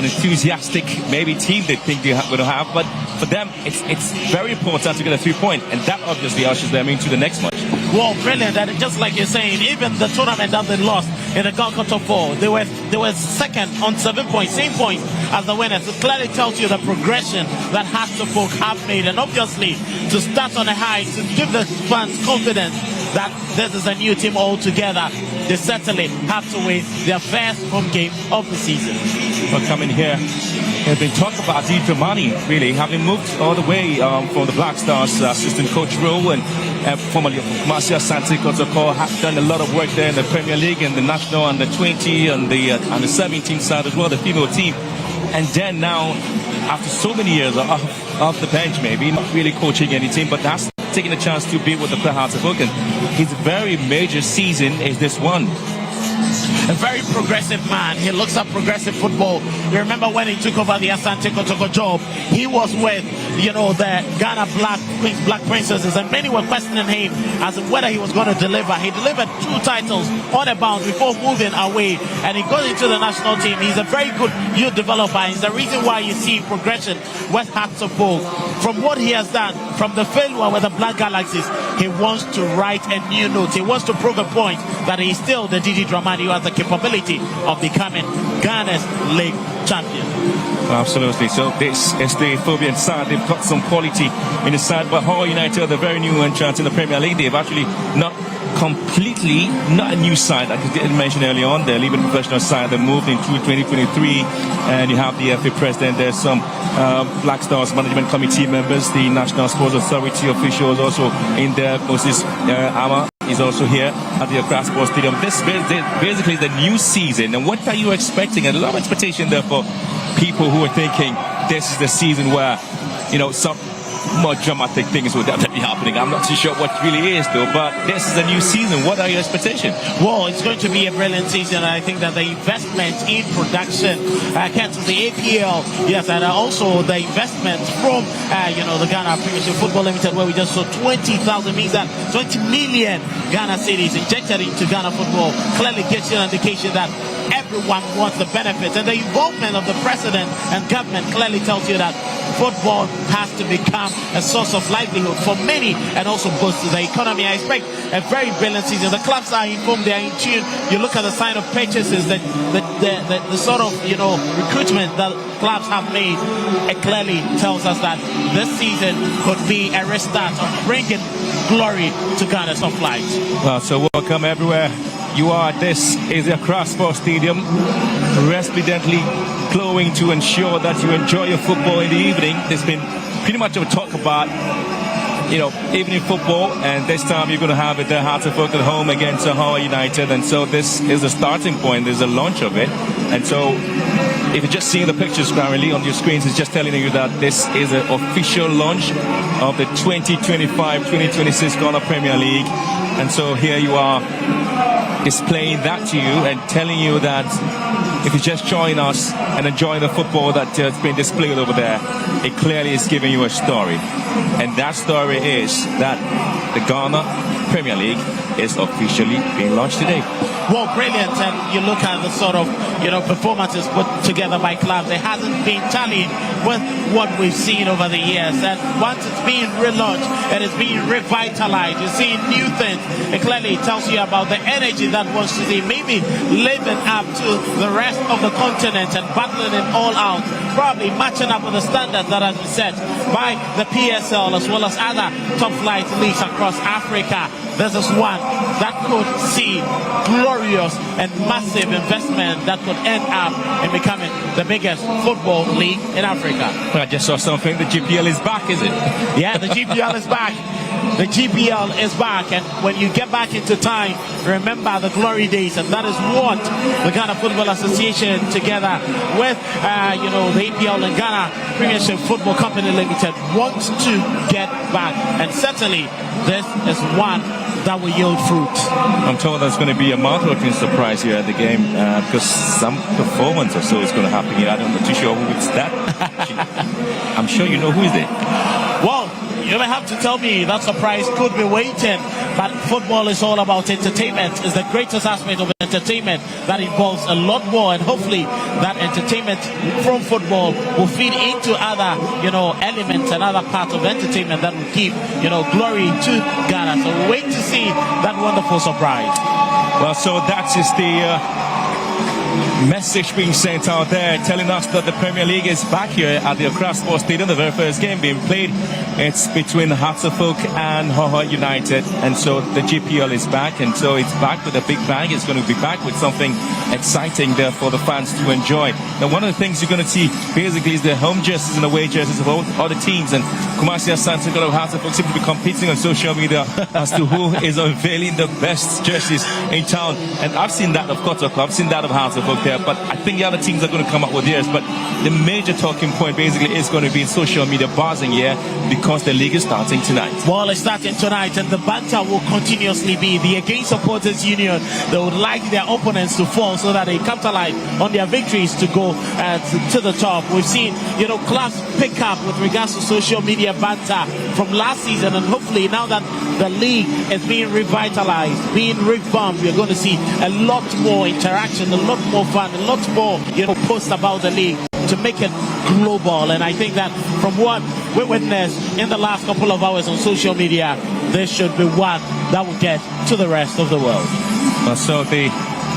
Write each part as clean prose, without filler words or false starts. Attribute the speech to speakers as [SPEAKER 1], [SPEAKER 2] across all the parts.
[SPEAKER 1] an enthusiastic maybe team they think they're going to have, but for them it's very important to get a 3-point, and that obviously ushers them into the next match.
[SPEAKER 2] Well, brilliant. And just like you're saying, even the tournament that they lost in the Ghana Top 4, they were second on 7 points, same points as the winners. It clearly tells you the progression that Hartlepool have made, and obviously to start on a high, to give the fans confidence that this is a new team altogether. They certainly have to win their first home game of the season.
[SPEAKER 1] But coming here, they talk about Di Dramani, really, having moved all the way from the Black Stars assistant coach role, and formerly Marcia Santi Kotoko, have done a lot of work there in the Premier League and the national under 20 and the 17 side as well, the female team. And then now, after so many years off the bench, maybe not really coaching any team, but that's taking a chance to be with the Hartlepool. His very major season is this one.
[SPEAKER 2] A very progressive man. He looks at progressive football. You remember when he took over the Asante Kotoko job, he was with, the Ghana Black Princesses, and many were questioning him as to whether he was going to deliver. He delivered 2 titles on a bounce before moving away, and he goes into the national team. He's a very good youth developer. It's the reason why you see progression with Hartlepool. From what he has done, from the failure with the Black Galaxies, he wants to write a new note. He wants to prove a point that he's still the Didi Dramani who has the capability of becoming Ghana's league champion.
[SPEAKER 1] Absolutely. So this is the Phobian side. They've got some quality in the side, but Hohoe United, the very new entrants in the Premier League, they've actually not a new side. Like I didn't mention earlier on, they're leaving the professional side. They moved into 2023, and you have the FA president. There's some Black Stars management committee members, the National Sports Authority officials also in there. Moses Ama is also here at the Accra Sports Stadium. This basically is the new season, and what are you expecting? And a lot of expectation there for people who are thinking this is the season where some more dramatic things will definitely be happening. I'm not too sure what really is though, but this is a new season. What are your expectations?
[SPEAKER 2] Well, it's going to be a brilliant season, and I think that the investment in production, the APL, yes, and also the investment from the Ghana Premiership Football Limited, where we just saw 20,000, means that 20 million Ghana cedis injected into Ghana football, clearly gives you an indication that everyone wants the benefits, and the involvement of the president and government clearly tells you that football has to become a source of livelihood for many, and also boost the economy. I expect a very brilliant season. The clubs are informed, they are in tune. You look at the sign of purchases, the sort of recruitment that clubs have made. It clearly tells us that this season could be a restart of bringing glory to Ghana Soft Light.
[SPEAKER 1] Well, so welcome everywhere you are. This is the Accra Sports Stadium, resplendently glowing to ensure that you enjoy your football in the evening. There's been pretty much a talk about evening football, and this time you're going to have it there, Hartlepool at home against Hohoe United, and so this is the starting point. There's a launch of it, and so if you're just seeing the pictures currently on your screens, it's just telling you that this is an official launch of the 2025-2026 Ghana Premier League, and so here you are displaying that to you and telling you that if you just join us and enjoy the football that's been displayed over there, it clearly is giving you a story. And that story is that the Ghana Premier League is officially being launched today.
[SPEAKER 2] Well, brilliant. And you look at the sort of, performances put together by clubs. It hasn't been tallying with what we've seen over the years. And once it's being relaunched, it is being revitalized. You're seeing new things. It clearly tells you about the energy that wants to see, maybe living up to the rest of the continent and battling it all out. Probably matching up with the standards that has been set by the PSL as well as other top flight leagues across Africa. This is one that could see glorious and massive investment that could end up in becoming the biggest football league in Africa.
[SPEAKER 1] I just saw something. The GPL is back, is it?
[SPEAKER 2] Yeah, the GPL is back. The GPL is back, and when you get back into time, remember the glory days, and that is what the Ghana Football Association, together with the APL and Ghana Premiership Football Company Limited, wants to get back, and certainly this is one that will yield fruit.
[SPEAKER 1] I'm told there's going to be a mouth-watering surprise here at the game because some performance or so is going to happen here. I'm not too sure who it's that. I'm sure you know who is it.
[SPEAKER 2] Well, you don't have to tell me. That surprise could be waiting, but football is all about entertainment. It's the greatest aspect of entertainment. entertainment that involves a lot more, and hopefully that entertainment from football will feed into other, elements and other parts of entertainment that will give, glory to Ghana. So wait to see that wonderful surprise.
[SPEAKER 1] Well, so that is the message being sent out there telling us that the Premier League is back here at the Accra Sports Stadium. The very first game being played, it's between Hearts of Oak and Hohoe United, and so the GPL is back, and so it's back with a big bang. It's going to be back with something exciting there for the fans to enjoy. Now, one of the things you're going to see basically is the home jerseys and away jerseys of all the teams, and Kumasi Asante of Hearts of Oak seem to be competing on social media as to who is unveiling the best jerseys in town. And I've seen that of Kotoko, I've seen that of Hearts of Oak there, but I think the other teams are going to come up with theirs. But the major talking point basically is going to be in social media buzzing here because the league is starting tonight.
[SPEAKER 2] Well, it's starting tonight, and the banter will continuously be the Against Supporters Union. They would like their opponents to fall so that they capitalize on their victories to go to the top. We've seen, clubs pick up with regards to social media banter from last season, and hopefully now that the league is being revitalized, being revamped, we're going to see a lot more interaction, a lot more fun, a lot more, posts about the league to make it global. And I think that from what we witnessed in the last couple of hours on social media, this should be one that will get to the rest of the world.
[SPEAKER 1] So the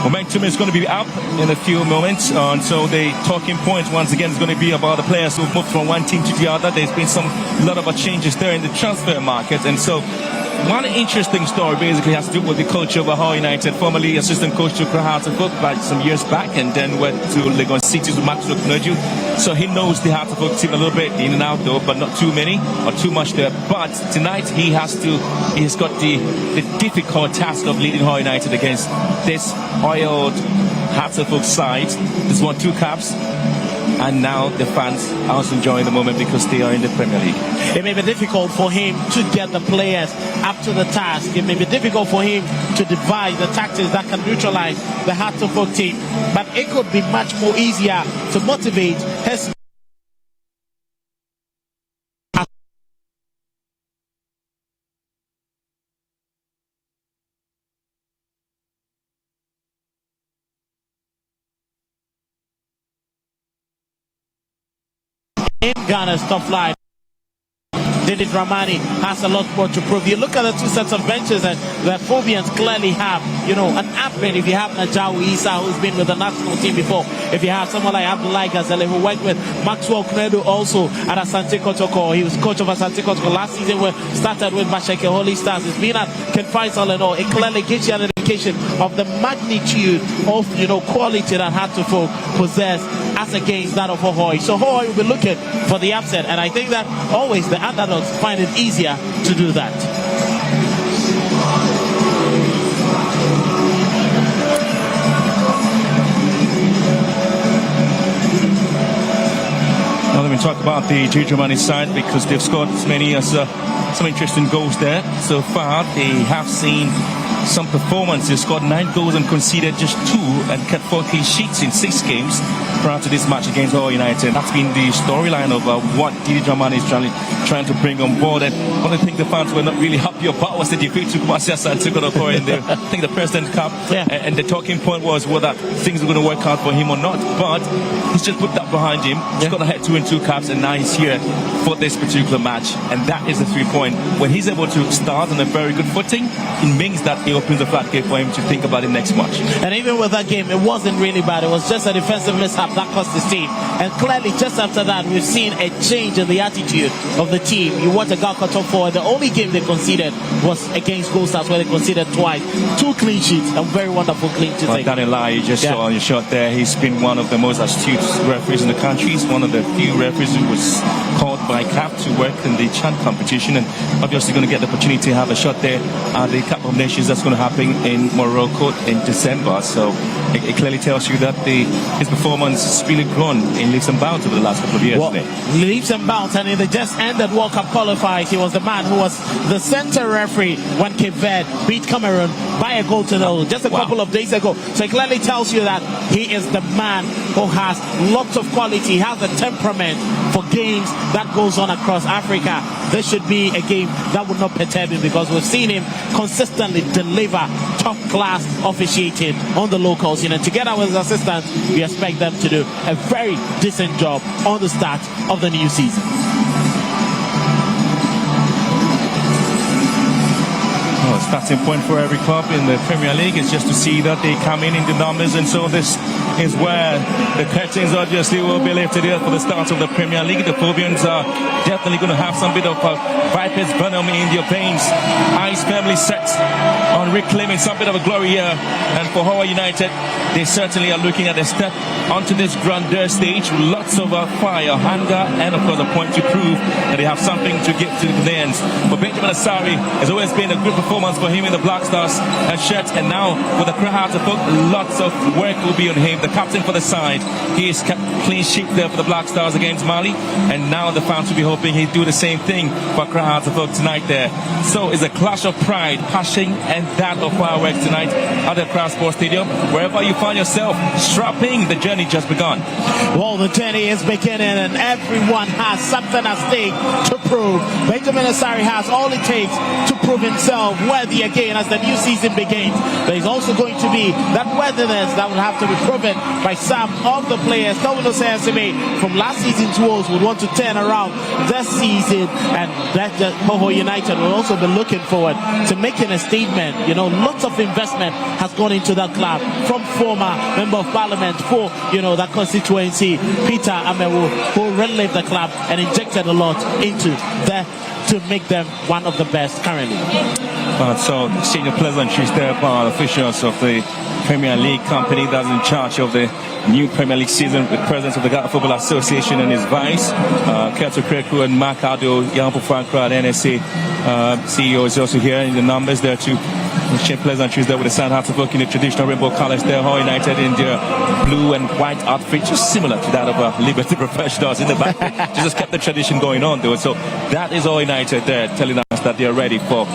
[SPEAKER 1] momentum is going to be up in a few moments, and so the talking point once again is going to be about the players who've moved from one team to the other. There's been a lot of changes there in the transfer market, and so one interesting story basically has to do with the coach of Hohoe United, formerly assistant coach to Hearts of Oak back some years back, and then went to Lagos City to Maxwell Knoju. So he knows the Hearts of Oak team a little bit in and out though, but not too many or too much there. But tonight he's got the difficult task of leading Hohoe United against this oiled Hearts of Oak side. This won 2 caps. And now the fans are also enjoying the moment because they are in the Premier League.
[SPEAKER 2] It may be difficult for him to get the players up to the task. It may be difficult for him to devise the tactics that can neutralize the Hearts of Oak team. But it could be much more easier to motivate his in Ghana's top line. Didi Dramani has a lot more to prove. You look at the 2 sets of benches and the Phobians clearly have, an upgrade. If you have Najawu Isa, who's been with the national team before, if you have someone like Abdullah Gazelle, who worked with Maxwell Knedu also at Asante Kotoko. He was coach of Asante Kotoko last season, where started with Masheke Holy Stars. It's been at Ken Faisal and all. It clearly gives you an indication of the magnitude of, quality that Hearts of Oak possess as against that of Hohoe. So Hohoe will be looking for the upset, and I think that always the underdogs find it easier to do that.
[SPEAKER 1] Now let me talk about the Dramani side because they've scored as many as some interesting goals there. So far they have seen some performances, scored 9 goals and conceded just 2, and kept 4 clean sheets in 6 games prior to this match against Hohoe United. That's been the storyline of what Didi Dramani is trying to bring on board. And one of the things the fans were not really happy about was the defeat to Kumasi Asante in the I think the President Cup.
[SPEAKER 2] Yeah.
[SPEAKER 1] And the talking point was whether things were going to work out for him or not. But he's just put that behind him. He's got to head 2 and 2 caps, and now he's here for this particular match. And that is the 3-point. When he's able to start on a very good footing, it means that he opens the floodgate for him to think about the next match.
[SPEAKER 2] And even with that game, it wasn't really bad. It was just a defensive mishap that cost his team. And clearly, just after that, we've seen a change in the attitude of the team. You watch a Galka top 4. The only game they conceded was against Gold Stars, where they conceded twice. 2 clean sheets, a very wonderful clean sheet.
[SPEAKER 1] Well, Daniel Lai, you just saw on your shot there. He's been one of the most astute referees in the country. He's one of the few referees who was called by CAF to work in the Chan competition, and obviously going to get the opportunity to have a shot there at the Cup of Nations that's going to happen in Morocco in December. So it clearly tells you that his performance has really grown in leaps and bounds over the last couple of years.
[SPEAKER 2] Well, leaps and bounds, and in the just ended World Cup qualifiers, he was the man who was the center referee when Cape Verde beat Cameroon by a goal to 0 just a couple of days ago. So it clearly tells you that he is the man who has lots of quality. He has the temperament for games that goes on across Africa. this should be a game that would not perturb him, because we've seen him consistently deliver top class officiating on the locals. Together with his assistants, we expect them to do a very decent job on the start of the new season.
[SPEAKER 1] Well, starting point for every club in the Premier League is just to see that they come in the numbers, and so this is where the curtains obviously will be lifted here for the start of the Premier League. The Phobians are definitely going to have some bit of Viper's venom in their veins. Eyes firmly set on reclaiming some bit of a glory here, and for Hohoe United, they certainly are looking at a step onto this grandeur stage with lots of fire, hunger, and of course a point to prove that they have something to give to the Ghanaians. But Benjamin Asari has always been a good performance for him in the Black Stars and shirt, and now with the Accra Hearts of Oak, lots of work will be on him. The captain for the side, he is kept clean sheet there for the Black Stars against Mali, and now the fans will be hoping he'd do the same thing for Accra Hearts of Oak tonight there. So it's a clash of pride, passion, and that of fireworks tonight at the Accra Sports Stadium. Wherever you find yourself, strapping, the journey just begun.
[SPEAKER 2] Well, the journey is beginning, and everyone has something at stake to prove. Benjamin Asari has all it takes to prove himself worthy again as the new season begins. There is also going to be that worthiness that will have to be proven by some of the players. Domino Sensime from last season's woes would want to turn around this season, and that Hohoe United will also be looking forward to making a statement. Lots of investment has gone into that club from former member of parliament for that constituency, Peter Amewu, who relived the club and injected a lot into that to make them one of the best currently.
[SPEAKER 1] So exchange of pleasantries there by officials of the Premier League company that's in charge of the new Premier League season, with the president of the Ghana Football Association and his vice, Keto Kreku and Mark Ado, Yampo Frankra, the NSA CEO is also here in the numbers there too. Exchange pleasantries there with the Sand Hearts of Oak in the traditional rainbow colours there. Hohoe United in their blue and white outfit, just similar to that of Liberty Professionals in the back. Just kept the tradition going on though. So that is Hohoe United there, telling us that they are ready for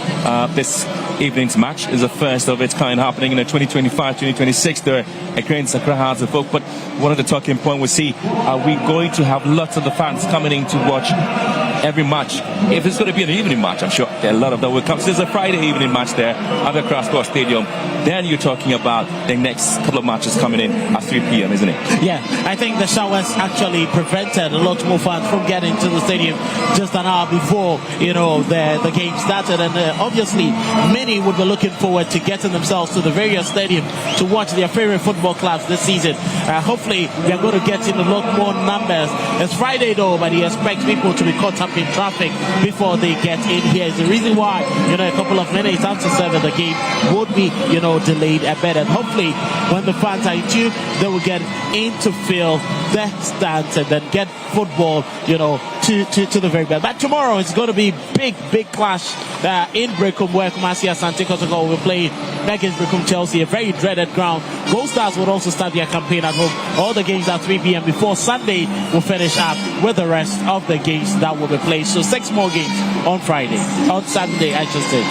[SPEAKER 1] this evening's match. Is the first of its kind happening in the 2025-2026 there against Accra Hearts of Oak. But one of the talking points we see, are we going to have lots of the fans coming in to watch every match? If it's going to be an evening match, I'm sure a lot of that will come. So there's a Friday evening match there at the Accra Sports Stadium. Then you're talking about the next couple of matches coming in at 3 p.m., isn't it?
[SPEAKER 2] Yeah, I think the showers actually prevented a lot more fans from getting to the stadium just an hour before the game started, and obviously many would be looking forward to getting themselves to the various stadiums to watch their favorite football clubs this season. Hopefully we are going to get in a lot more numbers. It's Friday though, but he expects people to be caught up in traffic before they get in here. It's the reason why a couple of minutes after 7 the game would be delayed a bit, and hopefully when the fans are in tune, they will get in to feel the stands and then get football to the very best. But tomorrow it's going to be big clash in Brecum, where Kumasi Asante Kotoko will play against Brecum Chelsea, a very dreaded ground. Gold Stars would also start their campaign at home. All the games at 3 p.m. before Sunday will finish up with the rest of the games that will be played. So 6 more games on Saturday, I should say.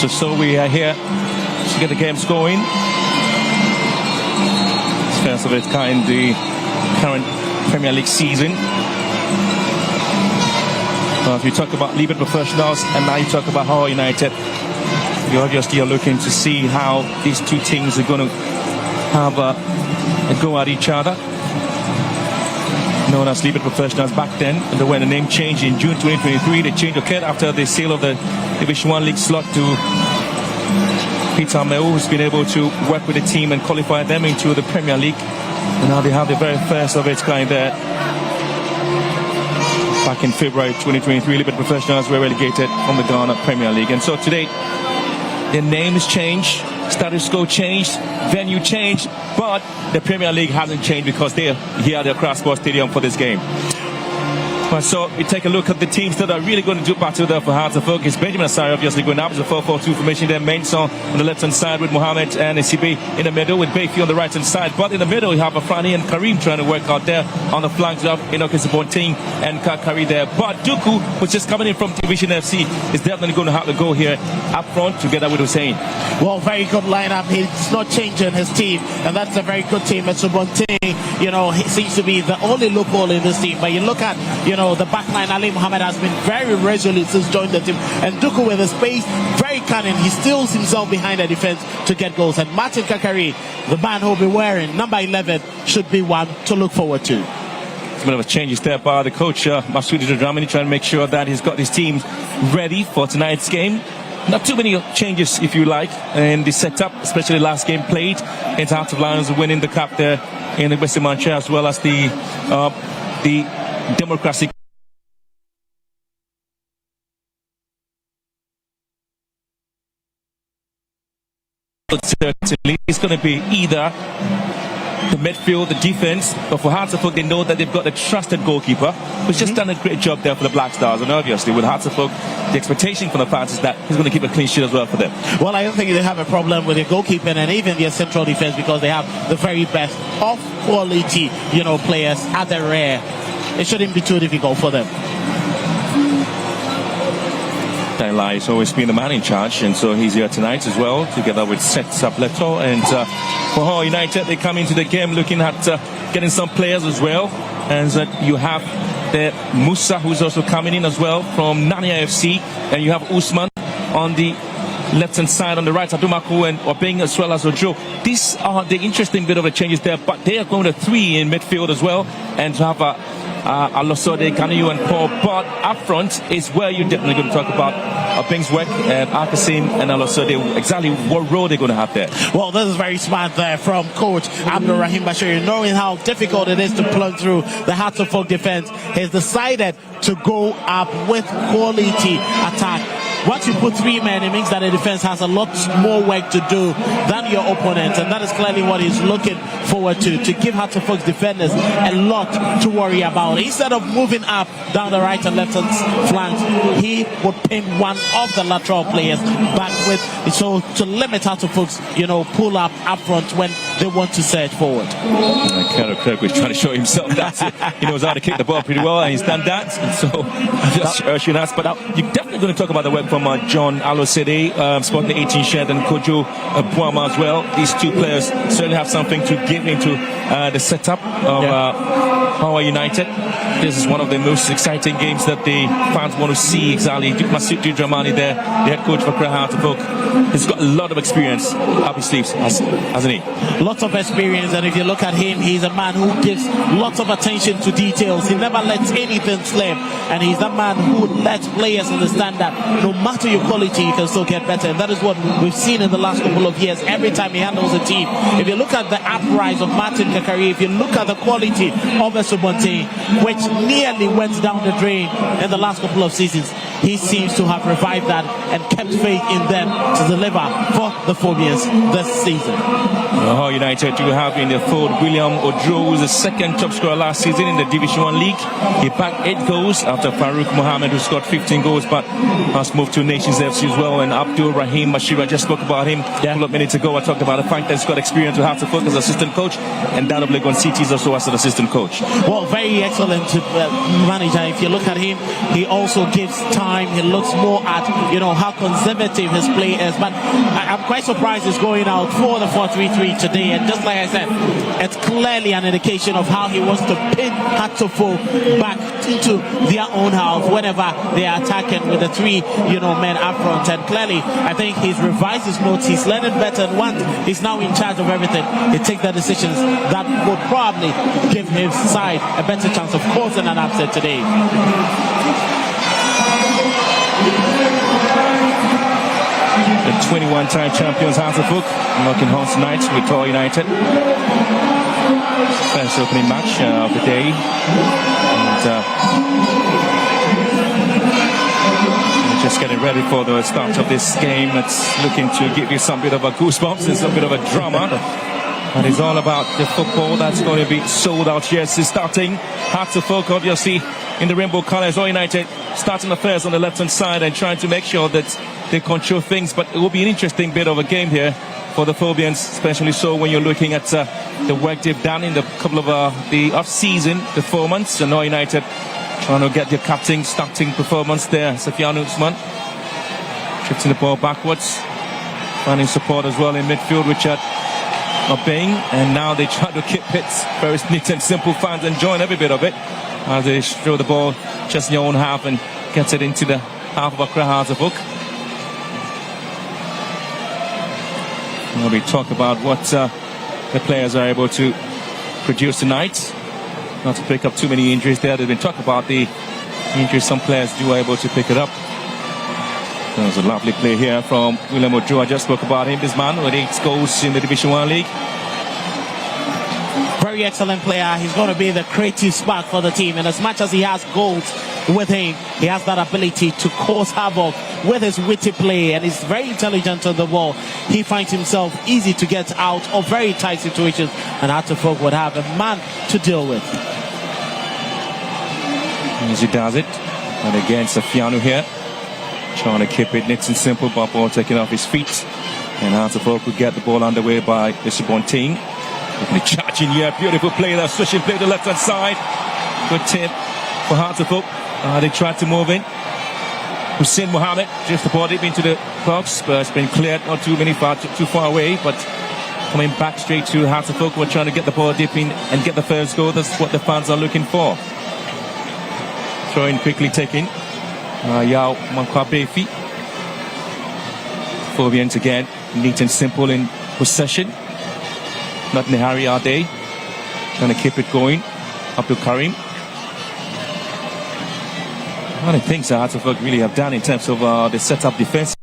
[SPEAKER 1] So we are here to get the games going. It's first of its kind, the current Premier League season. If you talk about Liberty Professionals and now you talk about Hohoe United, you obviously are looking to see how these two teams are going to have a go at each other. Known as Liberty Professionals back then, and when the name changed in June 2023, the change occurred after the sale of the Division 1 League slot to Peter Amewu, who's been able to work with the team and qualify them into the Premier League. And now they have the very first of its kind there. Back in February 2023, Liberty Professionals were relegated from the Ghana Premier League. And so today, the names changed, status quo changed, venue changed, but the Premier League hasn't changed because they're here at the Accra Sports Stadium for this game. So we take a look at the teams that are really going to do battle there for Hearts of Oak. It's Benjamin Asari obviously going up as a 4-4-2 formation there. Mensah on the left hand side with Mohamed and Esibe in the middle with Bayfi on the right hand side. But in the middle you have Afrani and Karim trying to work out there on the flanks of Enoke Sabonting and Kakari there. But Duku, which is coming in from Division FC, is definitely going to have to go here up front together with Hussein.
[SPEAKER 2] Well, very good lineup. He's not changing his team, and that's a very good team. And Sabonting, he seems to be the only loophole in this team. But you look at, the backline, Ali Mohammed, has been very resolute since joining the team. And Duku with the space, very cunning. He steals himself behind the defense to get goals. And Martin Kakari, the man who'll be wearing number 11, should be one to look forward to.
[SPEAKER 1] It's a bit of a change there by the coach, Masudi Dramani, trying to make sure that he's got his team ready for tonight's game. Not too many changes, if you like, in the setup, especially last game played. It's Hearts of Lions winning the cup there in the Western Manchester, as well as the Democracy. Certainly, it's going to be either the midfield, the defense, but for Hearts of Oak, they know that they've got a trusted goalkeeper who's just done a great job there for the Black Stars. And obviously, with Hearts of Oak, the expectation from the fans is that he's going to keep a clean sheet as well for them.
[SPEAKER 2] Well, I don't think they have a problem with their goalkeeping and even their central defense, because they have the very best of quality, players at the rear. It shouldn't be too difficult for them.
[SPEAKER 1] Lai has always been the man in charge, and so he's here tonight as well, together with Seth Sapleto. And for Hohoe United, they come into the game looking at getting some players as well. And you have the Musa, who's also coming in as well from Nania FC, and you have Usman on the left-hand side. On the right, Adumako and Obeng as well as Ojo. These are the interesting bit of the changes there, but they are going to 3 in midfield as well, and to have Alosode, Kanu and Paul. But up front is where you're definitely going to talk about Obeng's work, Akasim and Alosode, exactly what role they're going to have there.
[SPEAKER 2] Well, this is very smart there from coach Abdul Rahim Bashir, knowing how difficult it is to plug through the Hearts of Oak defense. He's decided to go up with quality attack. Once you put 3 men, it means that the defense has a lot more work to do than your opponent, and that is clearly what he's looking forward to give Hearts of Oak's defenders a lot to worry about. Instead of moving up down the right and left flanks, he would pin one of the lateral players back with, so to limit Hearts of Oak's, pull up front when they want to surge forward.
[SPEAKER 1] Carol Kirk was trying to show himself that he knows how to kick the ball pretty well, and he's done that. So just urging us, but you're definitely going to talk about the work from John Alosede, sporting the 18 shed, and Kojo Buama as well. These 2 players certainly have something to give into the setup of Hohoe United. This is one of the most exciting games that the fans want to see. Exactly, Masudi Dramani there, the head coach for Hearts of Oak. He's got a lot of experience up his sleeves, hasn't he?
[SPEAKER 2] Lots of experience, and if you look at him, he's a man who gives lots of attention to details. He never lets anything slip, and he's a man who lets players understand that no matter your quality, you can still get better. And that is what we've seen in the last couple of years. Every time he handles a team, if you look at the uprise of Martin Kakari, if you look at the quality of Esubonte, which nearly went down the drain in the last couple of seasons, he seems to have revived that and kept faith in them to deliver for the Phobians this season.
[SPEAKER 1] Hohoe United, you have in the fold William Ojo, who was the 2nd top scorer last season in the Division 1 League. He backed 8 goals after Farouk Mohammed, who scored 15 goals, but has moved to Nations FC as well. And Abdul Rahim Bashir, just spoke about him a couple of minutes ago. I talked about the fact that he's got experience with Hearts of Oak as assistant coach, and that of Legon Cities also as an assistant coach.
[SPEAKER 2] Well, very excellent manager. If you look at him, he also gives time. He looks more at how conservative his play is. But I'm quite surprised he's going out for the 4-3-3 today. And just like I said, it's clearly an indication of how he wants to pin Hearts of Oak back into their own house whenever they are attacking with the 3 men up front. And clearly, I think he's revised his notes. He's learning better, and once he's now in charge of everything, he takes the decisions that would probably give his side a better chance of causing an upset today.
[SPEAKER 1] The 21-time champions Hearts of Oak knocking horns tonight with Hohoe United. First opening match of the day. And just getting ready for the start of this game. It's looking to give you some bit of a goosebumps and some bit of a drama. And it's all about the football that's going to be sold out. Yes, it's starting. Hearts of Oak, obviously, in the rainbow colours. Hohoe United starting affairs on the left-hand side and trying to make sure that they control things. But it will be an interesting bit of a game here for the Phobians, especially so when you're looking at the work they've done in the couple of the off-season performance. And Hohoe United trying to get their captain starting performance there. Safiano Usman shifting the ball backwards, finding support as well in midfield. Richard Obeng, and now they try to keep it very neat and simple. Fans enjoying every bit of it. as they throw the ball just in your own half and gets it into the half of Accra Hearts of Oak. Well, we talk about what the players are able to produce tonight. Not to pick up too many injuries there. They've been talking about the injuries some players do are able to pick it up. There was a lovely play here from William Ojo. I just spoke about him, this man with 8 goals in the Division 1 League.
[SPEAKER 2] Very excellent player. He's going to be the creative spark for the team. And as much as he has goals with him, he has that ability to cause havoc with his witty play. And he's very intelligent on the ball. He finds himself easy to get out of very tight situations. And Hartlepool would have a man to deal with.
[SPEAKER 1] As he does it. And again, Safiano here. Trying to keep it nice and simple, but ball taken off his feet. And Hartlepool could get the ball underway by Isabonting. Charging here, beautiful play there, switching play to the left hand side. Good tip for Hartlepool. They tried to move in. Hussein Mohammed just the ball deep into the box, but it's been cleared not too far away. But coming back straight to Hartlepool, we're trying to get the ball deep in and get the first goal. That's what the fans are looking for. Throwing quickly taken. Yao Mankwabefi. Phobians again, neat and simple in possession. Not in a hurry, are they? Trying to keep it going. Up to Karim. One of the things that Hartlepool really have done in terms of the set-up defense.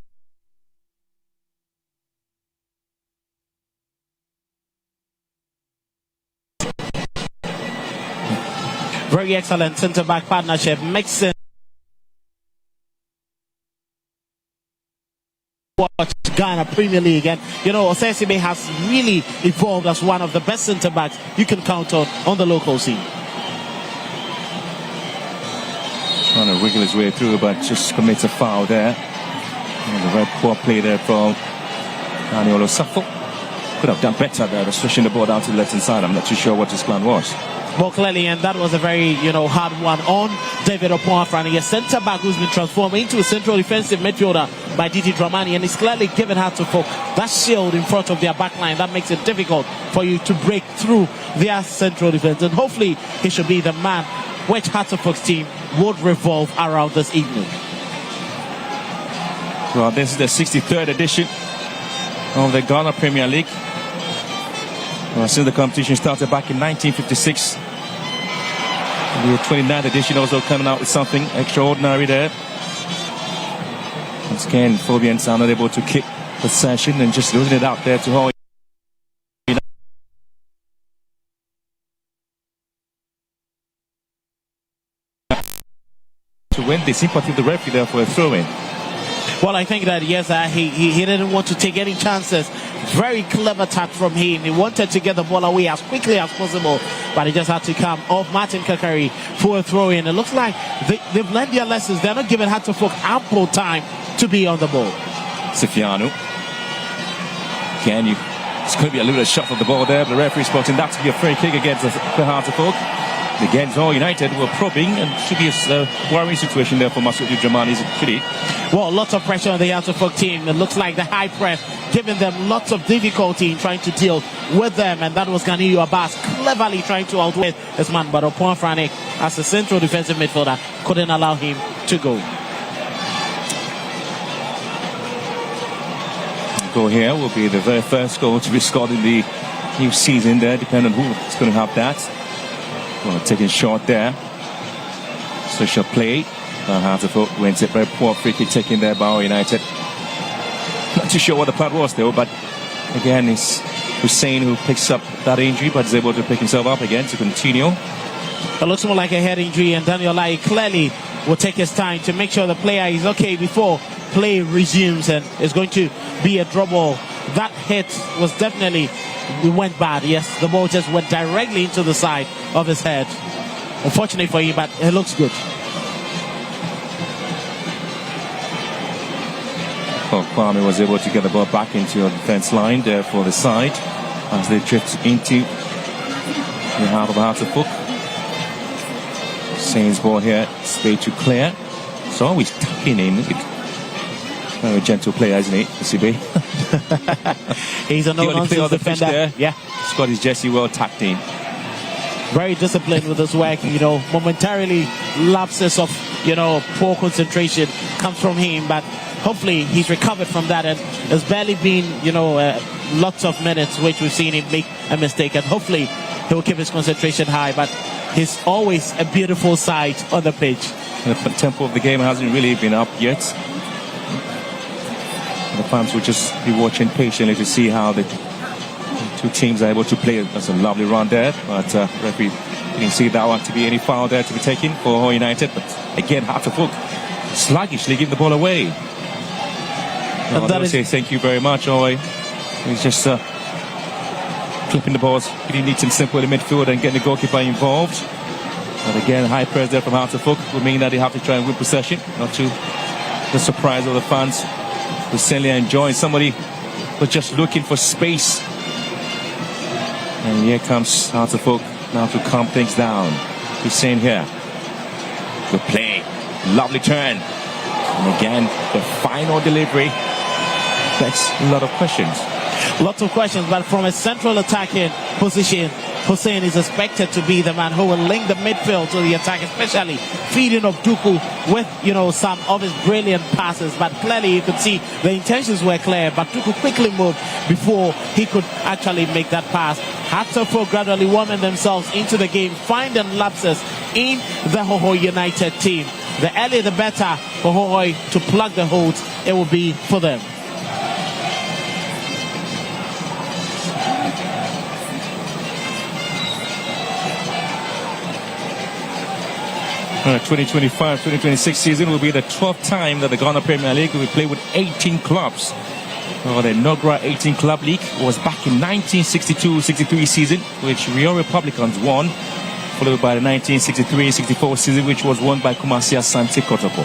[SPEAKER 2] Very excellent centre-back partnership. Mixing watch Ghana Premier League, and you know Osesibe has really evolved as one of the best centre backs you can count on the local scene.
[SPEAKER 1] Trying to wiggle his way through, but just commits a foul there. And a very poor play there from Daniel Osafo. Could have done better there, switching the ball down to the left hand side. I'm not too sure what his plan was.
[SPEAKER 2] Well, clearly, and that was a very, hard one on David Opoafrani, a centre-back who's been transformed into a central defensive midfielder by Didi Dramani, and he's clearly given Hartlepool that shield in front of their backline that makes it difficult for you to break through their central defense, and hopefully he should be the man which Hartlepool's team would revolve around this evening.
[SPEAKER 1] Well, this is the 63rd edition of the Ghana Premier League. Well, since the competition started back in 1956, the 29th edition also coming out with something extraordinary there. Once again, Phobians are not able to keep possession and just losing it out there to Hohoe. To win the sympathy of the referee there for a throw-in.
[SPEAKER 2] Well, I think that, yes, he didn't want to take any chances. Very clever touch from him. He wanted to get the ball away as quickly as possible, but he just had to come off Martin Kakari for a throw-in. It looks like they've learned their lessons. They're not giving Hartlepool ample time to be on the ball.
[SPEAKER 1] Safiano. It's going to be a little shot of the ball there, but the referee spotting that to be a free kick against the Hartlepool. Against All United were probing, and should be a worrying situation there for Masudi Dramani.
[SPEAKER 2] Well, lots of pressure on the Hartlepool team. It looks like the high press giving them lots of difficulty in trying to deal with them, and that was Ganiyu Abbas cleverly trying to outweigh this man, but Opoafrani, as a central defensive midfielder, couldn't allow him to go.
[SPEAKER 1] Goal here will be the very first goal to be scored in the new season there, depending on who's going to have that. Well, taking short there. Social play. Hartlepool wins it. Very poor free kick taken there by All United. Not too sure what the plan was though, but again it's Hussein who picks up that injury but is able to pick himself up again to continue.
[SPEAKER 2] It looks more like a head injury, and Daniel Lai clearly will take his time to make sure the player is okay before play resumes, and it's going to be a drop ball. That hit was definitely, it went bad. Yes, the ball just went directly into the side of his head. Unfortunately for him, but it looks good.
[SPEAKER 1] Well, Kwame was able to get the ball back into your defense line there for the side as they drift into the half of Hartlepool. Sain's ball here, straight to clear. It's always tucking in. Very gentle player, isn't he, CB?
[SPEAKER 2] He's a no-nonsense defender.
[SPEAKER 1] Yeah. He's got his jersey well tucked in.
[SPEAKER 2] very disciplined with his work. Momentarily lapses of, poor concentration comes from him, but hopefully he's recovered from that, and there's barely been, lots of minutes which we've seen him make a mistake, and hopefully he'll keep his concentration high, but he's always a beautiful sight on the pitch.
[SPEAKER 1] The tempo of the game hasn't really been up yet. The fans will just be watching patiently to see how the two teams are able to play. That's a lovely run there, but referee didn't see that one to be any foul there to be taken for Hohoe United. But again, Hearts of Oak sluggishly giving the ball away. And that is, say thank you very much, Hohoe. He's just clipping the balls pretty neat and simple in the midfield and getting the goalkeeper involved. But again, high press there from Hearts of Oak will mean that they have to try and win possession, not to the surprise of the fans who certainly enjoying. Somebody was just looking for space. And here comes Hearts of Oak now to calm things down. He's saying here, good play, lovely turn. And again, the final delivery begs a lot of questions.
[SPEAKER 2] Lots of questions, but from a central attacking position, Hussein is expected to be the man who will link the midfield to the attack, especially feeding of Duku with, some of his brilliant passes. But clearly you could see the intentions were clear, but Duku quickly moved before he could actually make that pass. Hearts of Oak gradually warming themselves into the game, finding lapses in the Hohoe United team. The earlier the better for Hohoe to plug the holes it will be for them.
[SPEAKER 1] 2025-2026 season will be the 12th time that the Ghana Premier League will play with 18 clubs. The inaugural 18 Club League was back in 1962-63 season, which Rio Republicans won, followed by the 1963-64 season, which was won by Kumasi Asante Kotoko.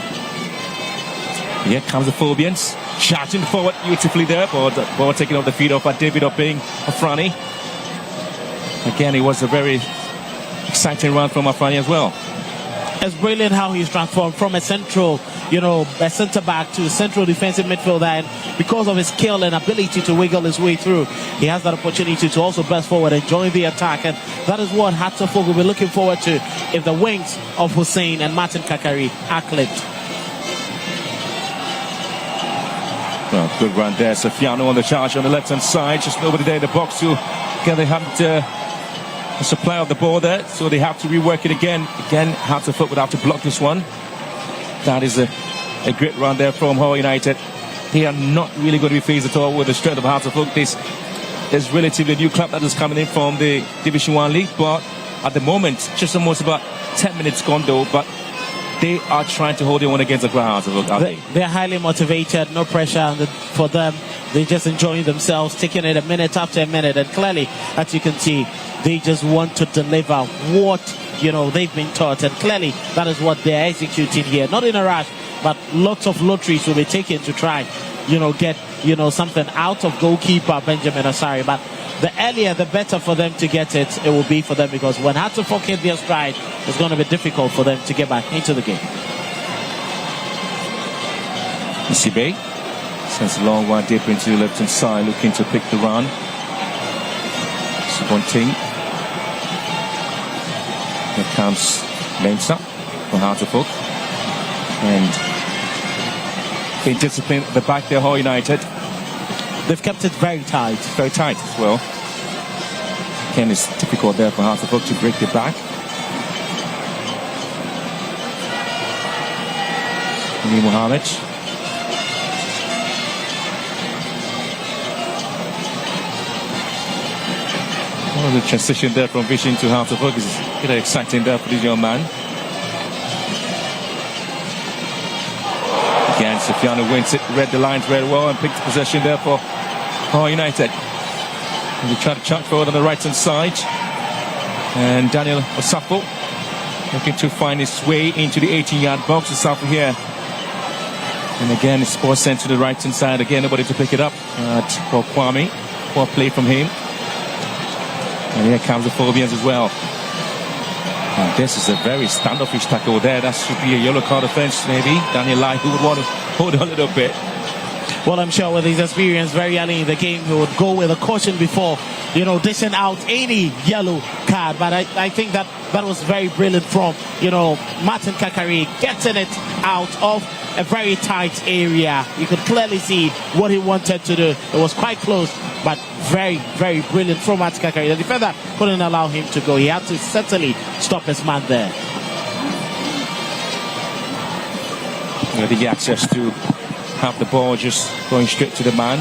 [SPEAKER 1] Here comes the Phobians, charging forward beautifully there, but the ball taken off the feet of David Oping Afrani. Again, it was a very exciting run from Afrani as well.
[SPEAKER 2] It's brilliant how he's transformed from a central, a centre back to a central defensive midfielder, and because of his skill and ability to wiggle his way through, he has that opportunity to also burst forward and join the attack, and that is what Hearts of Oak will be looking forward to if the wings of Hussein and Martin Kakari are clipped.
[SPEAKER 1] Well, good run there. Sofiano on the charge on the left-hand side, just nobody there in the box to get the supply of the ball there, so they have to rework it again. Again, Hearts of Oak would have to block this one. That is a great run there from Hohoe United. They are not really going to be phased at all with the strength of Hearts of Oak. This is relatively new club that is coming in from the Division 1 League, but at the moment, just almost about 10 minutes gone though, but they are trying to hold their own against the ground, Hearts of Oak, aren't they?
[SPEAKER 2] They're highly motivated, no pressure for them. They're just enjoying themselves, taking it a minute after a minute, and clearly, as you can see, they just want to deliver what they've been taught, and clearly that is what they're executing here. Not in a rush, but lots of lotteries will be taken to try get something out of goalkeeper Benjamin Asari. But the earlier the better for them to get it will be for them, because when Hearts of Oak hit their stride, it's going to be difficult for them to get back into the game.
[SPEAKER 1] Isibe sends a long one deep into the left hand side, looking to pick the run. Subonting. Here comes Mensa for Hearts of Oak. And they discipline the back there, Hohoe United.
[SPEAKER 2] They've kept it very tight.
[SPEAKER 1] Very tight as well. Again, it's difficult there for Hearts of Oak to break the back. Lee Mohammed. Well, the transition there from Vision to Hearts of Oak is very exciting there for this young man. Again, Sofiano wins it, read the lines very well and picked possession there for Hohoe United. And they try to charge forward on the right hand side. And Daniel Osafo looking to find his way into the 18-yard box. Osafo here. And again, it's ball sent to the right hand side. Again, nobody to pick it up. Paul Kwame. Poor play from him. And here comes the Phobians as well. And this is a very standoffish tackle there. That should be a yellow card offense, maybe. Daniel Lai, who would want to hold on a little bit.
[SPEAKER 2] Well, I'm sure with his experience very early in the game, he would go with a caution before, dishing out any yellow card. But I think that was very brilliant from, Martin Kakari getting it out of a very tight area. You could clearly see what he wanted to do. It was quite close, but very, very brilliant from Martin Kakari. The defender couldn't allow him to go. He had to certainly stop his man there.
[SPEAKER 1] The access to have the ball just going straight to the man.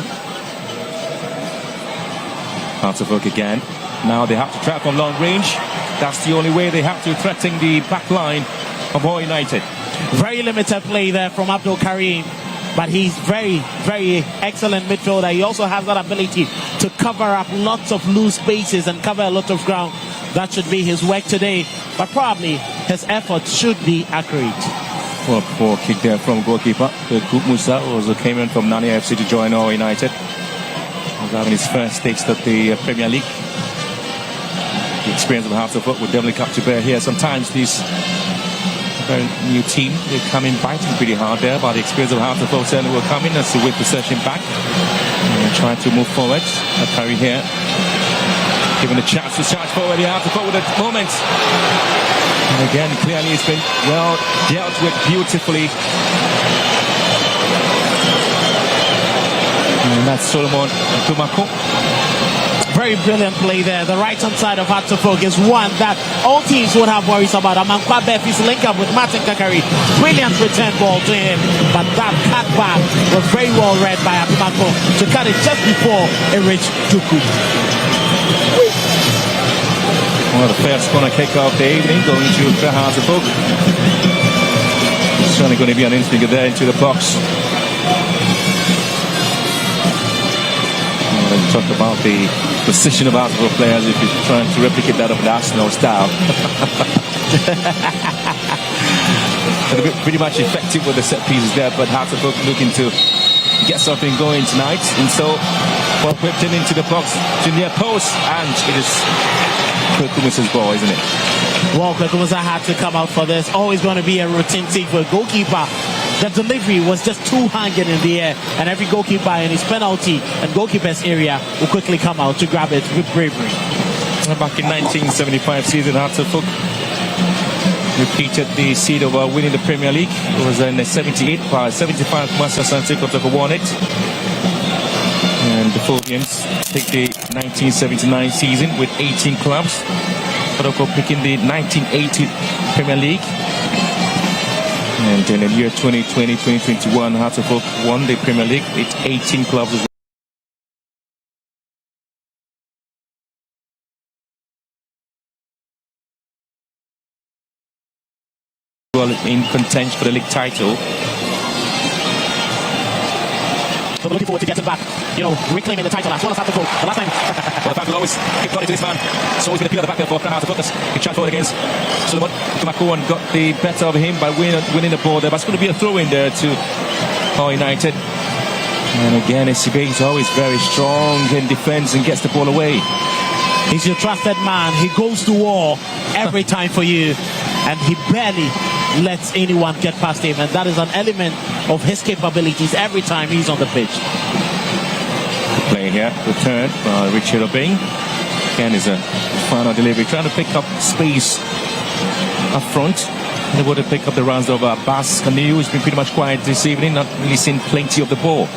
[SPEAKER 1] Out of work again. Now they have to trap from long range. That's the only way they have to threaten the back line of Hohoe United.
[SPEAKER 2] Very limited play there from Abdul Karim, but he's very, very excellent midfielder. He also has that ability to cover up lots of loose spaces and cover a lot of ground. That should be his work today, but probably his effort should be accurate.
[SPEAKER 1] Well, poor kick there from goalkeeper Kup Musa, who also came in from Nani FC to join Hohoe United. He's having his first taste of the Premier League. The experience of half the foot would definitely come to bear here. Sometimes these very new team, they come in biting pretty hard there, but the experience of half the foot certainly will come in as to win possession back. And try to move forward. Curry here, given a chance to charge forward. Half the foot with a moment. And again, clearly it's been well dealt with beautifully. And that's Solomon Tumako.
[SPEAKER 2] Very brilliant play there. The right-hand side of Hartlepool is one that all teams would have worries about. Amankwa Befi's link up with Martin Kakari. Brilliant return ball to him. But that cutback was very well read by Abimako to cut it just before it reached Duku.
[SPEAKER 1] Well, the first corner kick of the evening going to Hartlepool. Certainly going to be an infinger there into the box. Well, we talked about the position of Hartlepool players if you're trying to replicate that of the Arsenal style. They're pretty much effective with the set pieces there, but Hartlepool looking to get something going tonight. And so, well, whipped in into the box to near post, and it is Kwekuma's ball, isn't it?
[SPEAKER 2] Well, Kwekumusa had to come out for this. Always going to be a routine thing for a goalkeeper. The delivery was just too hanging in the air, and every goalkeeper in his penalty and goalkeeper's area will quickly come out to grab it with bravery.
[SPEAKER 1] Back in 1975 season, Hartlepool repeated the seed of winning the Premier League. It was in the 78 by 75 Master Santiago won it. And the Philippines take the 1979 season with 18 clubs. But of course, picking the 1980 Premier League. And in the year 2020-2021, Hartlepool won the Premier League with 18 clubs as well in contention for the league title.
[SPEAKER 2] So looking forward to getting back, reclaiming the title as well as Hartlepool. The last time.
[SPEAKER 1] Well, the fact will always kick it to this man. It's always been a appeal at the back there for Hartlepool. He tried forward against Solomon Tumako and got the better of him by winning the ball there. But it's going to be a throw in there to Hohoe United. And again, SCB is always very strong in defense and gets the ball away.
[SPEAKER 2] He's your trusted man. He goes to war every time for you, and he barely lets anyone get past him, and that is an element of his capabilities every time he's on the pitch.
[SPEAKER 1] Good play here, return by Richard Obeng. Again is a final delivery, trying to pick up space up front. They would have picked up the runs of Bas Kanu, who's been pretty much quiet this evening, not really seen plenty of the ball.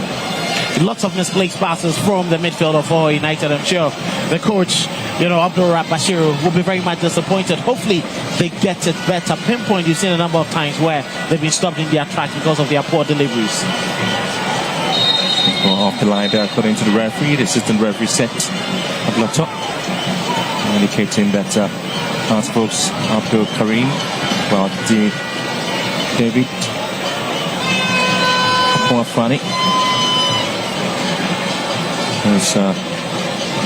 [SPEAKER 2] Lots of misplaced passes from the midfield of Hohoe United. I'm sure the coach, Abdul Bashiru, will be very much disappointed. Hopefully they get it better. Pinpoint, you've seen a number of times where they've been stopped in their track because of their poor deliveries.
[SPEAKER 1] Well, off the line there, according to the referee, the assistant referee set Ablotto, indicating that Hartlepool's Abdul Karim, well, David Akwafani has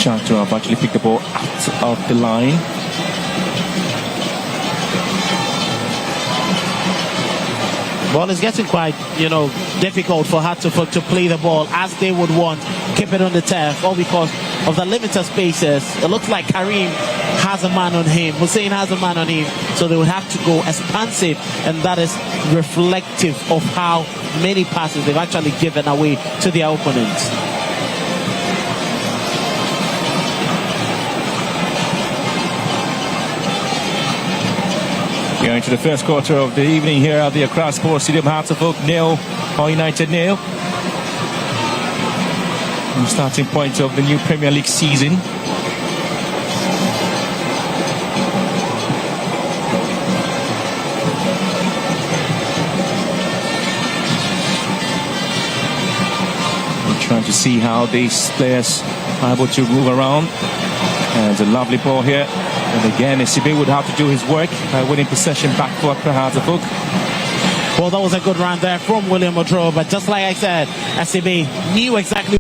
[SPEAKER 1] chance to have actually picked the ball out of the line.
[SPEAKER 2] Well, it's getting quite, difficult for Hartlepool to play the ball as they would want, keep it on the turf, all because of the limited spaces. It looks like Karim has a man on him. Hussein has a man on him. So they would have to go expansive, and that is reflective of how many passes they've actually given away to their opponents.
[SPEAKER 1] Going into the first quarter of the evening here at the Accra Sports Stadium. Hearts of Oak 0, Hull United 0. The starting point of the new Premier League season. We're trying to see how these players are able to move around. And a lovely ball here. And again, SCB would have to do his work by winning possession back for Accra Hearts of Oak.
[SPEAKER 2] Well, that was a good run there from William Odro, but just like I said, SCB knew exactly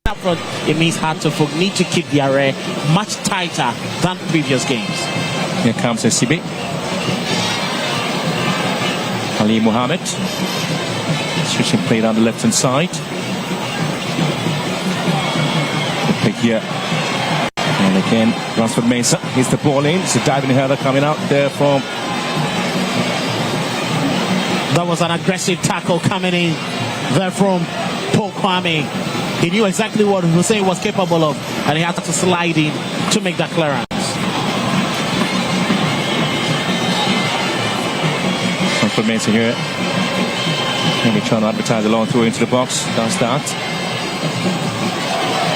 [SPEAKER 2] up front. It means Hearts of Oak need to keep the array much tighter than previous games.
[SPEAKER 1] Here comes SCB. Ali Mohammed. Switching play down the left hand side. The pick here. And again, Ransford Mensah hits the ball in. It's a diving header coming out there from.
[SPEAKER 2] That was an aggressive tackle coming in there from Paul Kwame. He knew exactly what Hussein was capable of, and he had to slide in to make that clearance.
[SPEAKER 1] Ransford Mensah here. Maybe trying to advertise a long throw into the box. Does that.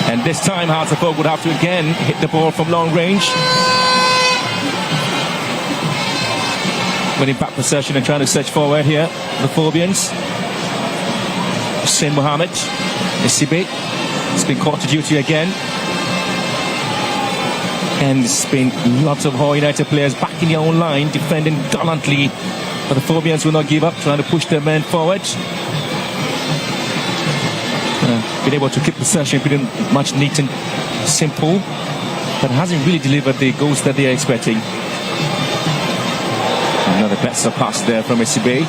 [SPEAKER 1] And this time, Hearts of Oak would have to again hit the ball from long range. Winning back possession and trying to search forward here. The Phobians. Hussein Mohammed. SCB. It's been caught to duty again. And it's been lots of Hull United players back in their own line, defending gallantly. But the Phobians will not give up, trying to push their men forward. Been able to keep possession pretty much neat and simple, but hasn't really delivered the goals that they are expecting. Another better pass there from SCB.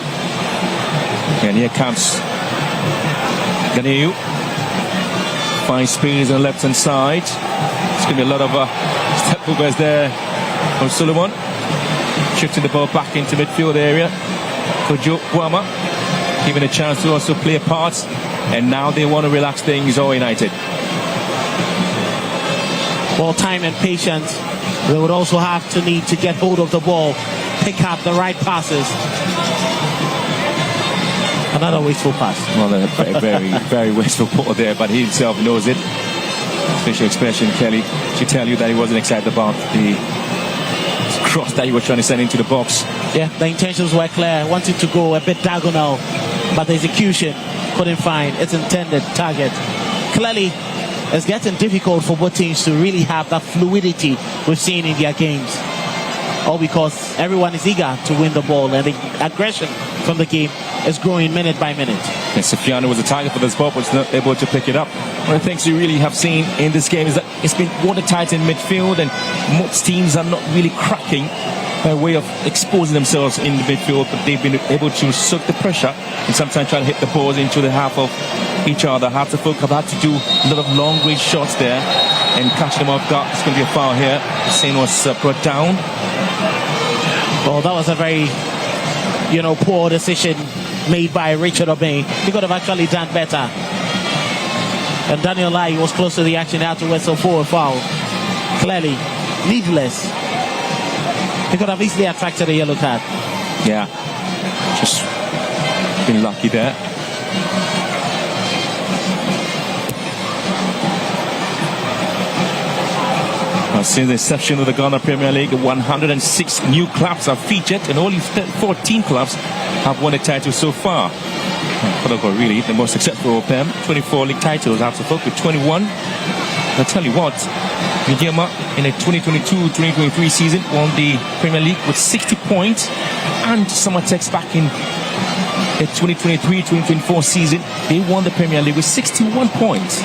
[SPEAKER 1] And here comes Ganeu. Fine speeds on the left hand side. It's going to be a lot of step overs there from Solomon. Shifting the ball back into midfield area. Kojo Guama given a chance to also play a part. And now they want to relax things, Hull United.
[SPEAKER 2] Well, time and patience. They would also have to need to get hold of the ball, pick up the right passes. Another wasteful pass.
[SPEAKER 1] Well, a very, very wasteful ball there, but he himself knows it. Facial expression, Kelly, should tell you that he wasn't excited about the cross that he was trying to send into the box.
[SPEAKER 2] Yeah, the intentions were clear. Wanted to go a bit diagonal, but the execution couldn't find its intended target. Clearly, it's getting difficult for both teams to really have that fluidity we've seen in their games. All because everyone is eager to win the ball, and the aggression from the game is growing minute by minute.
[SPEAKER 1] And Sufyan was a target for this ball, but was not able to pick it up. One of the things you really have seen in this game is that it's been watertight in midfield, and most teams are not really cracking by way of exposing themselves in the midfield, but they've been able to soak the pressure and sometimes try to hit the balls into the half of each other. Hearts of Oak have had to do a lot of long-range shots there and catch them off guard. It's going to be a foul here. Hussein was brought down.
[SPEAKER 2] Well, that was a very, poor decision made by Richard Obey. He could have actually done better. And Daniel Lai was close to the action, had to whistle for a foul. Clearly, needless. He could have easily attracted a yellow card.
[SPEAKER 1] Yeah, just been lucky there. Since the inception of the Ghana Premier League, 106 new clubs are featured, and only 14 clubs have won a title so far. Protocol really the most successful of them. 24 league titles, Hearts of Oak with 21. I'll tell you what, Nigeria in the 2022-2023 season won the Premier League with 60 points. and Summertex back in the 2023-2024 season, they won the Premier League with 61 points.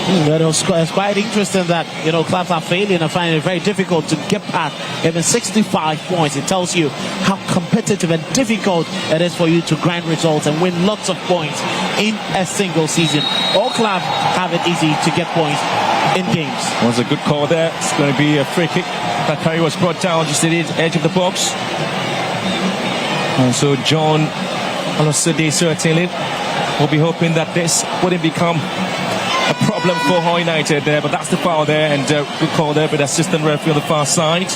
[SPEAKER 2] It's quite interesting that, clubs are failing and finding it very difficult to get past even 65 points. It tells you how competitive and difficult it is for you to grind results and win lots of points in a single season. All clubs have it easy to get points in games.
[SPEAKER 1] Was a good call there. It's going to be a free kick. Takari was brought down just at the edge of the box. And so John Olosade certainly will be hoping that this wouldn't become a problem for Hohoe United there, but that's the foul there, and good call there with the assistant referee on the far side.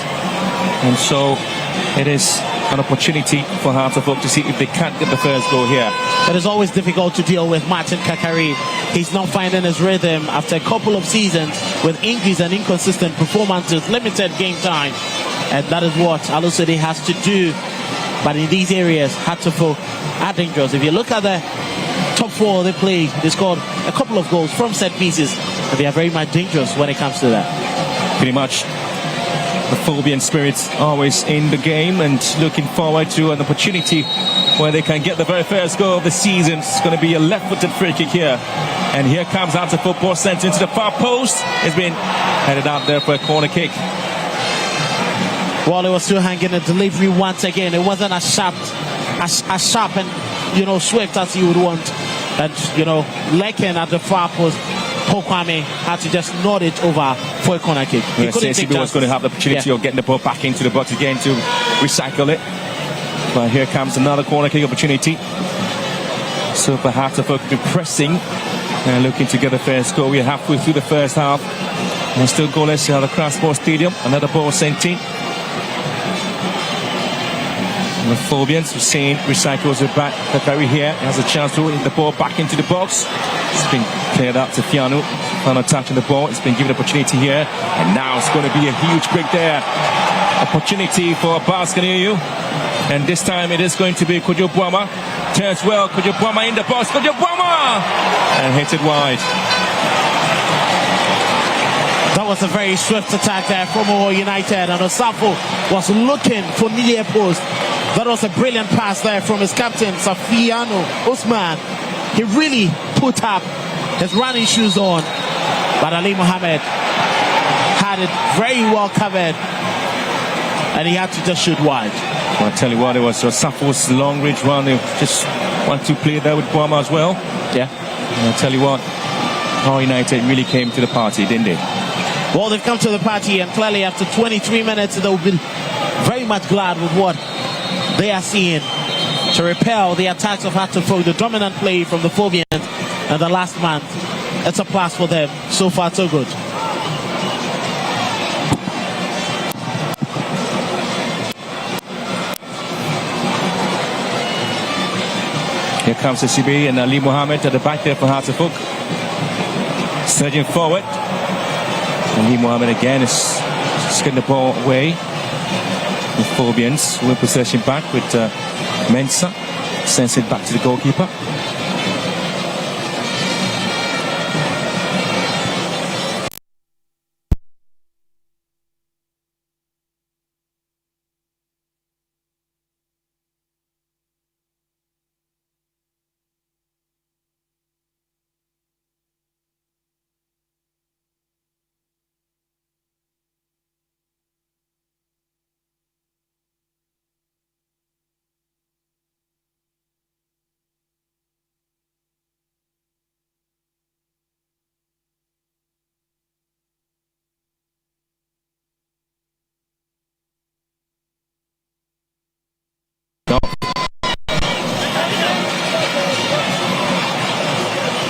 [SPEAKER 1] And so it is an opportunity for Hearts of Oak to see if they can't get the first goal here.
[SPEAKER 2] It is always difficult to deal with Martin Kakari. He's not finding his rhythm after a couple of seasons with injuries and inconsistent performances, limited game time, and that is what Olosade has to do. But in these areas, Hearts of Oak are dangerous. If you look at the top four they played, they scored a couple of goals from set pieces, and they are very much dangerous when it comes to that.
[SPEAKER 1] Pretty much the Phobian spirits always in the game and looking forward to an opportunity where they can get the very first goal of the season. It's going to be a left-footed free kick here, and here comes Hearts of Oak, ball sent into the far post. It's been headed out there for a corner kick.
[SPEAKER 2] Well, it was still hanging a delivery once again. It wasn't as sharp and swift as you would want. And Lekin at the far post, Paul Kwame had to just nod it over for a corner kick. He couldn't take
[SPEAKER 1] CB was going to have the opportunity of getting the ball back into the box again to recycle it. But here comes another corner kick opportunity. So perhaps if we could be pressing and looking to get the first goal. We're halfway through the first half. And still goalless at the Crossport Stadium. Another ball sent in. The Phobians, Hussein recycles it back. Kakari here has a chance to hit the ball back into the box. It's been cleared out to Fiano. Final touch on the ball. It's been given opportunity here. And now it's going to be a huge break there. Opportunity for Baskaneu. And this time it is going to be Kojo Buama. Turns well. Kojo Buama in the box. Kojo Buama! And hits it wide.
[SPEAKER 2] That was a very swift attack there from Hohoe United. And Osafo was looking for near post. That was a brilliant pass there from his captain, Safiano Osman. He really put up his running shoes on. But Ali Mohammed had it very well covered. And he had to just shoot wide.
[SPEAKER 1] Well, I tell you what, it was Safo's long range run. They just want to play there with Buama as well.
[SPEAKER 2] Yeah.
[SPEAKER 1] And I tell you what, Hohoe United really came to the party, didn't they?
[SPEAKER 2] Well, they've come to the party, and clearly after 23 minutes, they'll be very much glad with what they are seeing to repel the attacks of Hearts of Oak, the dominant play from the Phobians and the last month. It's a plus for them. So far, so good.
[SPEAKER 1] Here comes the CB and Ali Mohammed at the back there for Hearts of Oak. Surging forward. Ali Mohammed again is just getting the ball away. The Phobians win possession back with Mensah. Sends it back to the goalkeeper.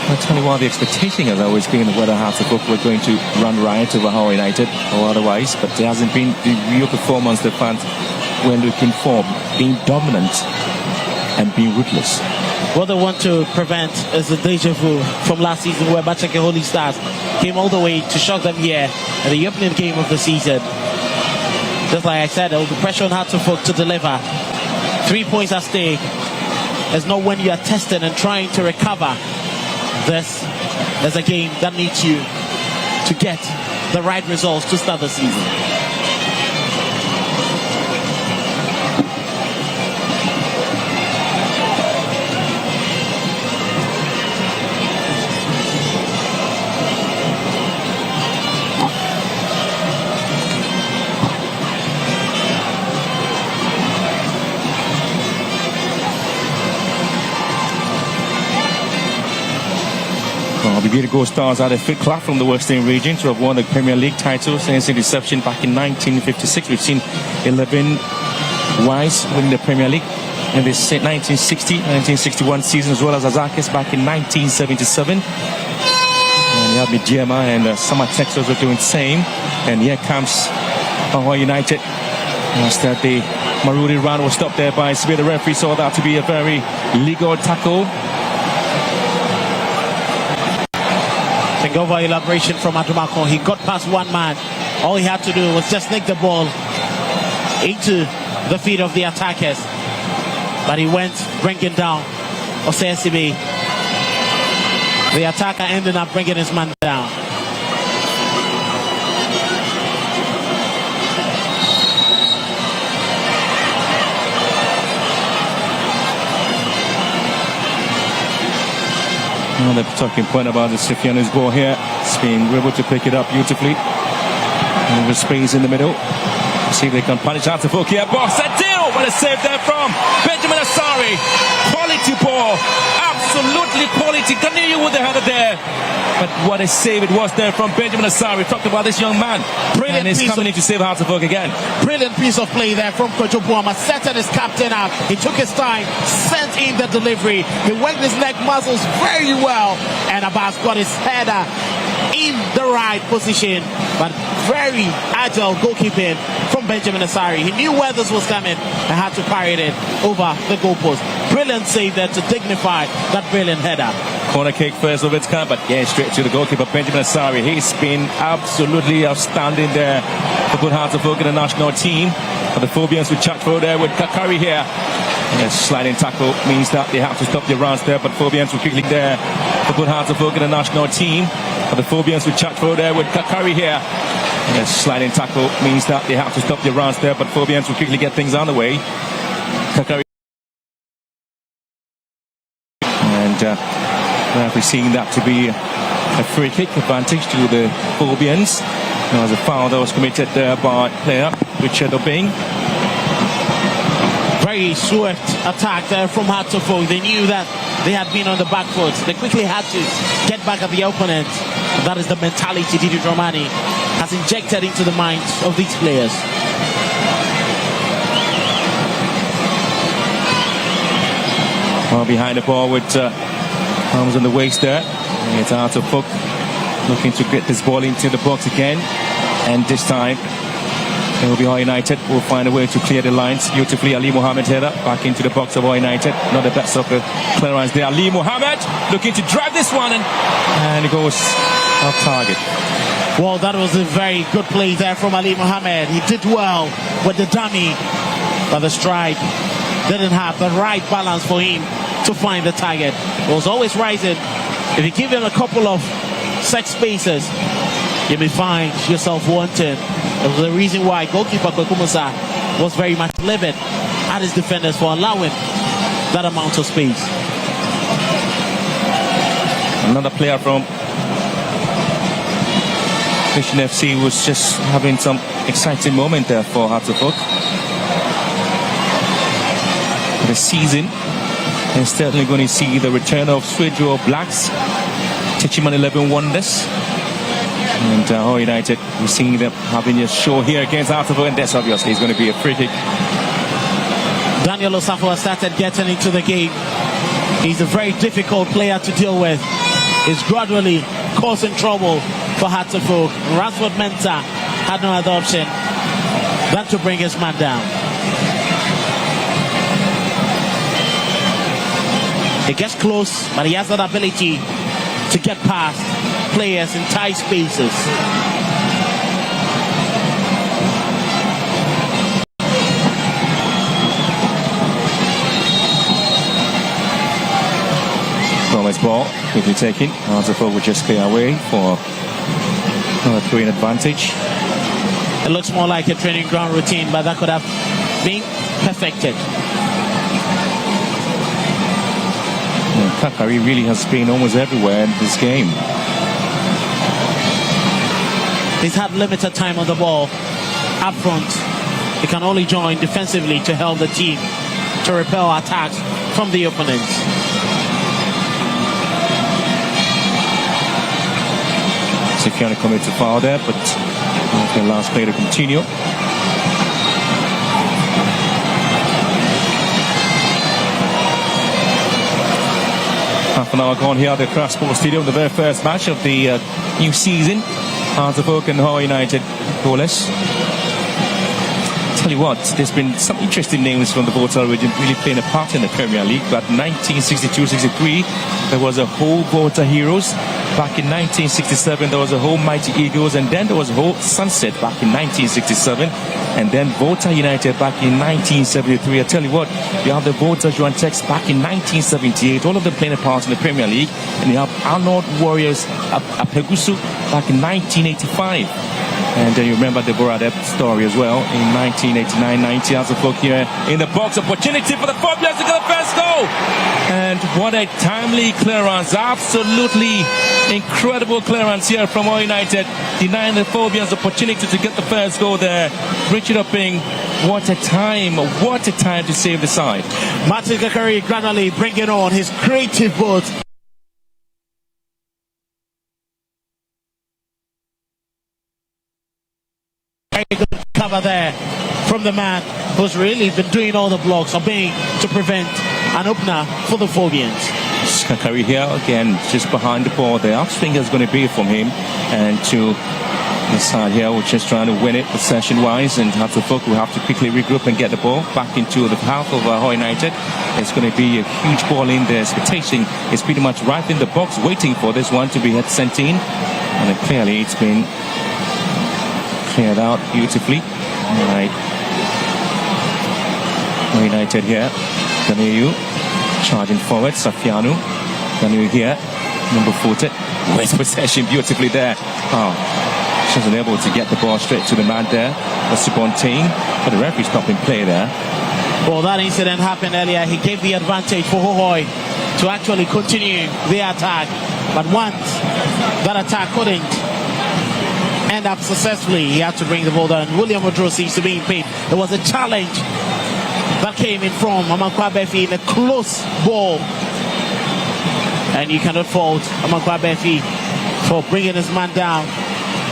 [SPEAKER 1] I'll tell you what, the expectation has always been whether Hearts of Oak were going to run riot over Hohoe United or otherwise, but there hasn't been the real performance the fans were looking for, being dominant and being ruthless.
[SPEAKER 2] What they want to prevent is the deja vu from last season where Bachake Holy Stars came all the way to shock them here at the opening game of the season. Just like I said, there will be pressure on Hearts of Oak to deliver. 3 points at stake. It's not when you are testing and trying to recover. This is a game that needs you to get the right results to start the season.
[SPEAKER 1] Virgo Stars are the fifth club from the Western region to have won the Premier League title since its inception back in 1956. We've seen 11 wives winning the Premier League in the 1960-1961 season, as well as Azakis back in 1977. And you have Midjema and Summer Texas are doing the same. And here comes Hohoe United. That the Marudi run was stopped there by Smith. The referee saw that to be a very legal tackle.
[SPEAKER 2] Think over elaboration from Adumako. He got past one man. All he had to do was just nick the ball into the feet of the attackers. But he went bringing down Osesibe. The attacker ended up bringing his man down.
[SPEAKER 1] The talking point about the Sifianu's ball here. Spain were able to pick it up beautifully. And with space in the middle. See if they can punish out to Folk here. Boss a deal! What a save there from Benjamin Asari. Quality ball. Absolutely quality. Continue with the header there. But what a save it was there from Benjamin Asari. We talked about this young man.
[SPEAKER 2] Brilliant,
[SPEAKER 1] and he's coming in to save Hearts of Oak again.
[SPEAKER 2] Brilliant piece of play there from Kojo Buama. Set his captain up. He took his time, sent in the delivery. He worked his leg muscles very well. And Abbas got his header in the right position. But very agile goalkeeping from Benjamin Asari. He knew where this was coming and had to parry it over the goalpost. Brilliant save there to dignify that brilliant header.
[SPEAKER 1] Corner kick first of its kind, but yeah, straight to the goalkeeper, Benjamin Asari. He's been absolutely outstanding there for good Hearts of Oak in the national team. But the Phobians with Chatro there with Kakari here. And a sliding tackle means that they have to stop the runs there, but Phobians will quickly there for good Hearts of Oak in the national team. But the Phobians with Chatro there with Kakari here. And a sliding tackle means that they have to stop the runs there, but Phobians will quickly get things on the way. Kakari. And we're seeing that to be a free kick advantage to the Phobians. There was a foul that was committed there by player Richard Obeng.
[SPEAKER 2] Very swift attack there from Hearts of Oak. They knew that they had been on the back foot. They quickly had to get back at the opponent. That is the mentality Didi Dramani has injected into the minds of these players.
[SPEAKER 1] Well, behind the ball with arms on the waist there. And it's Hearts of Oak looking to get this ball into the box again. And this time it will be Hohoe United will find a way to clear the lines beautifully. Ali Mohammed header back into the box of Hohoe United. Not the best of the clearance there. Ali Mohammed looking to drive this one and it goes off target.
[SPEAKER 2] Well, that was a very good play there from Ali Mohammed. He did well with the dummy, but the strike didn't have the right balance for him to find the target. It was always rising. If you give him a couple of set spaces, you may find yourself wanting. It was the reason why goalkeeper Kwekumusa was very much livid at his defenders for allowing that amount of space.
[SPEAKER 1] Another player from Mission FC was just having some exciting moment there for Hearts of Oak. The season is certainly going to see the return of Swejo Blacks, Techiman 11 Wonders. And Hohoe United, we're seeing them having a show here against Hearts of Oak, and that's obviously is going to be a free kick.
[SPEAKER 2] Daniel Osafo has started getting into the game. He's a very difficult player to deal with. He's gradually causing trouble for Hearts of Oak. Ransford Mensah had no other option than to bring his man down. He gets close, but he has that ability to get past players in tight spaces.
[SPEAKER 1] Gomez ball quickly taken. Hearts of Oak will just clear away for a 3 advantage.
[SPEAKER 2] It looks more like a training ground routine, but that could have been perfected.
[SPEAKER 1] Kakari really has been almost everywhere in this game.
[SPEAKER 2] He's had limited time on the ball up front. He can only join defensively to help the team to repel attacks from the opponents.
[SPEAKER 1] Sifiano commits a foul there, but the last play to continue. Half an hour gone here at the Crash Sports Stadium, the very first match of the new season. Hearts of Oak and Hohoe United goalless. Tell you what, there's been some interesting names from the Volta region really playing a part in the Premier League. But 1962-63, there was a whole Volta Heroes. Back in 1967, there was a whole Mighty Eagles, and then there was a whole Sunset back in 1967, and then Volta United back in 1973. I tell you what, you have the Volta Juantex back in 1978, all of them playing a part in the Premier League, and you have Arnold Warriors Apegusu back in 1985. And then you remember the Boradep story as well in 1989-90. As a folk here in the box, opportunity for the Phobians to get the first goal. And what a timely clearance, absolutely incredible clearance here from Hohoe United, denying the Phobians the opportunity to get the first goal there. Richard Upping, what a time to save the side.
[SPEAKER 2] Martin Kakari gradually bringing on his creative boat. Very good cover there from the man who's really been doing all the blocks, obeying to prevent an opener for the Phobians.
[SPEAKER 1] Kakari here again, just behind the ball there. Upswing is going to be from him, and to the side here, we're just trying to win it possession wise, and have to focus. We have to quickly regroup and get the ball back into the half of Hohoe United. It's going to be a huge ball in there. Expectation is pretty much right in the box, waiting for this one to be sent in, and then clearly it's been cleared out beautifully. All right, Hohoe United here. Daniel charging forward. Safiano. Daniel here, number 40. Wins possession beautifully there. Oh, she wasn't able to get the ball straight to the man there. That's Bontain, but the referee stopping play there.
[SPEAKER 2] Well, that incident happened earlier. He gave the advantage for Hohoe to actually continue the attack, but once that attack couldn't end up successfully, he had to bring the ball down. William Odro seems to be in pain. There was a challenge that came in from Amankwa Befi in a close ball, and you cannot fault Amankwa Befi for bringing his man down.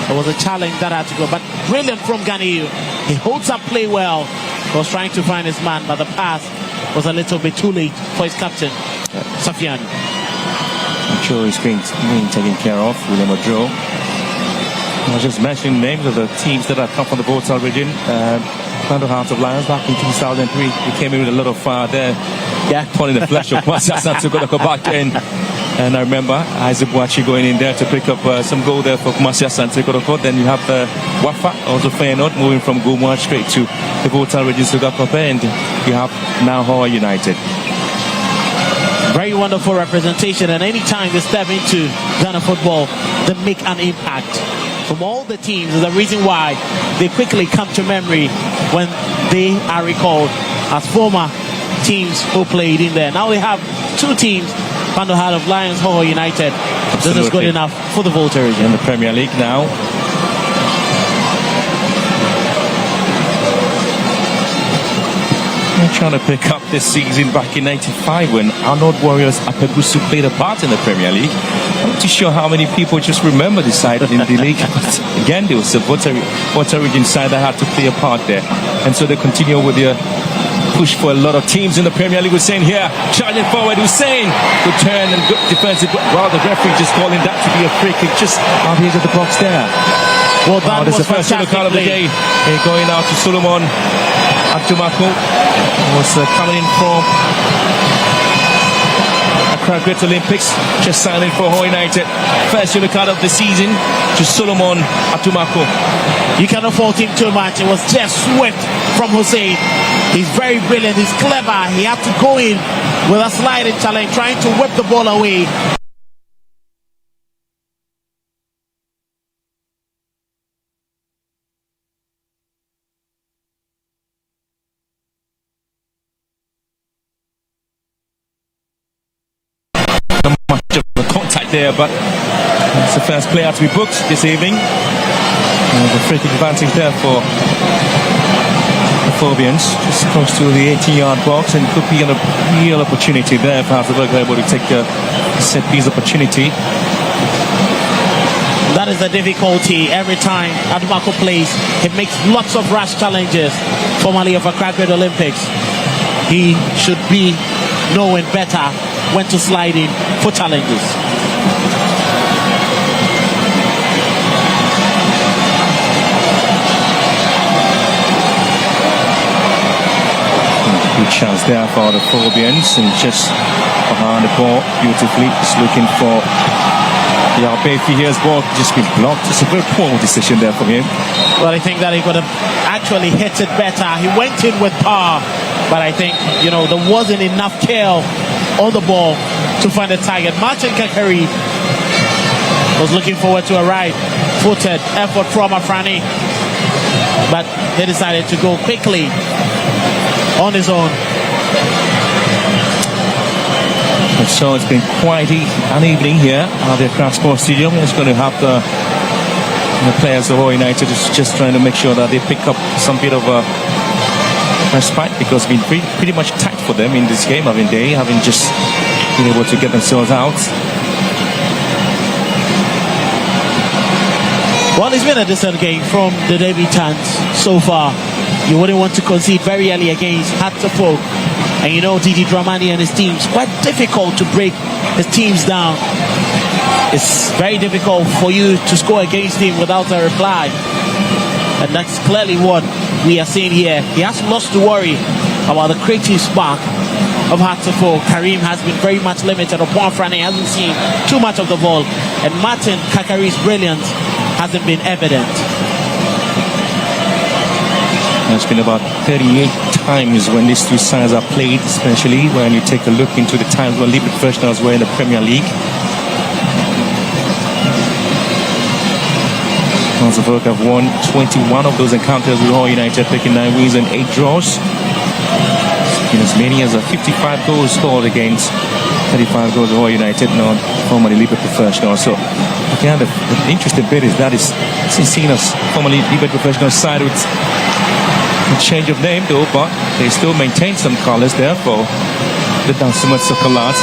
[SPEAKER 2] There was a challenge that had to go, but brilliant from Ganiyu. He holds up play well. He was trying to find his man, but the pass was a little bit too late for his captain, Safian.
[SPEAKER 1] I'm sure he's being taken care of, William Odro. I was just mentioning names of the teams that have come from the Volta region. Thunder Hearts of Lions back in 2003. He came in with a lot of fire there. Yeah, pulling the flesh of Kwasi Asante to go back in. And I remember Isaac Boachi going in there to pick up some goal there for Kwasi Asante. Then you have Wafa, also Feyenoord, moving from Gomwa straight to the Volta region to Gakope. And you have now Hohoe United.
[SPEAKER 2] Very wonderful representation, and anytime they step into Ghana football, they make an impact. From all the teams, is the reason why they quickly come to memory when they are recalled as former teams who played in there. Now they have two teams, Thunder Heart of Lions, Hohoe United. Absolutely. This is good enough for the Volta region.
[SPEAKER 1] In the Premier League now. They're trying to pick up this season back in 95 when Arnold Warriors Apegusu played a part in the Premier League. I'm not too sure how many people just remember this side in the league. But again, there was a Volta region side that had to play a part there. And so they continue with their push for a lot of teams in the Premier League. Hussein here, charging forward. Hussein, good turn and good defensive. Well, the referee just calling that to be a free kick just on the edge of the box there.
[SPEAKER 2] Well, that was
[SPEAKER 1] the first yellow card of the day. Going out to Solomon Abdumako. Was coming in from Accra Great Olympics, just signing for Hohoe United. First yellow card of the season to Solomon Abdumako.
[SPEAKER 2] You cannot fault him too much. It was just swift from Hussein. He's very brilliant. He's clever. He had to go in with a sliding challenge, trying to whip the ball away.
[SPEAKER 1] There, but it's the first player to be booked this evening. The free kick advancing there for the Phobians, just close to the 18-yard box, and could be a real opportunity there for Hasselberg able to take a set piece opportunity.
[SPEAKER 2] That is the difficulty every time Adumako plays. He makes lots of rash challenges, formerly of Accra Great Olympics. He should be knowing better when to slide in for challenges.
[SPEAKER 1] Good chance there for the Phobians, and just behind the ball beautifully, just looking for Befi. Here's ball just been blocked. It's a very poor decision there from him.
[SPEAKER 2] Well, I think that he could have actually hit it better. He went in with power, but I think, there wasn't enough kill on the ball to find the target. Martin Kakari was looking forward to a right-footed effort from Afrani, but they decided to go quickly on his own.
[SPEAKER 1] And so it's been quite an evening here at the Accra Sports Stadium. It's going to have the players of Hohoe United just trying to make sure that they pick up some bit of a respite, because it's been pretty much tight for them in this game, having just been able to get themselves out.
[SPEAKER 2] Well, it's been a decent game from the debutants so far. You wouldn't want to concede very early against Hatterfolk. And Didi Dramani and his teams, quite difficult to break his teams down. It's very difficult for you to score against him without a reply. And that's clearly what we are seeing here. He has lots to worry about the creative spark of Hatterfolk. Karim has been very much limited. Upon Frane hasn't seen too much of the ball. And Martin Kakari's brilliance hasn't been evident.
[SPEAKER 1] It's been about 38 times when these two sides are played, especially when you take a look into the times when League professionals were in the Premier League. Hatterfolk have won 21 of those encounters with Hohoe United, taking 9 wins and 8 draws. In as many as 55 goals scored against 35 goals of Hohoe United, not formerly League professionals. So again, the interesting bit is that it's seen as formerly League professional side with a change of name though, but they still maintain some colours there for the Dansumat Soccer lads.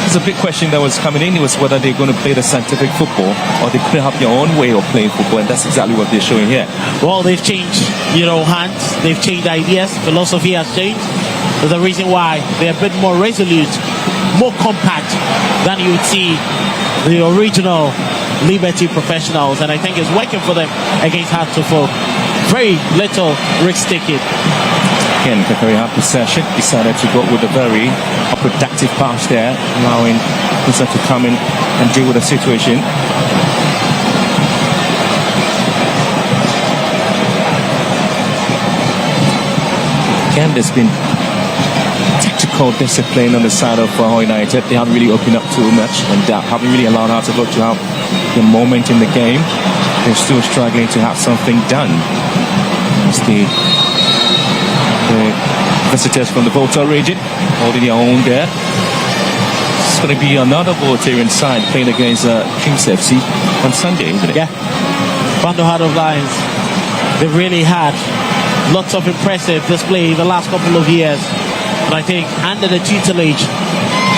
[SPEAKER 1] It's a big question that was coming in, was whether they're going to play the scientific football or they could have their own way of playing football, and that's exactly what they're showing here.
[SPEAKER 2] Well, they've changed, hands, they've changed ideas, philosophy has changed. There's a reason why they're a bit more resolute, more compact than you would see the original Liberty professionals, and I think it's working for them against Hatterfolk. Very little risk taking.
[SPEAKER 1] Again, Kakari had possession, decided to go with a very productive pass there, allowing Musa to come in and deal with the situation. Again, there's been tactical discipline on the side of Hohoe United. They haven't really opened up too much and haven't really allowed Hatterfolk to have the moment in the game. They're still struggling to have something done. It's the visitors from the Volta region holding their own there. It's going to be another Voltarian side playing against Kings FC on Sunday, isn't it?
[SPEAKER 2] Yeah. Bando Heart of Lions. They've really had lots of impressive display in the last couple of years. And I think under the tutelage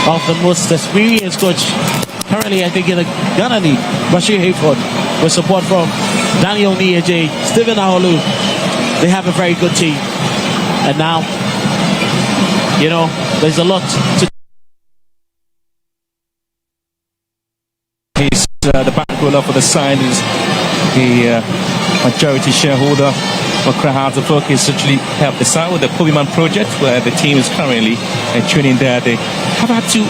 [SPEAKER 2] of the most experienced coach, currently I think in the Ghana League, Bashir Hayford, with support from Daniel Nieje, Stephen Aholu, they have a very good team. And now, there's a lot to.
[SPEAKER 1] He's the backroller for the side is the majority shareholder for Hatterfolk. Is actually helped the side with the Pobiman project, where the team is currently training there. They have had to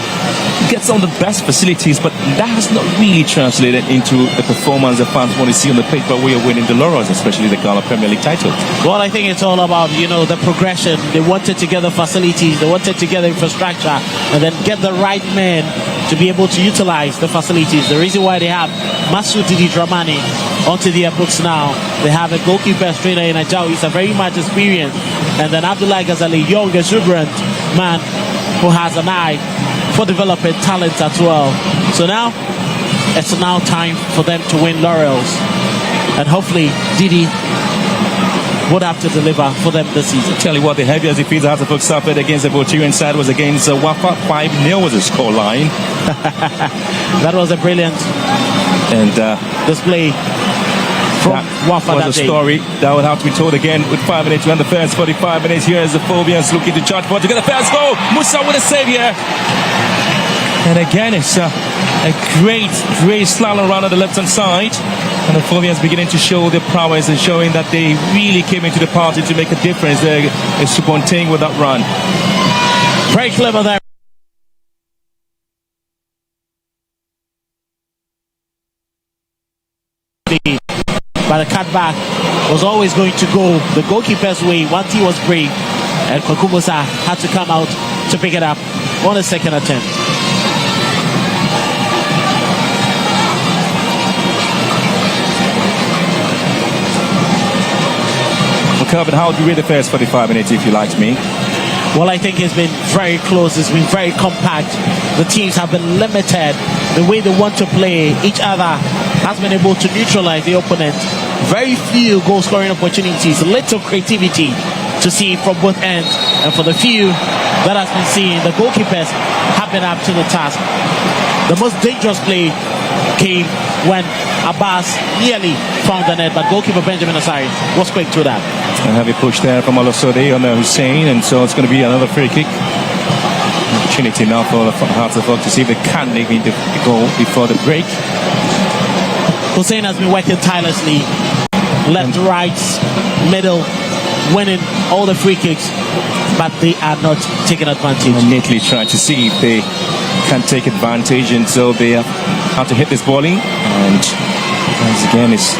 [SPEAKER 1] get some of the best facilities, but that has not really translated into the performance the fans want to see on the pitch by way of winning the laurels, especially the Ghana Premier League title.
[SPEAKER 2] Well, I think it's all about, the progression. They wanted to get the facilities, they wanted to get the infrastructure, and then get the right men to be able to utilize the facilities. The reason why they have Masu Didi Dramani onto their books now, they have a goalkeeper trainer in Ajao, he's a very much experienced, and then Abdullah Ghazali, young, exuberant man who has an eye for developing talent as well. So now, it's now time for them to win laurels. And hopefully, Didi would have to deliver for them this season.
[SPEAKER 1] Tell you what, the heaviest defeat Hatterfolk suffered against the Voltarian side was against Wafa. 5-0 was the scoreline.
[SPEAKER 2] That was a brilliant
[SPEAKER 1] And
[SPEAKER 2] display from Wafa
[SPEAKER 1] was
[SPEAKER 2] that
[SPEAKER 1] a
[SPEAKER 2] day.
[SPEAKER 1] story that would have to be told again with 5 minutes to end the first 45 minutes. Here is the Phobians looking to charge forward to get the first goal. Musa with a save here. And again, it's a great slalom around on the left-hand side. And the Phobians beginning to show their prowess and showing that they really came into the party to make a difference. They're Subonting with that run.
[SPEAKER 2] Very clever there. But the cutback was always going to go the goalkeeper's way once he was brave, and Kwakumusa had to come out to pick it up on a second attempt.
[SPEAKER 1] Well, Kelvin, how do you rate the first 45 minutes, if you like me?
[SPEAKER 2] Well, I think it's been very close. It's been very compact. The teams have been limited. The way they want to play each other has been able to neutralize the opponent. Very few goal-scoring opportunities. Little creativity to see from both ends. And for the few that has been seen, the goalkeepers have been up to the task. The most dangerous play came when Abbas nearly found the net, but goalkeeper Benjamin Asari was quick to that.
[SPEAKER 1] A heavy push there from Olosode on Hussein, and so it's going to be another free kick. Opportunity now for the Hearts of Oak to see if they can make the goal before the break.
[SPEAKER 2] Hussein has been working tirelessly, left, right, middle, winning all the free kicks, but they are not taking advantage.
[SPEAKER 1] And neatly trying to see if they can take advantage, and so they have to hit this bowling, and once again it's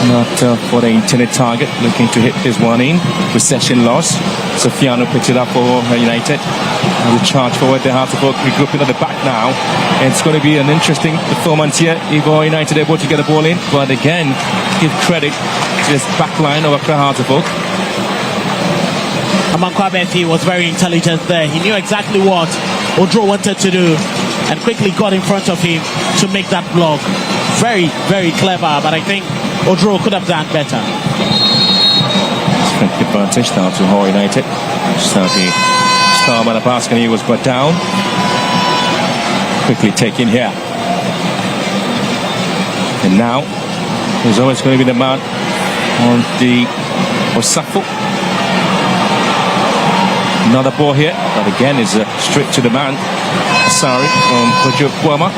[SPEAKER 1] not for the intended target. Looking to hit this one in. Possession loss. Sofiano picks it up for United. And the charge forward, the Hearts of Oak regrouping at the back now. And it's going to be an interesting performance here. Igor United able to get the ball in, but again, give credit to this back line of Accra Hearts of Oak.
[SPEAKER 2] Amankwa Befi was very intelligent there. He knew exactly what Odro wanted to do and quickly got in front of him to make that block. Very, very clever, but I think Odro could have done better.
[SPEAKER 1] Strength advantage now to Hohoe United. So the star man of Baskani was brought down. Quickly taken here. And now there's always going to be the man on the Osafo. Another ball here, but again is straight to the man. Asari from Kojo Puama.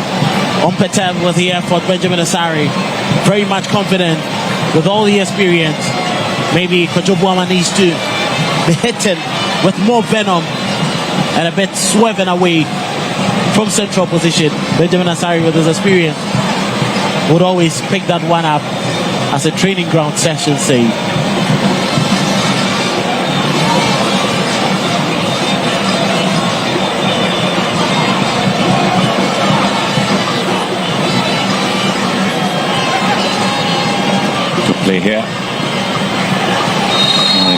[SPEAKER 2] Umpetem was here for Benjamin Asari. Very much confident with all the experience. Maybe Kojo Puama needs to be hitting with more venom and a bit swerving away from central position. Benjamin Asari, with his experience, would always pick that one up as a training ground session save.
[SPEAKER 1] Play here.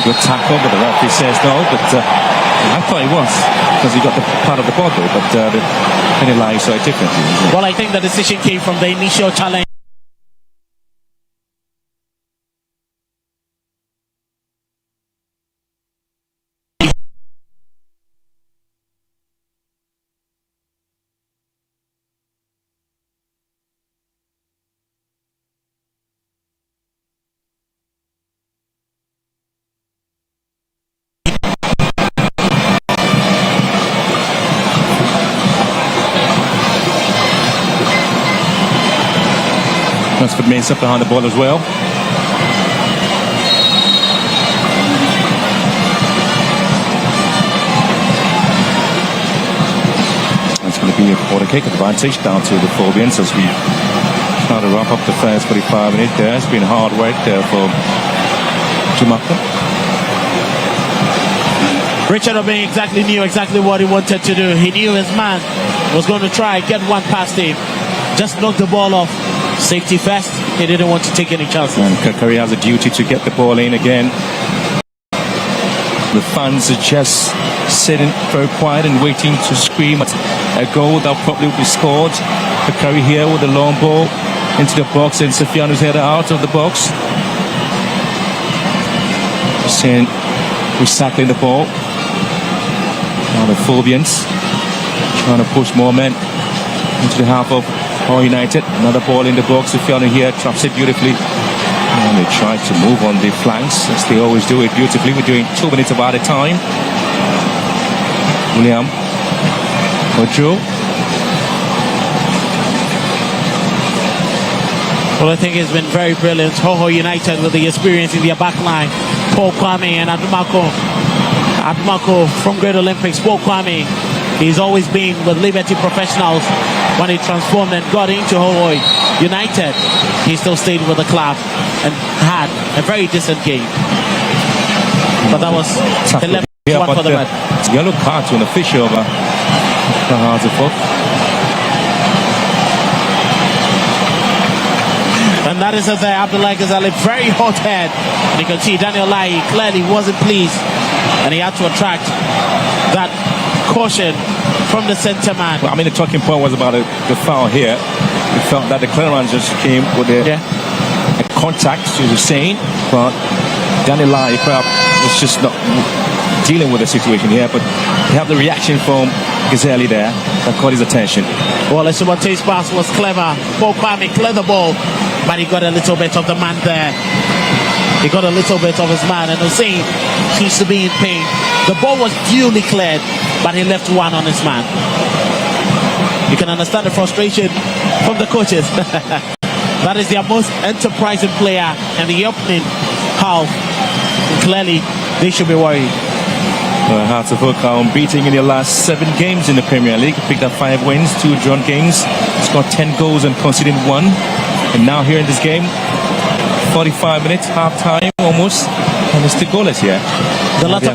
[SPEAKER 1] Good tackle, but the referee says no. But I thought he was, because he got the part of the ball though. But the penny lies so differently.
[SPEAKER 2] Well, I think the decision came from the initial challenge.
[SPEAKER 1] Transferred Mains up behind the ball as well. It's going to be a quarter kick advantage down to the Phobians as we try to wrap up the first 45 minutes there. It's been hard work there for Jamaica.
[SPEAKER 2] Richard Obey knew exactly what he wanted to do. He knew his man was going to try get one past him. Just knocked the ball off. Safety first. He didn't want to take any chances.
[SPEAKER 1] And Kakari has a duty to get the ball in again. The fans are just sitting very quiet and waiting to scream at a goal that probably will be scored. Kakari here with the long ball into the box, and Sofiano's headed out of the box. Seeing recycling the ball. Now the Phobians trying to push more men into the half of Hohoe United. Another ball in the box. Fiona here traps it beautifully. And they try to move on the flanks, as they always do it beautifully. We're doing 2 minutes about a time. William Ojo.
[SPEAKER 2] Well, I think it's been very brilliant. Hohoe United with the experience in their back line. Paul Kwame and Adumako. Adumako from Great Olympics. Paul Kwame, he's always been with Liberty Professionals. When he transformed and got into Hohoe United, he still stayed with the club and had a very decent game. But that was 11-1 for the match.
[SPEAKER 1] Yellow card to an official over Hohoe.
[SPEAKER 2] And that is there, Abdullah Ghazali, very hot head. And you can see Daniel Lai clearly wasn't pleased, and he had to attract that caution from the centre man.
[SPEAKER 1] Well, I mean, the talking point was about the foul here. We felt that the clearance just came with a contact, as you were saying, but Daniel Lai perhaps was just not dealing with the situation here, but you have the reaction from Ghazali there that caught his attention.
[SPEAKER 2] Well, the Sumonte's pass was clever. Paul Kwame cleared the ball, but he got a little bit of the man there. He got a little bit of his man, and Hussein seems to be in pain. The ball was duly cleared, but he left one on his man. You can understand the frustration from the coaches. That is their most enterprising player in the opening half. And clearly, they should be worried.
[SPEAKER 1] Hearts of Oak are unbeaten in their last 7 games in the Premier League. Picked up 5 wins, 2 drawn games. Scored 10 goals and conceded 1. And now here in this game, 45 minutes, half time almost, and it's still goalless here.
[SPEAKER 2] The latter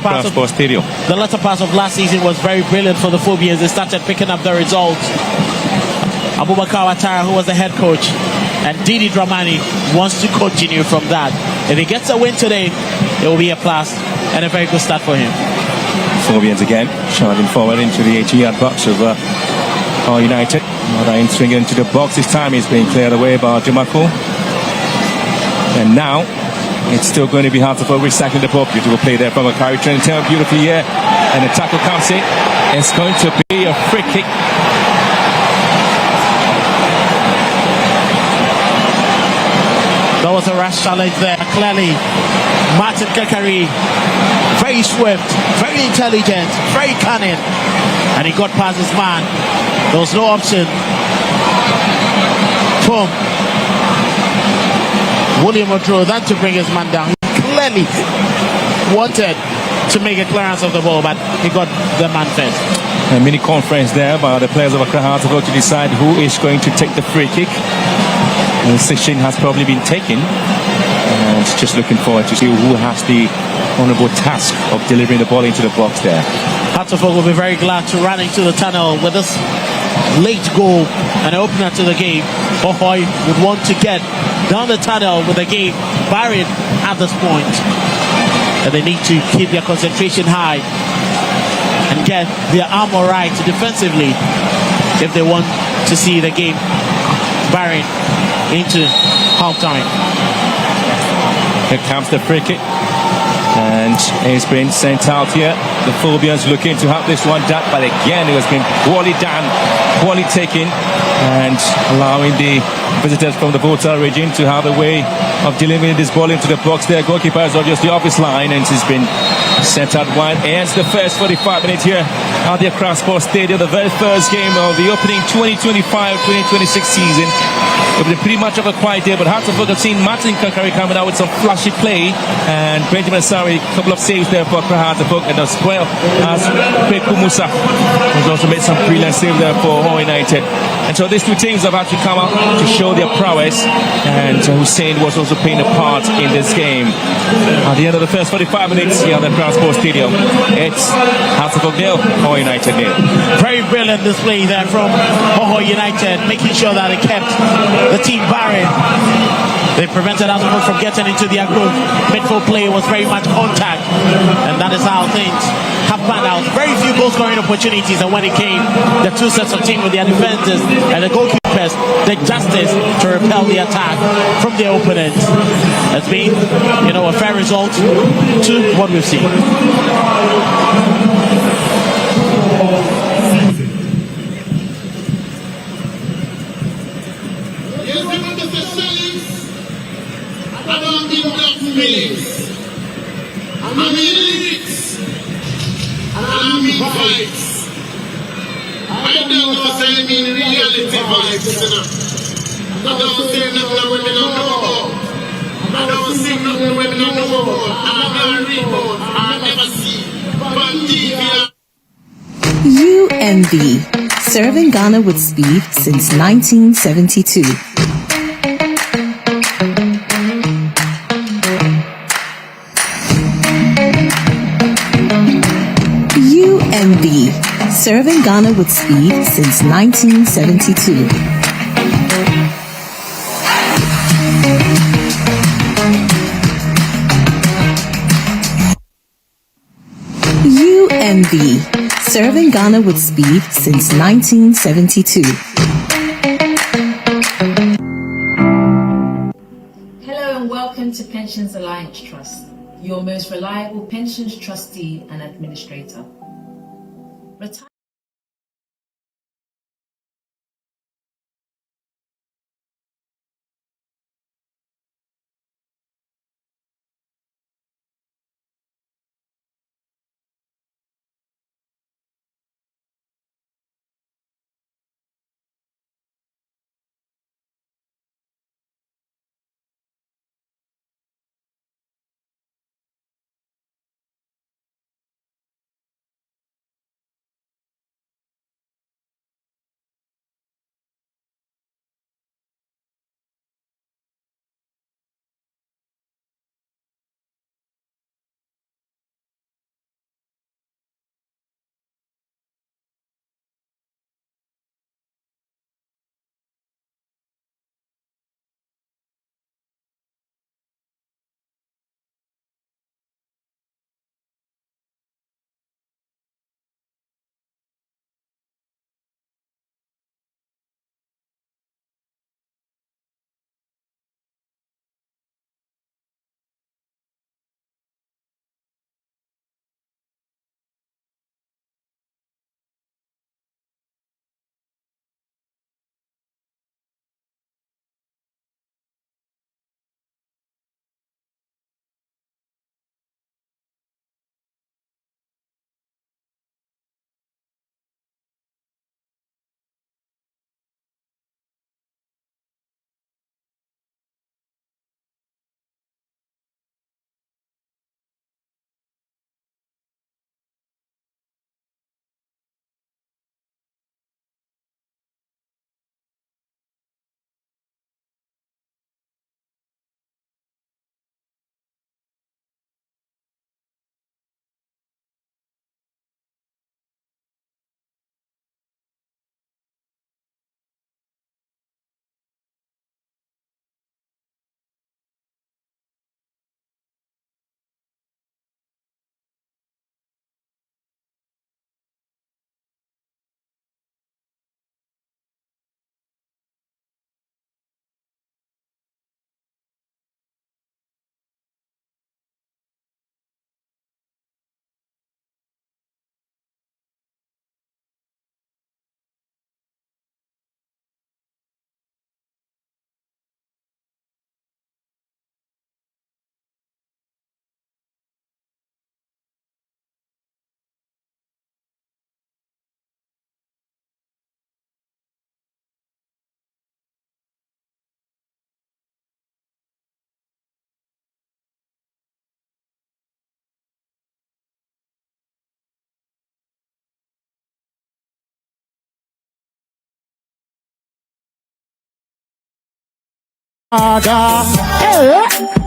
[SPEAKER 2] part of last season was very brilliant for the Phobians. They started picking up the results. Abubakar Ouattara, who was the head coach, and Didi Dramani wants to continue from that. If he gets a win today, it will be a plus and a very good start for him.
[SPEAKER 1] Phobians again charging forward into the 80-yard box of Hohoe United. Ryan swinging into the box. This time he's being cleared away by Jumako. And now it's still going to be hard to focus recycling the ball. Beautiful play there from Akari, trying to turn beautifully here, and the tackle comes in. It's going to be a free kick.
[SPEAKER 2] That was a rash challenge there. Clearly, Martin Kekari, very swift, very intelligent, very cunning, and he got past his man. There was no option from William Odro than to bring his man down. He clearly wanted to make a clearance of the ball, but he got the man first.
[SPEAKER 1] A mini conference there by the players of Accra Hearts to decide who is going to take the free kick. The decision has probably been taken, and just looking forward to see who has the honourable task of delivering the ball into the box there.
[SPEAKER 2] Hearts of Oak will be very glad to run into the tunnel with this late goal and opener to the game. Hohoe would want to get down the tunnel with the game buried at this point, and they need to keep their concentration high and get their armour right defensively if they want to see the game buried into half-time.
[SPEAKER 1] Here comes the free kick, and it's been sent out here. The Phobians looking to have this one done, but again it has been poorly done, poorly taken, and allowing the visitors from the Volta region to have a way of delivering this ball into the box. Their goalkeeper is obviously off his line, and it's been sent out wide. Ends the first 45 minutes here at the Accra Sports Stadium, the very first game of the opening 2025-2026 season. It was pretty much of a quiet day, but Hearts of Oak have seen Martin Kakari coming out with some flashy play, and Benjamin Asari, a couple of saves there for Accra Hearts of Oak, and as well as Kweku Musa, who's also made some brilliant saves there for Hohoe United. And so these two teams have had to come out to show their prowess, and Hussein was also playing a part in this game. At the end of the first 45 minutes here at the Accra Sports Stadium, it's Hearts of Oak nil, Hohoe United nil.
[SPEAKER 2] Very brilliant display there from Hohoe United, making sure that they kept the team buried. They prevented Hearts of Oak from getting into their group. Midfield play was very much contact, and that is how things have panned out. Very few goal scoring opportunities, and when it came, the two sets of team with their defenders and the goalkeepers did justice to repel the attack from their opponents. It's been, a fair result to what we've seen.
[SPEAKER 3] vibes. I don't know say I mean reality vibes, you know. I don't say nothing that women don't know about. I don't sing nothing women don't know about. I never read about. I never see. But TV.
[SPEAKER 4] UMV, serving Ghana with speed since 1972. UMV, serving Ghana with speed since 1972. UMV, serving Ghana with speed since 1972.
[SPEAKER 5] Hello and welcome to Pensions Alliance Trust, your most reliable pensions trustee and administrator.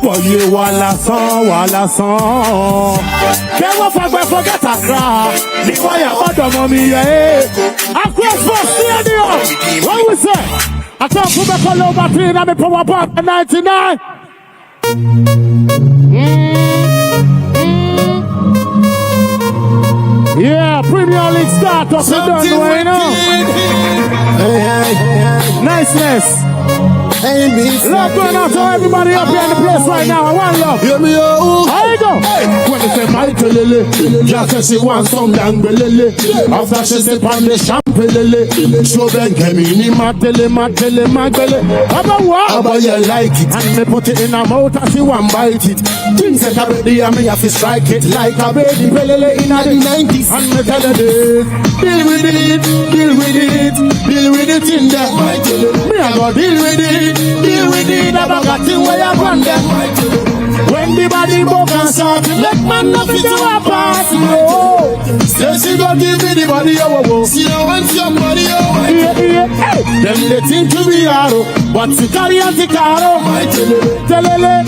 [SPEAKER 6] Wọ̀nyí wà lásán. Kẹ́wọ́ fagbẹ́ forget Accra. Ní wáyà ọ̀dọ̀ mọ̀ mi yẹ Accra Sports Stadium. What we say? I tell you, Kubeko low battery na me power bank 99. Yeah, Premier League start up and done, you know. Niceness. Love going out to everybody up here in the place right now. I want love.
[SPEAKER 3] Hear me, oh.
[SPEAKER 6] There you go. When they say Michael Lily, just as she wants some dang Lily. After she say pan the champagne Lily. Show them Kemini Matele. About what? About you like it. And me put it in her mouth and she want bite it. Things that are ready and me have to strike it. Like a baby Lily in the 90s. And me tell her this. Deal with it in there. Me I go deal with it. Never got to where you want them. When the body broke and start to let man know it to a party, oh. Say she go give me the body, oh. She don't want your body, oh. Yeah. Hey. Them they think to be hard, but to carry on the car, oh. Telele.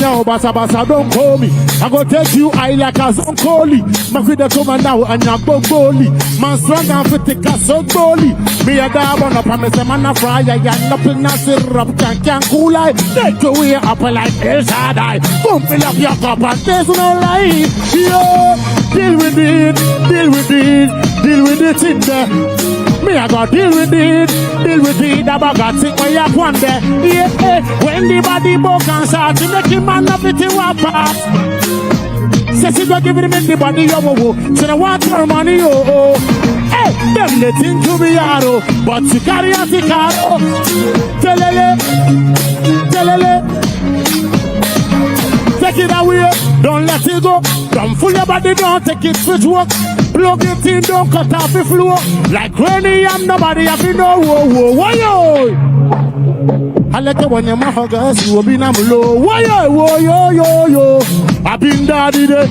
[SPEAKER 6] Now, Basa, don't call me. I go take you high like a zonkoli. My vida come now and you go goalie. Man strong and fit take a so goalie. Me a dab on up and me say man a fry. I got nothing a syrup can cool I. Take away up like El Shaddai. Boom, fill up your cup and there's no light. Yo, deal with it in there. Me I go deal with it. I got it where you want there. Yeah, when the body broke and start to make him man up it to a part. Say she go give it the body, oh. So I want her money, oh. Hey, them they think to be hard, oh. But she carry out the car, oh. Telele. Take it away, don't let it go. Don't fool your body, don't take it switch work. Plug it in, don't cut off the floor. Like rainy, I'm nobody, I feel no, whoa, yo. I like it when your mouth girls, you will be number low. Whoa, yo. I've been daddy day.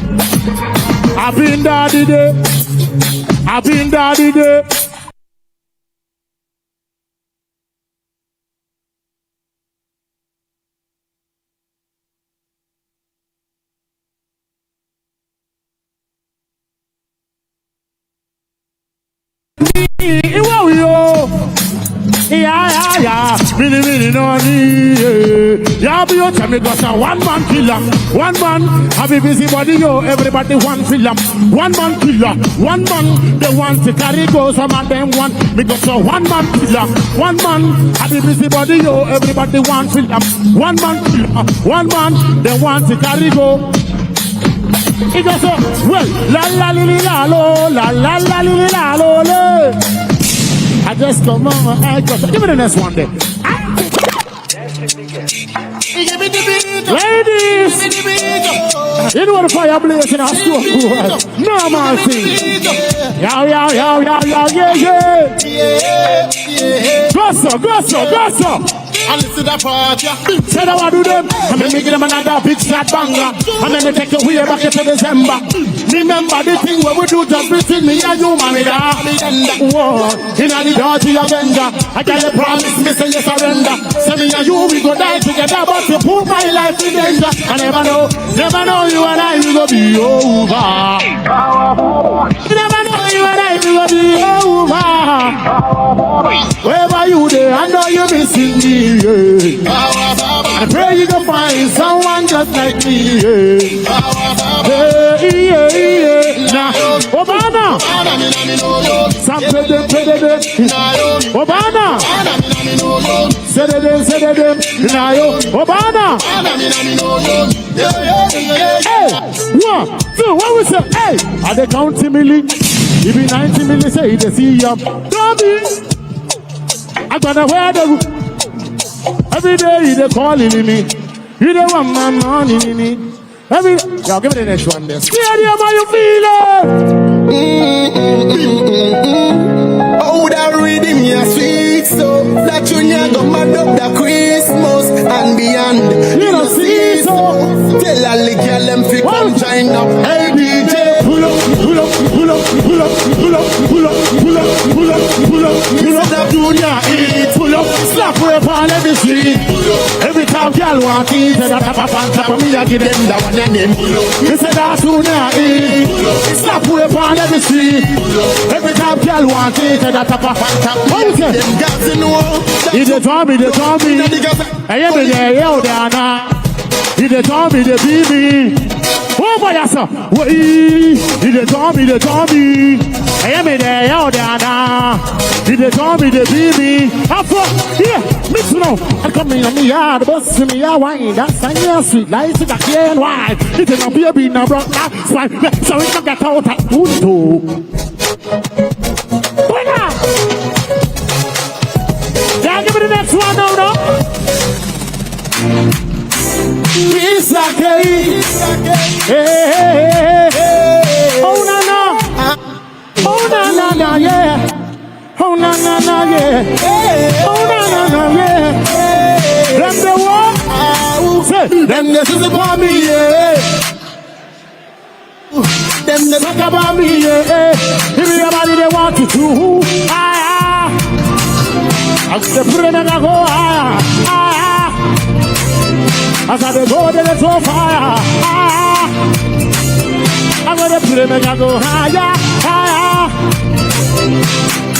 [SPEAKER 6] Yeah. Really, no need. Yeah, be your time, because a one-man killer. One man, have a busy body, yo. Everybody want film. One-man killer. One man, they want to carry go. Some of them want, because a one-man killer. One man, have a busy body, yo. Everybody want film. One-man killer. One man, they want to carry go. It goes so, well, la lo. I just come on, give me the next one then. Ladies, you know the fire blazing our store. Normal thing. Yeah. Go so. And listen to the part, yeah. Say that what do them. And then me give them another big fat banger. And then they take you way back to December. Remember the thing where we do just between me and you, man. Whoa, in the dirty agenda. I tell you promise me, say you surrender. Say me and you, we go die together. But you put my life in danger. I never know you and I will go be over. You never know you and I will go be over. Wherever you there, I know you're missing me. I pray you can find someone just like me. Now, Obama, Obama, say them, Obama. Hey, 1, 2, what we say? Hey, are they counting milli? If be 90 milli, say they see ya. Don't be. I gotta wear the. Every day they calling me. You don't want my money. Every day. Y'all give me the next one there. Stadium, how you feeling?
[SPEAKER 3] Oh, that rhythm, yeah, sweet so that you go mad up the Christmas and beyond.
[SPEAKER 6] You don't see so.
[SPEAKER 3] Tell all the girl them fi come join up.
[SPEAKER 6] Hey DJ, pull up. That junior eat. Pull up, slap rap on every street. Every time girl want to eat, that tap up on top of me, I give them that one and them. They say that junior eat. Slap rap on every street. Every time girl want to eat, that tap up on top. What you say?
[SPEAKER 3] Them girls in the world.
[SPEAKER 6] They told me. Hey, every day, yo, Dana. They told me, they beat me. Oh, my God, sir. They told me. Hey, me there, out there now. Did they call me the baby? After, yeah, mix it up. I come in the yard, bust me a wine. That's a new sweet, like it's a clear and wine. It's a baby, no broke, that's why. So we can get out at Punto. Yeah, give me the next one, no. It's okay. Hey. Oh, no. Oh, no, yeah. Oh, no, yeah. Oh, no, yeah. Them the walk. Say, them the is about me, yeah. Them the talk about me, yeah. If everybody they want to do, I'm the premier go higher. As I go, they let go fire. I'm gonna put him and go higher.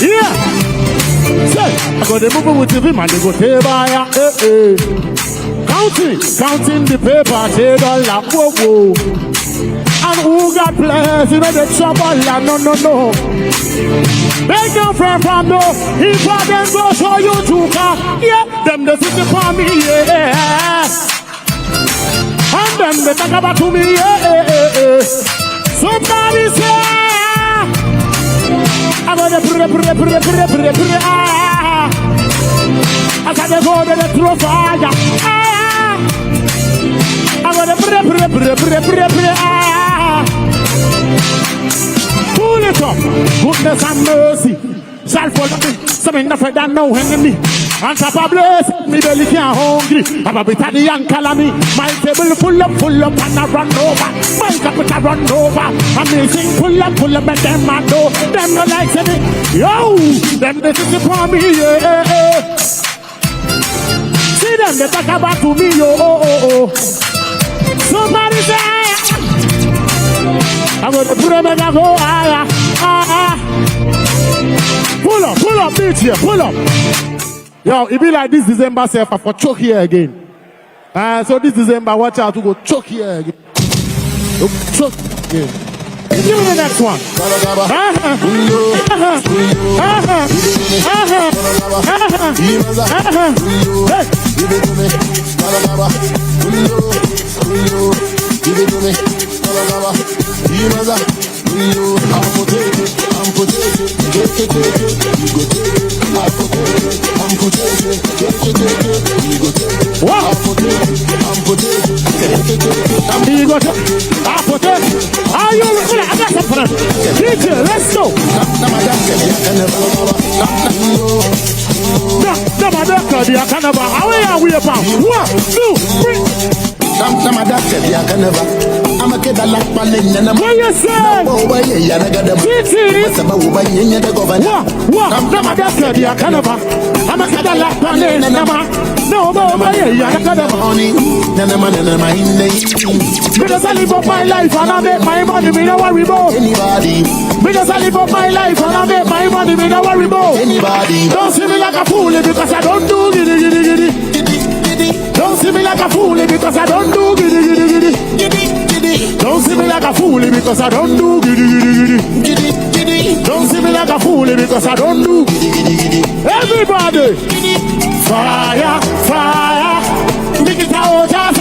[SPEAKER 6] Yeah. Say, I'm gonna move with him and they go take by. Counting the paper, take all that. Whoa. And who got blessed, you know the trouble, no. They come from no, if I then go show you to car, yeah, them the city for me, yeah. And then they talk about to me, yeah. Somebody say, I'm gonna pray, I gotta go to the throw fire, I'm gonna pray, pull it up, goodness and mercy, shall follow me, something nothing that no enemy. On top of blessing, me belly can't hungry. I'm a bit of the young me. My table full up, and I run over. My cup I run over. Amazing, pull up, and them I know. Them no like me. Yo, them this is for me, yeah. See them, they talk about to me, yo, oh. Somebody say, I'm gonna put them and I go, Pull up, bitch here, pull up. Yo, it be like this December, say, for choke here again. So this December, watch out to go choke here again. Choke again. Give me the next one. Let's go. How are we about? 1, 2, 3. I'm a kid that like Palin and I'm what you say? I'm a kid that like Palin and no more, because I live up my life and I make my money, me no worry about anybody. Because I live up my life and I make my money, me no worry about anybody. Don't see me like a fool because I don't do giddy. Don't see me like a fool because I don't do giddy. Don't see me like a fool because I don't do giddy. Don't see me like a fool because I don't do giddy. Everybody, fire. Make it out, fire.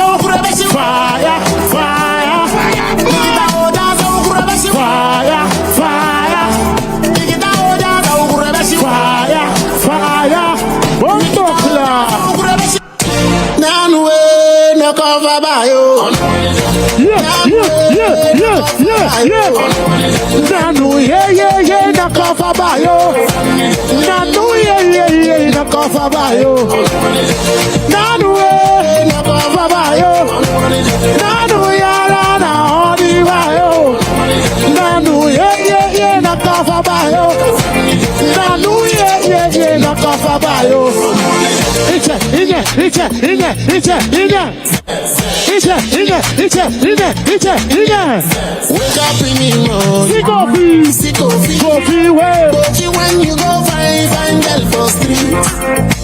[SPEAKER 6] Coffee when you go find girl for street.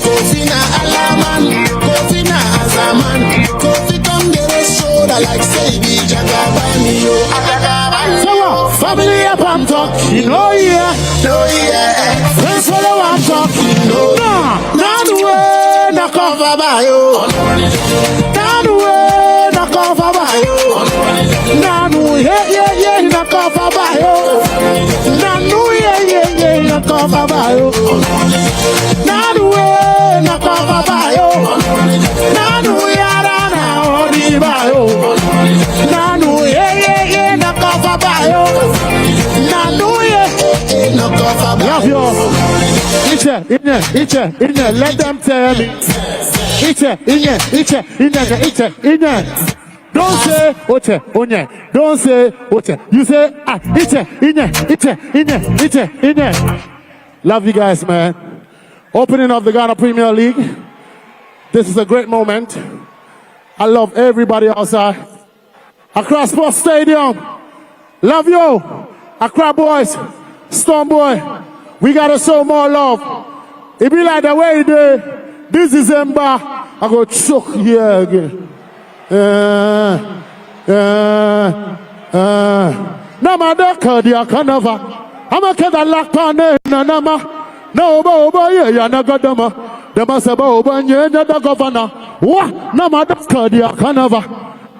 [SPEAKER 6] Coffee na alaman, coffee na azaman. Coffee come get a shoulder like say be Jagabani yo. Family up I'm talking, oh yeah. Friends follow I'm talking, nah the way, na cover by you. Nah the way, na cover by you. Nah no, yeah, na cover by you. Nah no, yeah, na cover by you. Nah the way, na cover by you. Nah no, yeah, na odi by you. Nah no, yeah, na cover by you. Nah no, yeah, na cover by you. Love you. Iche, let them tell me. Iche. Don't say oche, onye. Don't say oche. You say iche. Love you guys, man. Opening of the Ghana Premier League. This is a great moment. I love everybody outside. Accra Sports Stadium. Love you. Accra boys. Storm boy. We gotta show more love. It be like the way it did. This December, I go choke here again. Nama deka dia kanava. I'ma get a lock on it. Nama. No, yeah, nagadama. Dema sebo banye na the governor. Wa nama deka dia kanava.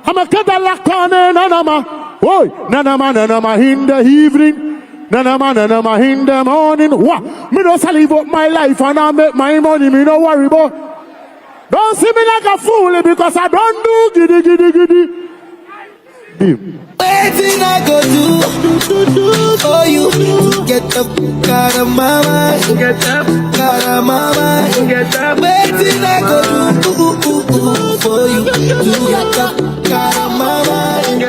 [SPEAKER 6] I'ma get a lock on it. Nama. Oi, nanama in the evening. Nanama in the morning. What? Me don't live up my life and I make my money. Me don't worry about. Don't see me like a fool because I don't do giddy.
[SPEAKER 7] Waiting I go do for you to get up out of my mind. Waiting I go do for you to get up out of my mind.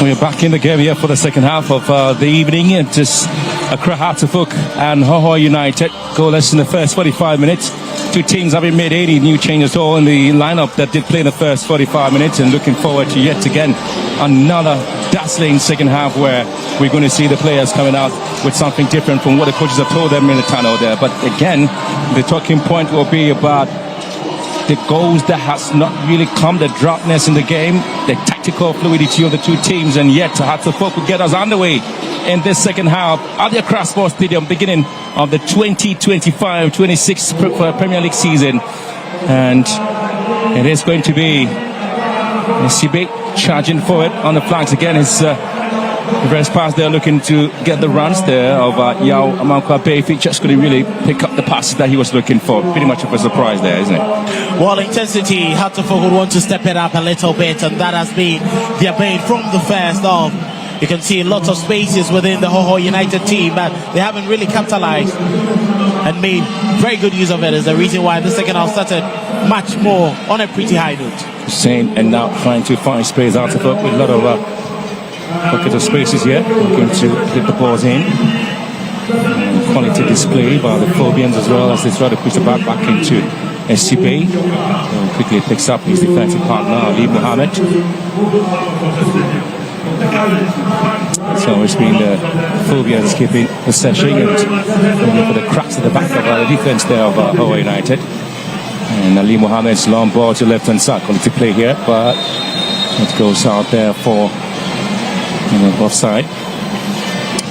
[SPEAKER 1] We're back in the game here for the second half of the evening. It is Accra Hohoe and Hohoe United goalless in the first 45 minutes. Two teams haven't made any new changes at all in the lineup that did play in the first 45 minutes, and looking forward to yet again another dazzling second half where we're going to see the players coming out with something different from what the coaches have told them in the tunnel there. But again, the talking point will be about the goals that has not really come, the droughtness in the game, the tactical fluidity of the two teams, and yet Hohoe could get us underway in this second half at the Accra Sports Stadium, beginning of the 2025-26 Premier League season. And it is going to be Sibe charging forward on the flanks again. His Reverse pass there, looking to get the runs there of Yao Amankwa Bayfi. Just couldn't really pick up the passes that he was looking for. Pretty much of a surprise there, isn't it?
[SPEAKER 2] Well, intensity, Hartlepool would want to step it up a little bit, and that has been their bane from the first half. You can see lots of spaces within the Hohoe United team, but they haven't really capitalized and made very good use of it. Is the reason why the second half started much more on a pretty high note.
[SPEAKER 1] Hussein and now trying to find space out of it with a lot of pockets of spaces here, looking to get the balls in. Quality display by the Phobians as well as they try to push the ball back into SCB. Quickly picks up his defensive partner Ali Mohammed. So it's been the Phobians keeping possession and looking for the cracks at the back of the defense there of Hohoe United. And Ali Mohammed's long ball to left hand side, quality play here, but it goes out there for offside.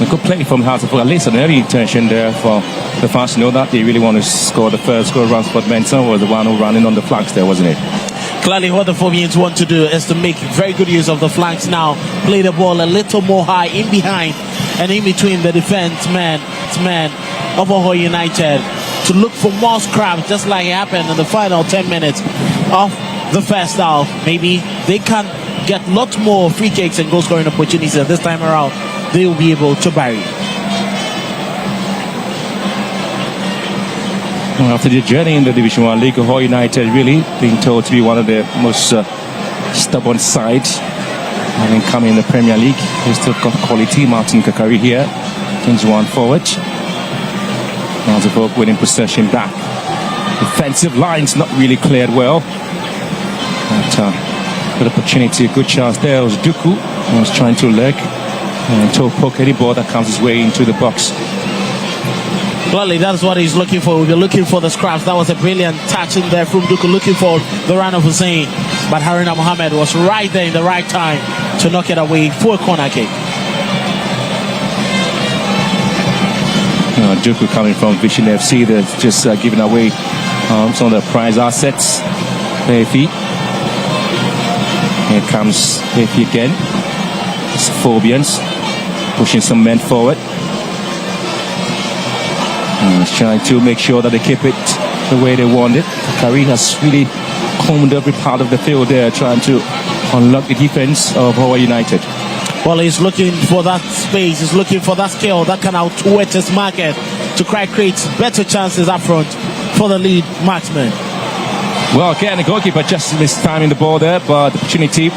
[SPEAKER 1] A good play from Hartlepool, at least an early intention there for the fans to know that they really want to score the first goal. Ransford Mensah was the one who ran in on the flanks there, wasn't it?
[SPEAKER 2] Clearly what the Phobians want to do is to make very good use of the flanks now, play the ball a little more high in behind and in between the defense man of Hohoe United to look for more scraps, just like it happened in the final 10 minutes of the first half. Maybe they can get lots more free kicks and goal scoring opportunities, and this time around they will be able to bury.
[SPEAKER 1] Well, after the journey in the Division 1 League, Hohoe United really being told to be one of the most stubborn sides. Having come in the Premier League, they still got quality. Martin Kakari here, Kings one forward. Hartlepool winning possession back. Defensive lines not really cleared well. But good opportunity, good chance there. It was Duku who was trying to leg and toe poke any ball that comes his way into the box.
[SPEAKER 2] Clearly, that's what he's looking for. We'll be looking for the scraps. That was a brilliant touch in there from Duku, looking for the run of Hussein. But Haruna Mohammed was right there in the right time to knock it away for a corner kick.
[SPEAKER 1] Duku coming from Vision FC, they're just giving away some of the prize assets. Bayfi. Here comes Bayfi again. It's Phobians pushing some men forward. Trying to make sure that they keep it the way they want it. Kakari has really combed every part of the field there, trying to unlock the defense of Hohoe United.
[SPEAKER 2] Well, he's looking for that space, he's looking for that skill that can outwit his market to create better chances up front for the lead marksman.
[SPEAKER 1] Well, again, the goalkeeper just missed time in the ball there, but the opportunity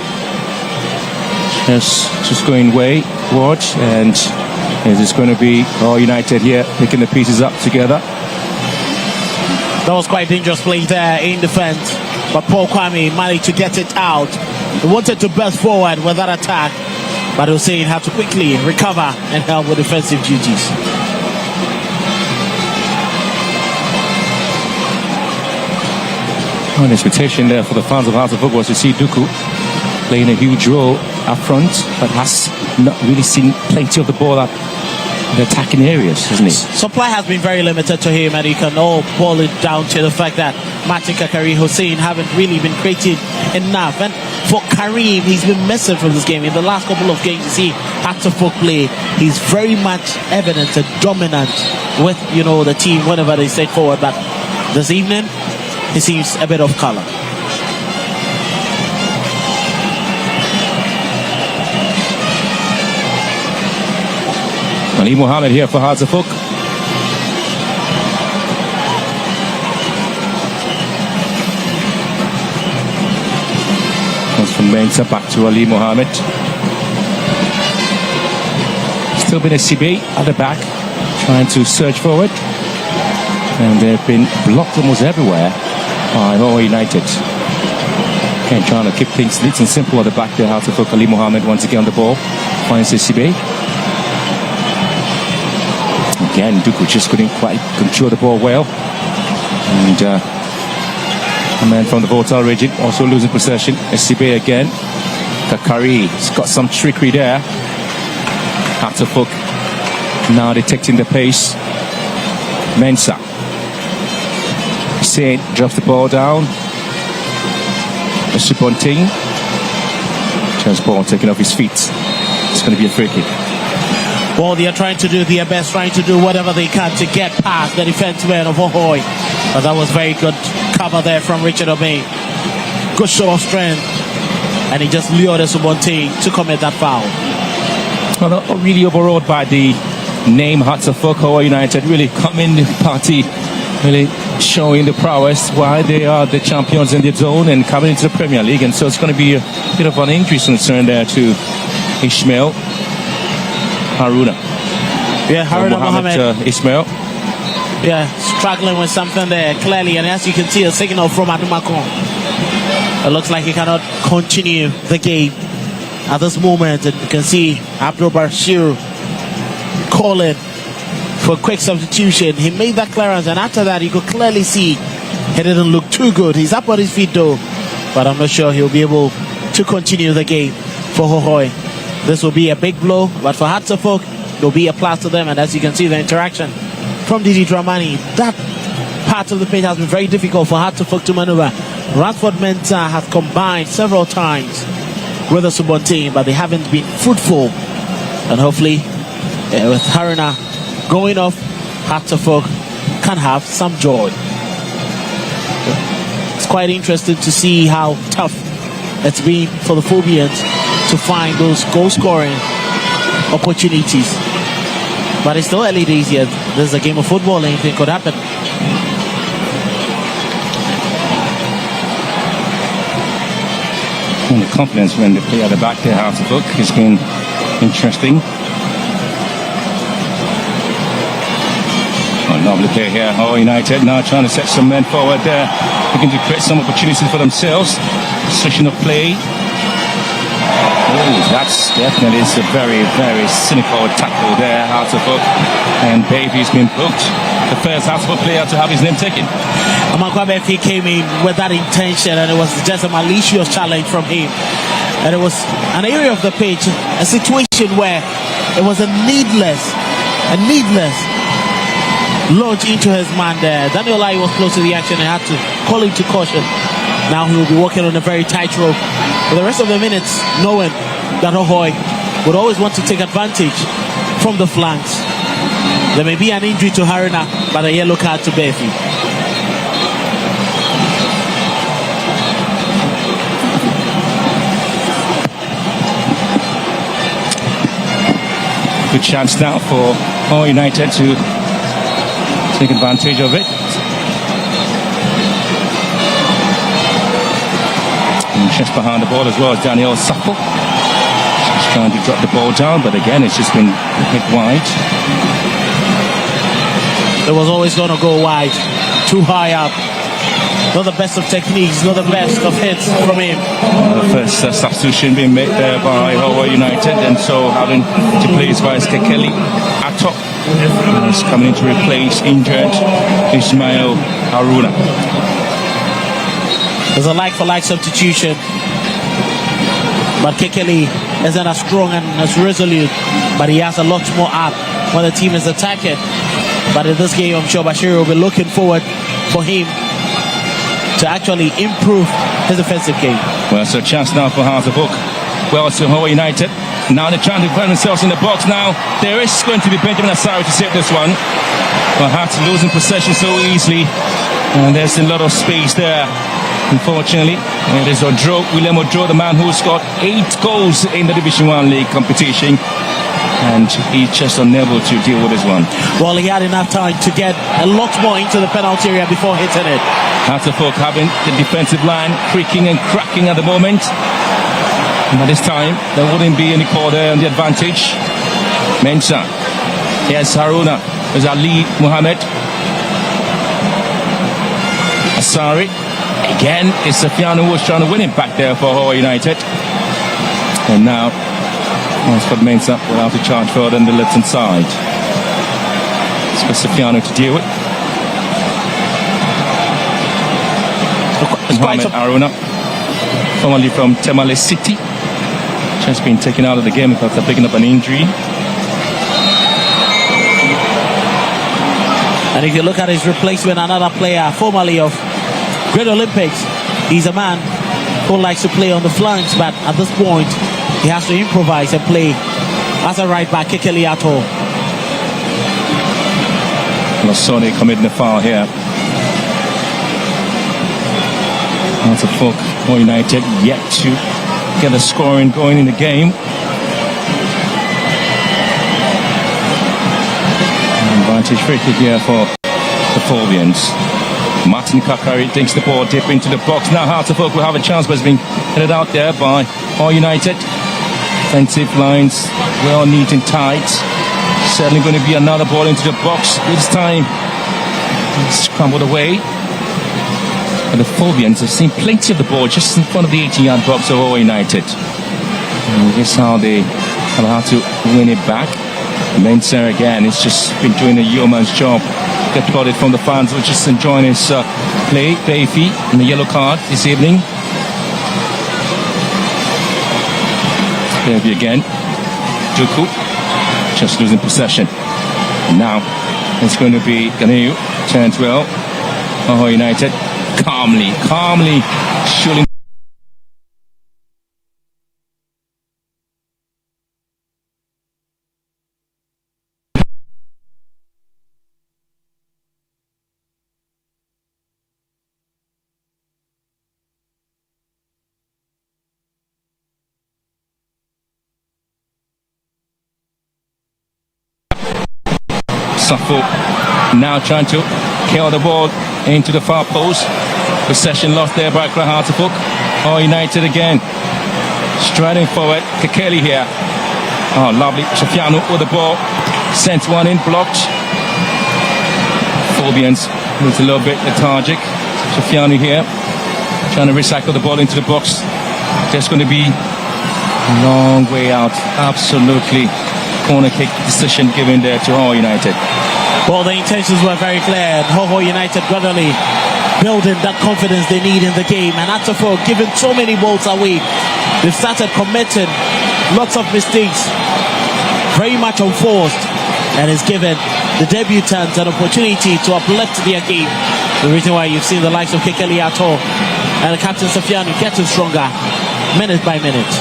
[SPEAKER 1] is just going wayward, and it's going to be Hohoe United here picking the pieces up together.
[SPEAKER 2] That was quite dangerous play there in defense, but Paul Kwame managed to get it out. He wanted to burst forward with that attack, but Hussein had to quickly recover and help with defensive duties.
[SPEAKER 1] An expectation there for the fans of Hartlepool was to see Duku playing a huge role up front, but has not really seen plenty of the ball up in the attacking areas, hasn't he?
[SPEAKER 2] Supply has been very limited to him, and you can all boil it down to the fact that Martin Kakari, Hussein haven't really been creative enough. And for Karim, he's been missing from this game. In the last couple of games, you see Hartlepool play, he's very much evident and dominant with, the team whenever they step forward. But this evening, he seems a bit off color.
[SPEAKER 1] Ali Mohammed here for Hartlepool. Comes from Mensah back to Ali Mohammed. Still been a CB at the back, trying to surge forward. And they've been blocked almost everywhere by Hohoe United. Again, trying to keep things neat and simple at the back there. Hartlepool. Ali Mohammed once again on the ball. Finds the CB. Again, Duku just couldn't quite control the ball well. And a man from the Votal region also losing possession. SCB again. Kakari's got some trickery there. Hartlepool now detecting the pace. Mensah. Hussein drops the ball down. Suponting. Chance ball taken off his feet. It's going to be a free kick.
[SPEAKER 2] Well, they are trying to do their best, trying to do whatever they can to get past the defenseman of Hohoe. But that was very good cover there from Richard Obey. Good show of strength. And he just lured Subonte to commit that foul.
[SPEAKER 1] Well, not really overawed by the name Hearts of Hohoe United. Really coming the party, really showing the prowess why they are the champions in their zone and coming into the Premier League. And so it's going to be a bit of an injury concern there to Ismail Haruna.
[SPEAKER 2] Yeah, Haruna Mohammed.
[SPEAKER 1] Ismail.
[SPEAKER 2] Yeah, struggling with something there, clearly. And as you can see, a signal from Adumakon. It looks like he cannot continue the game at this moment. And you can see Abdul Bashir calling for a quick substitution. He made that clearance, and after that, you could clearly see he didn't look too good. He's up on his feet though, but I'm not sure he'll be able to continue the game for Hohoe. This will be a big blow, but for Hearts of Hohoe, there'll be a plus to them. And as you can see, the interaction from Didi Dramani, that part of the pitch has been very difficult for Hearts of Hohoe to maneuver. Radford Mensah has combined several times with the Subonte, but they haven't been fruitful. And hopefully, with Haruna going off, Hearts of Hohoe can have some joy. It's quite interesting to see how tough it's been for the Phobians to find those goal-scoring opportunities. But it's still early days yet. This is a game of football, anything could happen.
[SPEAKER 1] And the confidence when they play at the back there, Hearts of Hohoe, has been interesting. Lovely play here. Hohoe United now trying to set some men forward there, looking to create some opportunities for themselves. Switching of play. Oh, that's definitely a very, very cynical tackle there, Hearts of Hohoe. And Baby's been booked. The first Hearts of Hohoe player to have his name taken.
[SPEAKER 2] Amankwabefi came in with that intention, and it was just a malicious challenge from him. And it was an area of the pitch, a situation where it was a needless launch into his man there. Daniel Lai was close to the action and had to call him to caution. Now he will be walking on a very tight rope for the rest of the minutes, knowing that Hohoe would always want to take advantage from the flanks. There may be an injury to Haruna, but a yellow card to Befi.
[SPEAKER 1] Good chance now for Hohoe United to take advantage of it. And just behind the ball as well as Daniel Sapo. He's trying to drop the ball down, but again it's just been hit wide.
[SPEAKER 2] It was always going to go wide, too high up. Not the best of techniques, not the best of hits from him.
[SPEAKER 1] The first substitution being made there by Hohoe United, and so having to play his vice Kekeli Atop. He's coming in to replace injured Ismail Haruna.
[SPEAKER 2] There's a like-for-like substitution, but Kekeli isn't as strong and as resolute, but he has a lot more up when the team is attacking. But in this game, I'm sure Bashir will be looking forward for him to actually improve his defensive game.
[SPEAKER 1] Well, so a chance now for Hearts of Hohoe. Well, so Hohoe United. Now they're trying to find themselves in the box now. There is going to be Benjamin Asari to save this one. But Hearts losing possession so easily. And there's a lot of space there, unfortunately. And there's William Odro, the man who's got 8 goals in the Division 1 League competition. And he's just unable to deal with this one.
[SPEAKER 2] Well, he had enough time to get a lot more into the penalty area before hitting it.
[SPEAKER 1] Hearts of Hohoe having the defensive line creaking and cracking at the moment. And by this time, there wouldn't be any call there on the advantage. Mensah. Yes, Haruna. There's Ali Mohammed. Asari. Again, it's Safiano who was trying to win it back there for Hohoe United. And now, Scott Mensah will have to charge further on the left-hand side. It's for Safiano to deal with. Mohamed Haruna, formerly from Temale City, just been taken out of the game because they're picking up an injury.
[SPEAKER 2] And if you look at his replacement, another player formerly of Great Olympics, he's a man who likes to play on the flanks, but at this point he has to improvise and play as a right back, Kekeli Ato.
[SPEAKER 1] Lasone committing a foul here. That's a folk for United yet to get the scoring going in the game. Advantage free kick here for the Fulvians. Martin Kakari takes the ball deep into the box. Now Hartlefolk will have a chance, but it's been headed out there by All United. Defensive lines well neat and tight. Certainly going to be another ball into the box. This time scrambled away. But the Fulvians have seen plenty of the ball just in front of the 18-yard box of All United. And here's how they have had to win it back. Mensah again, it's just been doing a yeoman's job. Get applauded from the fans who are just enjoying his play. Bayfy and the yellow card this evening. Bayfy again. Duku just losing possession. Now it's going to be Ganu. Turns well. Oh, United calmly shooting. Suffolk now trying to kill the ball into the far post. Possession lost there by Hartlefolk. All United again. Striding forward. Kekeli here. Oh, lovely. Sofiano with the ball. Sent one in, blocked. Fulvians was a little bit lethargic. Sofiano here. Trying to recycle the ball into the box. Just going to be a long way out. Absolutely. Corner kick decision given there to Hohoe United.
[SPEAKER 2] Well, the intentions were very clear. Hohoe United gradually building that confidence they need in the game. And after giving so many balls away, they've started committing lots of mistakes, very much unforced, and it's given the debutants an opportunity to uplift their game. The reason why you've seen the likes of Kekeli Ato and the captain Sofiano getting stronger minute by minute.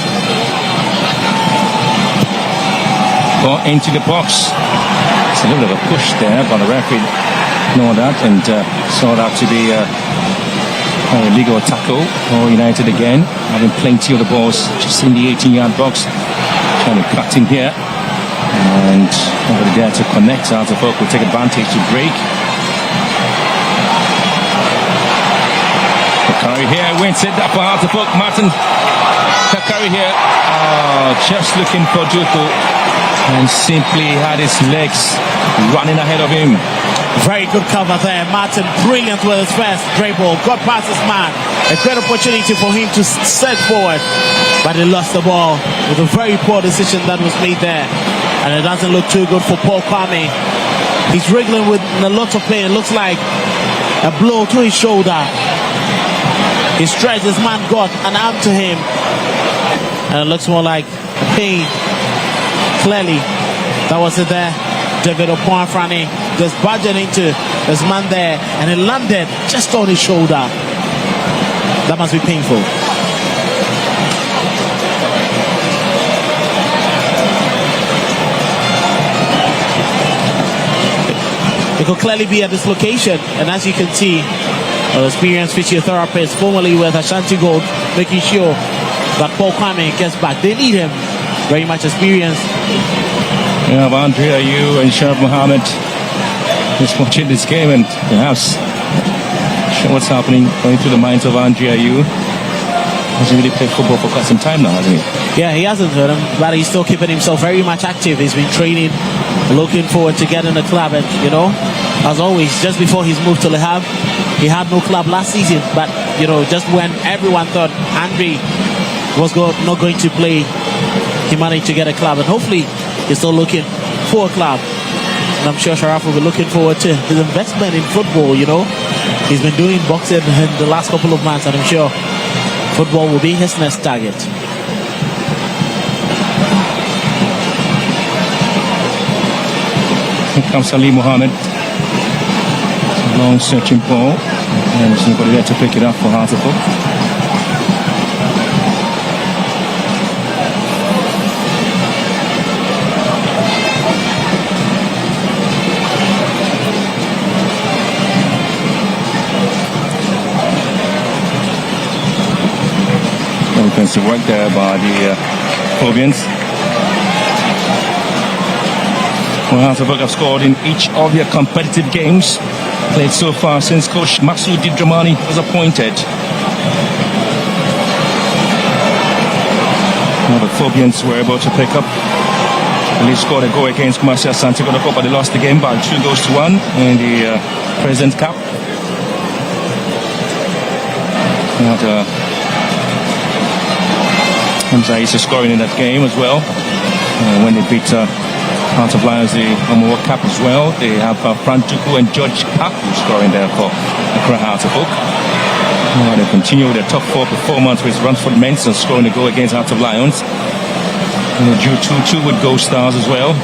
[SPEAKER 1] Ball into the box. It's a little bit of a push there, but the referee ignored that and saw that to be a illegal tackle. All United again, having plenty of the balls just in the 18-yard box. Trying to cut in here. And over there to connect. Hartlefolk will take advantage to break. Kakari here wins it up for Hartlefolk. Martin Kakari here. Just looking for Duku. And simply had his legs running ahead of him.
[SPEAKER 2] Very good cover there. Martin brilliant with his first dribble. Got past his man. A great opportunity for him to set forward. But he lost the ball with a very poor decision that was made there. And it doesn't look too good for Paul Kwame. He's wriggling with a lot of pain. It looks like a blow to his shoulder. He stretched, his man got an arm to him. And it looks more like pain. Clearly, that was it there. David Opoanfrani just budged into his man there, and it landed just on his shoulder. That must be painful. It could clearly be a dislocation, and as you can see, an experienced physiotherapist, formerly with Ashanti Gold, making sure that Paul Kwame gets back. They need him. Very much experienced.
[SPEAKER 1] You have Andrea Ayew and Sharaf Mohammed just watching this game and perhaps show what's happening going through the minds of Andrea Ayew. Hasn't really played football for quite some time now, hasn't he?
[SPEAKER 2] Yeah, he hasn't, but he's still keeping himself very much active. He's been training, looking forward to getting a club, and as always, just before his move to Le Havre, he had no club last season, but just when everyone thought Andre was not going to play, he managed to get a club, and hopefully he's still looking for a club. And I'm sure Sharaf will be looking forward to his investment in football. He's been doing boxing in the last couple of months, and I'm sure football will be his next target.
[SPEAKER 1] Here comes Ali Mohammed. It's a long searching ball, and there's nobody there to pick it up for Hartlefolk. defensive work there by the Phobbians. Well, Hearts of Oak have scored in each of their competitive games played so far since coach Masoud Dramani was appointed. Now the Phobbians were able to pick up. They scored a goal against Kumasi Asante Kotoko, but they lost the game by 2-1 in the President Cup. And Hamza Issa scoring in that game as well. When they beat Hearts of Lions, the World Cup as well. They have Frank Duku and George Paku scoring there for Accra Hearts of Oak. They continue with their top 4 performance with Ransford Mensah scoring a goal against Hearts of Lions. And they drew 2-2 with Gold Stars as well.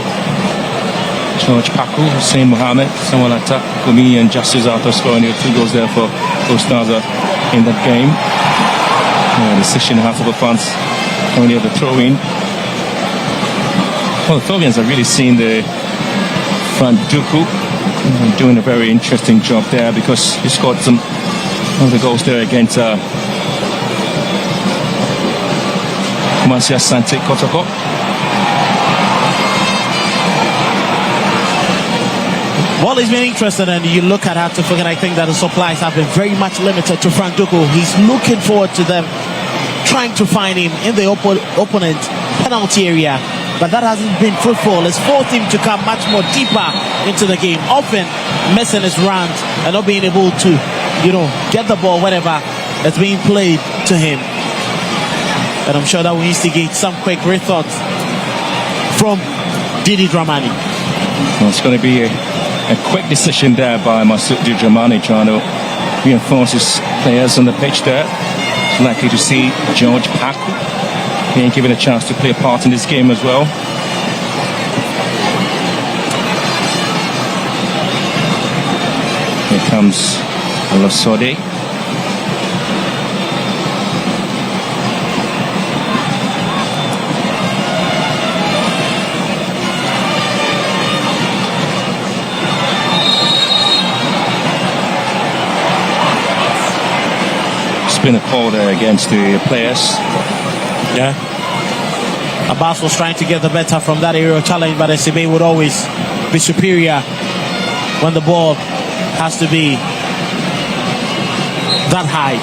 [SPEAKER 1] George Paku, Hussein Mohammed, Samuel Atta, Kumi and Justice Arthur scoring their 2 goals there for Gold Stars in that game. The Sishin Hearts of Oak fans only have the throw-in. Well, the Phobbians are really seeing the Frank Duku doing a very interesting job there because he scored some of the goals there against Kumasi Asante Kotoko.
[SPEAKER 2] Well, he's been interested, and you look at Hearts of Oak, and I think that the supplies have been very much limited to Frank Duku. He's looking forward to them trying to find him in the opponent penalty area, but that hasn't been fruitful. It's forced him to come much more deeper into the game, often missing his runs and not being able to, get the ball wherever it's being played to him. And I'm sure that will instigate some quick rethoughts from Didi Dramani.
[SPEAKER 1] Well, it's going to be a quick decision there by Masoud Dramani trying to reinforce his players on the pitch there. It's likely to see George Paku being given a chance to play a part in this game as well. Here comes Losode. It's been a call there against the players.
[SPEAKER 2] Yeah. Abbas was trying to get the better from that aerial challenge, but SCB would always be superior when the ball has to be that height.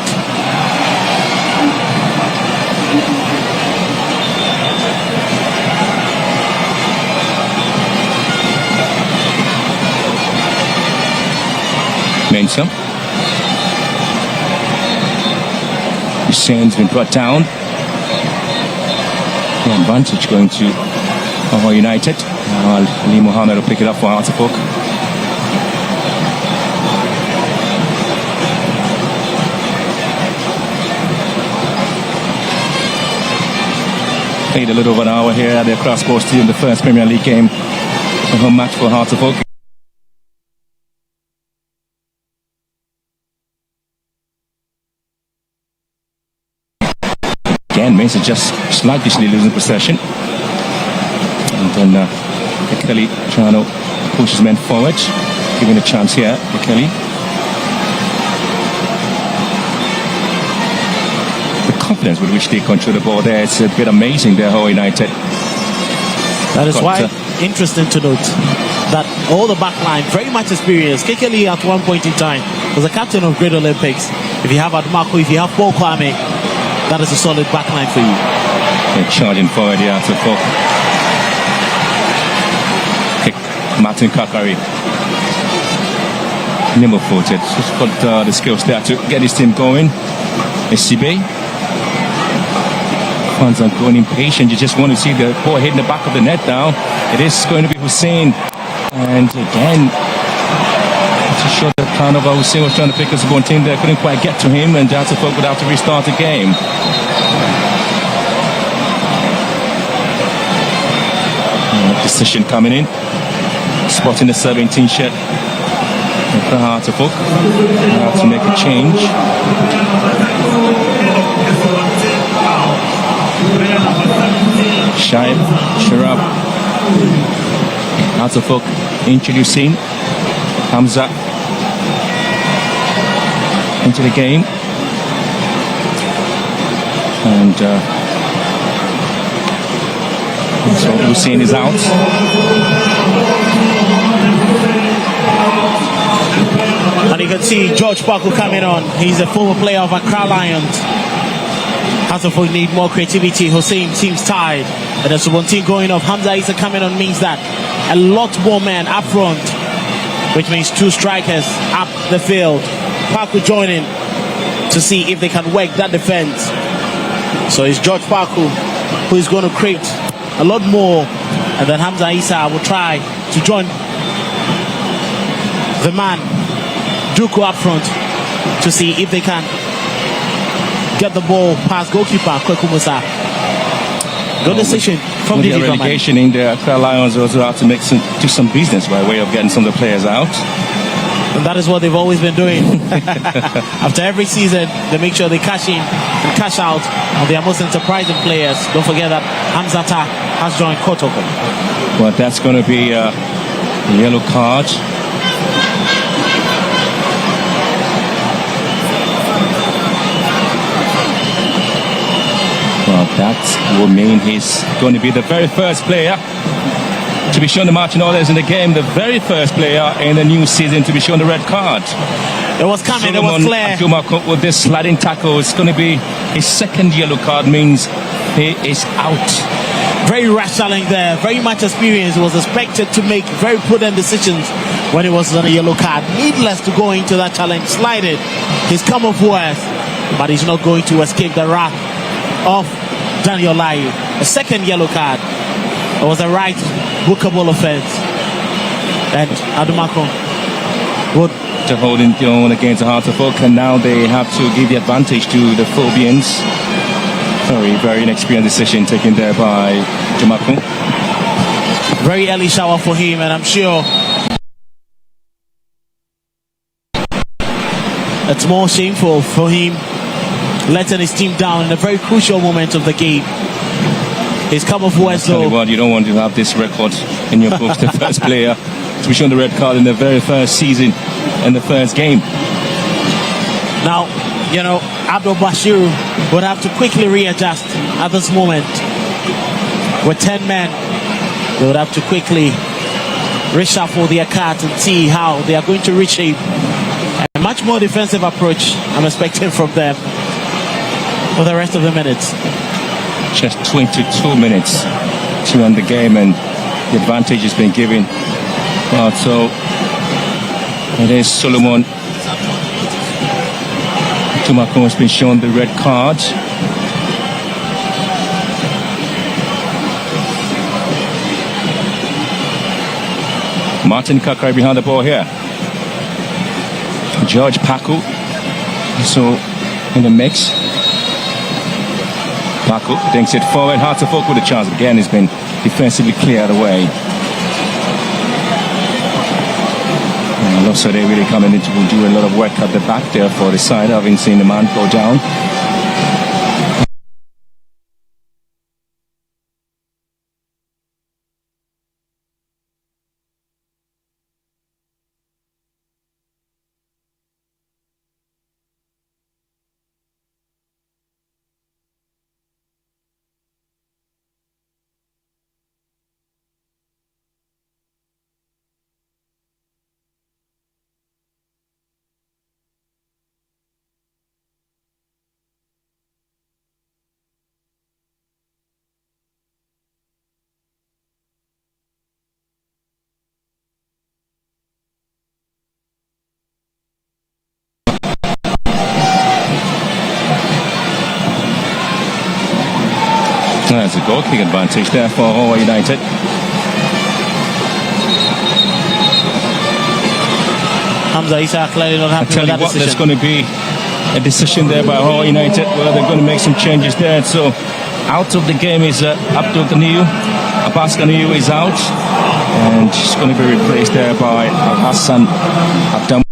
[SPEAKER 1] Mensah. Hussein's been brought down. The advantage going to Hohoe United. Ali Mohammed will pick it up for Hearts of Oak. Played a little over an hour here at the Accra Sports Stadium, the first Premier League game. A home match for Hearts of Oak. Again, Mensah just sluggishly losing possession. And then Kelly trying to push his men forward, giving a chance here for Kelly. The confidence with which they control the ball there, it's a bit amazing there, Hohoe United.
[SPEAKER 2] That is why interesting to note that all the back line very much experienced. Kekeli at one point in time was a captain of Great Olympics. If you have Admako, if you have Paul Kwame, that is a solid back line for you.
[SPEAKER 1] They're charging forward here to Folk. Kick Martin Kakari. Nimble footed. Just got the skills there to get his team going. SCB. Fans are going impatient. You just want to see the ball hitting the back of the net now. It is going to be Hussein. And again, to show that Kanova Hussein was trying to pick us a team there, couldn't quite get to him, and Hearts of Oak would have to restart the game. Decision coming in, spotting the 17 shirt for Hearts of Oak. Have to make a change. Shaib Sharab. Hearts of Oak introducing Hamza into the game. And so Hussein is out.
[SPEAKER 2] And you can see George Parker coming on. He's a former player of Accra Lions. Hasselhoff need more creativity. Hussein seems tired. And there's one team going off. Hamza Issa coming on means that a lot more men up front, which means 2 strikers up the field. Parker joining to see if they can work that defense. So it's George Parker who is going to create a lot more. And then Hamza Issa will try to join the man Duku up front to see if they can get the ball past goalkeeper Kweku Musa. Good decision from
[SPEAKER 1] the
[SPEAKER 2] DJ
[SPEAKER 1] relegation in the Accra Lions also have to do some business by way of getting some of the players out.
[SPEAKER 2] And that is what they've always been doing. After every season, they make sure they cash in and cash out on their most enterprising players. Don't forget that Hamzata has joined Kotoko.
[SPEAKER 1] Well, that's going to be a yellow card. Well, that will mean he's going to be the very first player to be shown the marching orders in the game, the very first player in the new season to be shown the red card.
[SPEAKER 2] It was coming, it was clear.
[SPEAKER 1] Solomon with this sliding tackle, it's going to be his second yellow card, means he is out.
[SPEAKER 2] Very rash challenge there, very much experience. He was expected to make very prudent decisions when he was on a yellow card. Needless to go into that challenge, slided. He's come off worse, but he's not going to escape the wrath of Daniel Lai. A second yellow card. It was a right bookable offense. And Adumako would
[SPEAKER 1] to holding their own against the Hartlepool, and now they have to give the advantage to the Phobians. Very, very inexperienced decision taken there by Jamaku.
[SPEAKER 2] Very early shower for him, and I'm sure it's more shameful for him letting his team down in a very crucial moment of the game. He's come off worse though.
[SPEAKER 1] You don't want to have this record in your books. The first player to be shown the red card in the very first season and the first game.
[SPEAKER 2] Now, you know, Abdul Bashir would have to quickly readjust at this moment. With 10 men, they would have to quickly reshuffle their cards and see how they are going to reshape. A much more defensive approach I'm expecting from them for the rest of the minutes.
[SPEAKER 1] Just 22 minutes to end the game, and the advantage has been given. So it is Solomon Tumako has been shown the red card. Martin Kakari behind the ball here. George Paku so in the mix. Paku thinks it forward, hard to focus with a chance. Again, he's been defensively cleared away. And also they're really coming in to do a lot of work at the back there for the side, having seen the man go down. There's a goal kick advantage there for Hohoe United.
[SPEAKER 2] Hamza Issa clearly not happy with that decision.
[SPEAKER 1] There's going to be a decision there by Hohoe United where they're going to make some changes there. So out of the game is Abdul Ganiyu. Abbas Ganiyu is out, and he's going to be replaced there by Hassan Abdam.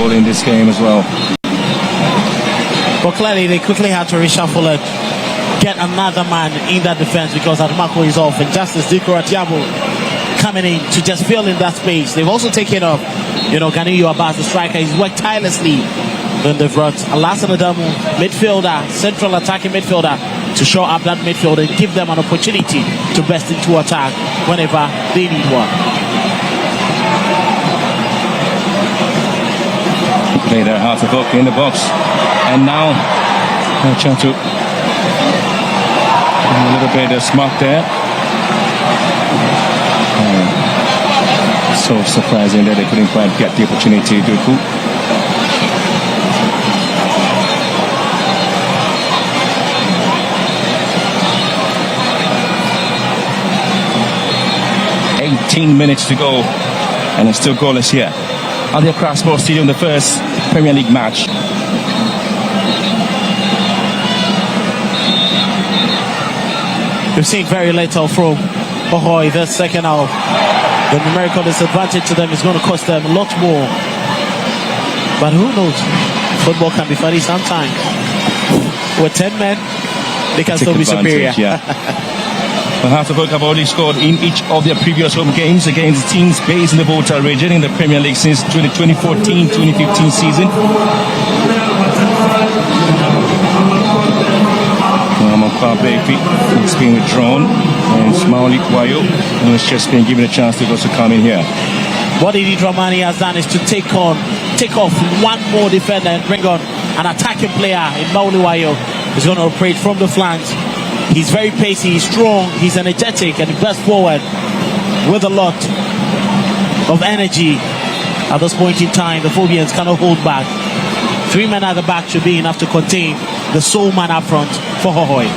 [SPEAKER 1] Ball in this game as well.
[SPEAKER 2] But clearly they quickly had to reshuffle it, get another man in that defense because Admako is off, and Justice Dikro Atiabo coming in to just fill in that space. They've also taken off, Ganiyu Abbas, the striker. He's worked tirelessly. Then they've brought Alassane Adamu, midfielder, central attacking midfielder, to show up that midfield and give them an opportunity to burst into attack whenever they need one.
[SPEAKER 1] Play there, hard to hook in the box. And now, trying to a little bit of smart there. So surprising that they couldn't quite get the opportunity to do it. 18 minutes to go, and it's still goalless here at the Accra Sports Stadium, the first Premier League match.
[SPEAKER 2] We've seen very little from Hohoe this second half. The numerical disadvantage to them is going to cost them a lot more. But who knows? Football can be funny sometimes. With 10 men, they can still be superior.
[SPEAKER 1] Yeah. The Hearts of Oak have already scored in each of their previous home games against teams based in the Volta region in the Premier League since 2014-2015 season. It's been withdrawn, and Smauli Kwayo has just been given a chance to also come in here.
[SPEAKER 2] What Idi Dramani has done is to take off one more defender and bring on an attacking player in Mauli Wayo. He's going to operate from the flanks. He's very pacey, he's strong, he's energetic, and he bursts forward with a lot of energy. At this point in time, the Phobians cannot hold back. 3 men at the back should be enough to contain the sole man up front for Hohoe.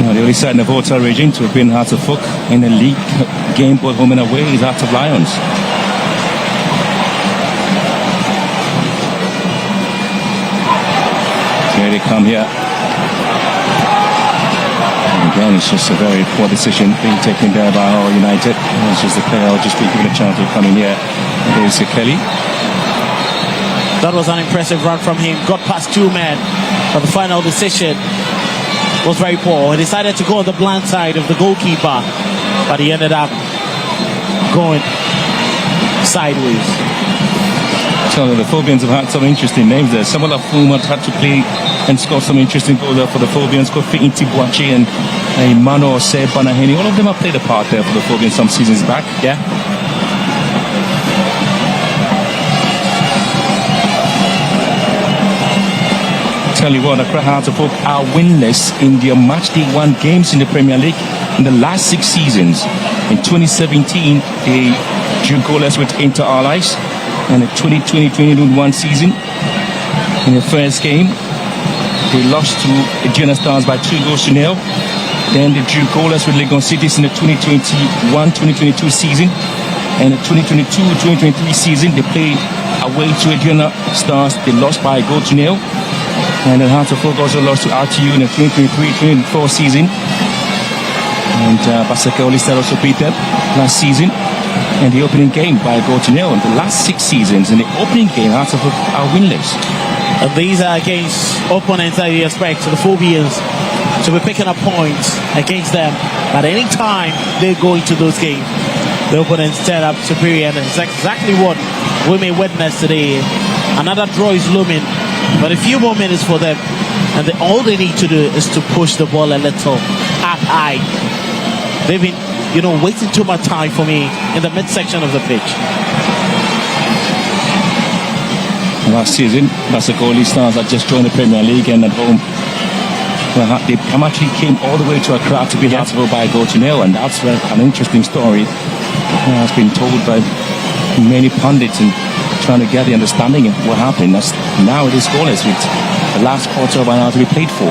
[SPEAKER 1] Now, the only side in the Volta region to have been Hearts of Oak in the league game both home and away is Hearts of Lions. Here they come here. And again, it's just a very poor decision being taken there by Hull United. It's just the player just being given a chance to come in here. There's Kelly.
[SPEAKER 2] That was an impressive run from him. Got past 2 men, but the final decision was very poor. He decided to go on the blind side of the goalkeeper, but he ended up going sideways.
[SPEAKER 1] So the Phobians have had some interesting names there. Some of whom have had to play and score some interesting goals there for the Phobians. Kofi Intibuachi and Emmanuel Seb Banaheni. All of them have played a part there for the Phobians some seasons back.
[SPEAKER 2] Yeah.
[SPEAKER 1] Tell you what, Accra Hearts of Oak are winless in their match day 1 games in the Premier League in the last 6 seasons. In 2017, they drew goalless with Inter Allies, and the 2020-2021 season, in the first game, they lost to the Jena Stars by 2-0. Then they drew goalless with Legon Cities in the 2021-2022 season, and the 2022-2023 season, they played away to Jena Stars. They lost by 1-0. And the Hearts of Oak also lost to RTU in the 2023-2024 season. And Basaka Olista also beat them last season in the opening game by 1-0. In the last 6 seasons, in the opening game, Hearts of Oak are winless.
[SPEAKER 2] And these are against opponents that you expect the Phobians to be picking up points against them. But any time they go into those games, the opponents turn up superior, and it's exactly what we may witness today. Another draw is looming, but a few more minutes for them, and all they need to do is to push the ball a little up high. They've been, wasting too much time for me in the midsection of the pitch.
[SPEAKER 1] Last season, Basakoli Stars had just joined the Premier League, and at home, they actually came all the way to Accra to be Hearts of Oak by 1-0, and that's an interesting story. It's been told by many pundits and trying to get the understanding of what happened. Now it is goalless with the last quarter of an hour to be played for,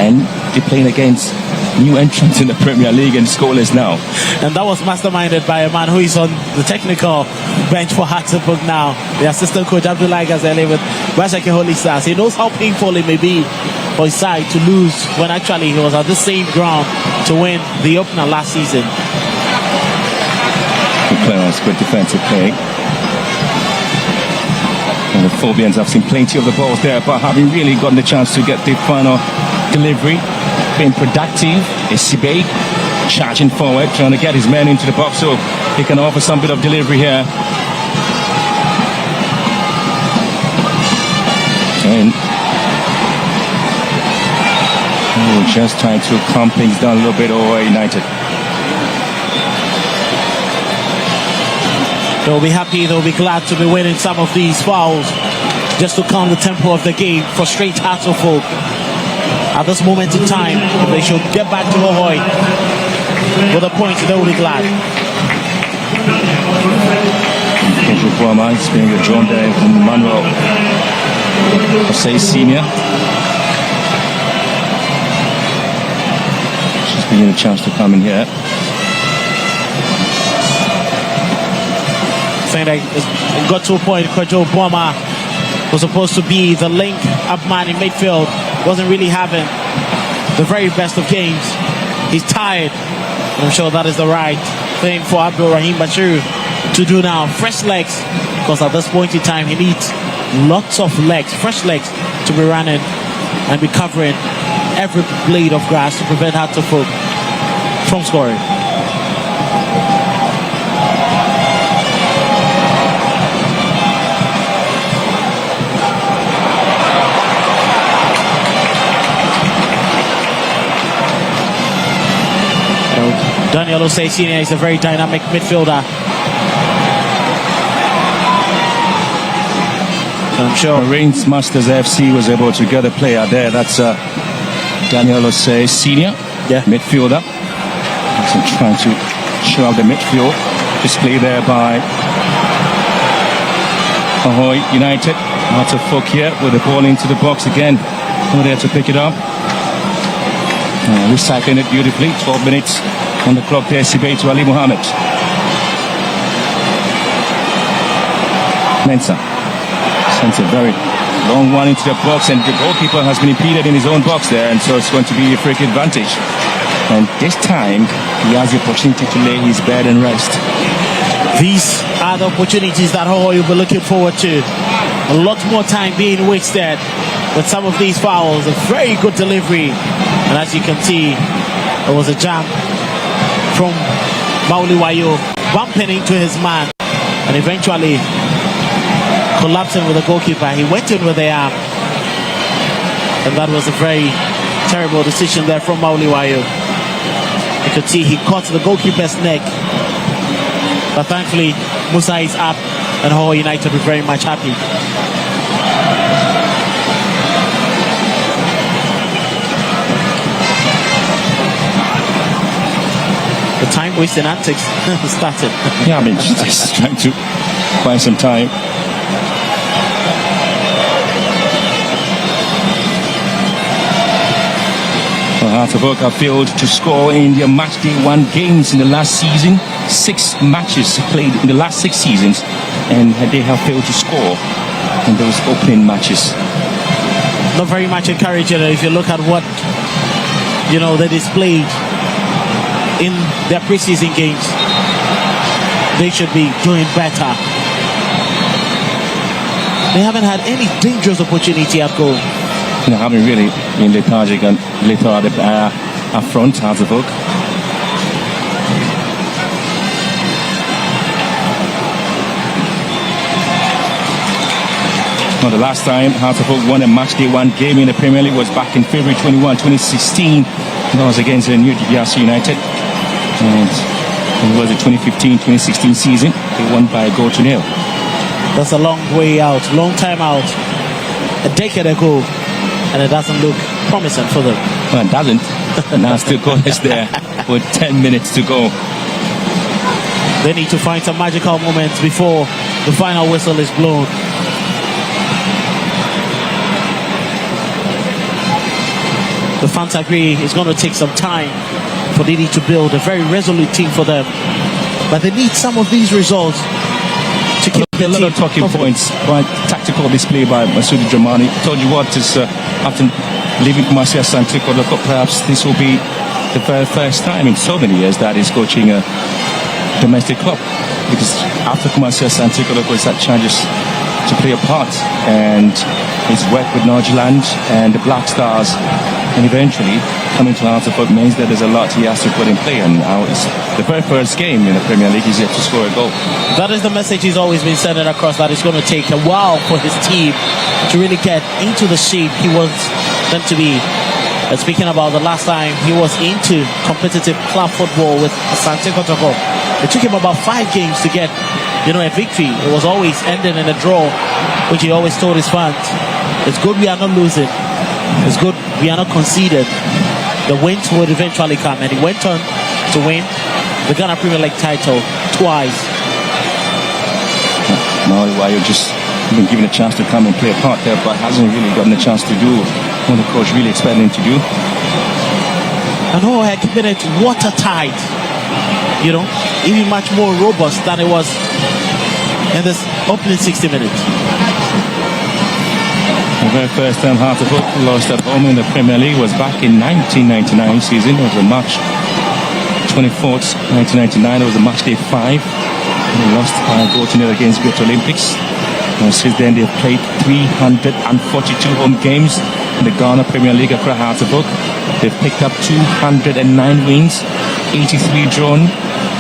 [SPEAKER 1] and they're playing against new entrants in the Premier League and scoreless now.
[SPEAKER 2] And that was masterminded by a man who is on the technical bench for Hearts of Oak now, the assistant coach Abdullah Gazelle with Bashake Holy Stars. He knows how painful it may be for his side to lose when actually he was at the same ground to win the opener last season.
[SPEAKER 1] Good clearance, good defensive play. And the Phobians have seen plenty of the balls there, but haven't really gotten the chance to get the final delivery. Being productive, Sibe charging forward, trying to get his men into the box so he can offer some bit of delivery here. And just trying to calm things down a little bit over United.
[SPEAKER 2] They'll be happy, they'll be glad to be winning some of these fouls just to calm the tempo of the game, frustrate Hartlepool. At this moment in time, if they should get back to Hohoe with a point, they will be glad.
[SPEAKER 1] Pedro Boama is being drawn there from Manuel Jose Senior. Just getting a chance to come in here.
[SPEAKER 2] Saying that it got to a point, Pedro Boama was supposed to be the link-up man in midfield, wasn't really having the very best of games. He's tired. I'm sure that is the right thing for Abdul Rahim Bashir to do now. Fresh legs, because at this point in time he needs lots of legs, fresh legs to be running and be covering every blade of grass to prevent Hartlepool from scoring. Daniel Osei Senior is a very dynamic midfielder. So I'm sure
[SPEAKER 1] Marines Masters FC was able to get a player there. That's Daniel Osei Senior, midfielder. So trying to show out the midfield. Display there by Hohoe United. Lots of folk here with the ball into the box again. Over there to pick it up. Recycling it beautifully. 12 minutes on the clock there. Sibe to Ali Mohammed. Mensah sends a very long one into the box, and the goalkeeper has been impeded in his own box there, and so it's going to be a free kick advantage. And this time he has the opportunity to lay his bed and rest.
[SPEAKER 2] these are the opportunities that Hohoe will be looking forward to. A lot more time being wasted with some of these fouls. A very good delivery, and as you can see, it was a jump from Mauliwayo bumping into his man and eventually collapsing with the goalkeeper. He went in with the arm, and that was a very terrible decision there from Mauliwayo. You could see he caught the goalkeeper's neck, but thankfully Musa is up and Hohoe United were very much happy. The time wasting antics started.
[SPEAKER 1] Yeah, I mean, just trying to find some time. Hartlepool have failed to score in their match day one games in the last season. 6 matches played in the last 6 seasons, and they have failed to score in those opening matches.
[SPEAKER 2] Not very much encouraging if you look at what they displayed in their preseason games. They should be doing better. They haven't had any dangerous opportunity at goal.
[SPEAKER 1] They haven't really been lethargic and little at the up front, Hartlepool. Now, the last time Hartlepool won a match day one game in the Premier League was back in February 21, 2016. That was against the New GPL United. And it was the 2015-2016 season. They won by a goal to nil.
[SPEAKER 2] That's a long way out, long time out. A decade ago, and it doesn't look promising for them.
[SPEAKER 1] Well, it doesn't. Now still goalless there with 10 minutes to go.
[SPEAKER 2] They need to find some magical moments before the final whistle is blown. The fans agree it's going to take some time for Didi to build a very resolute team for them. But they need some of these results to keep
[SPEAKER 1] a lot of talking points, quite tactical display by Masoudi Dramani. Told you what, is after leaving Kumasi Asante Kotoko. Perhaps this will be the very first time in so many years that he's coaching a domestic club, because after Kumasi Asante Kotoko, he's had chances to play a part, and his work with Nordjylland and the Black Stars, and eventually coming to Hartlepool means that there's a lot he has to put in play, and now it's the very first game in the Premier League he's yet to score a goal.
[SPEAKER 2] That is the message he's always been sending across, that it's going to take a while for his team to really get into the shape he wants them to be. And speaking about the last time he was into competitive club football with Asante Kotoko, it took him about 5 games to get, a victory. It was always ending in a draw, which he always told his fans, it's good we are not losing, it's good we are not conceded. The wins would eventually come, and he went on to win the Ghana Premier League title twice.
[SPEAKER 1] Now you're just been given a chance to come and play a part there, but hasn't really gotten a chance to do what the coach really expected him to do.
[SPEAKER 2] And Hohoe keeping it watertight, even much more robust than it was in this opening 60 minutes.
[SPEAKER 1] The very first time Hartlepool lost at home in the Premier League was back in 1999 season. It was on March 24th, 1999. It was a match day 5. They lost by a goal to nil against Great Olympics. And since then, they've played 342 home games in the Ghana Premier League across Hartlepool. They've picked up 209 wins, 83 drawn,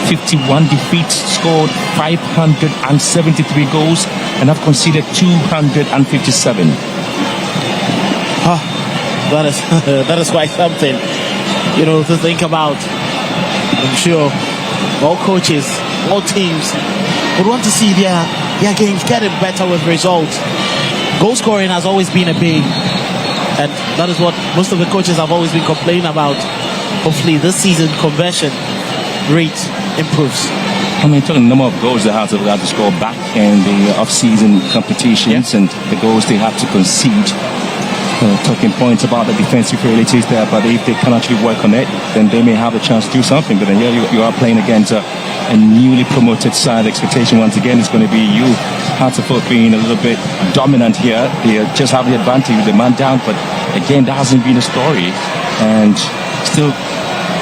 [SPEAKER 1] 51 defeats, scored 573 goals, and have conceded 257.
[SPEAKER 2] That is quite something, to think about. I'm sure all coaches, all teams would want to see their games getting better with results. Goal scoring has always been a big, and that is what most of the coaches have always been complaining about. Hopefully this season conversion rate improves.
[SPEAKER 1] Talking the number of goals they have to score back in the off-season competitions, and the goals they have to concede. Talking points about the defensive realities there, but if they can actually work on it, then they may have a chance to do something. But then here you are playing against a newly promoted side. The expectation once again is going to be you, Hartlepool, being a little bit dominant here. They just have the advantage with the man down, but again, that hasn't been a story, and still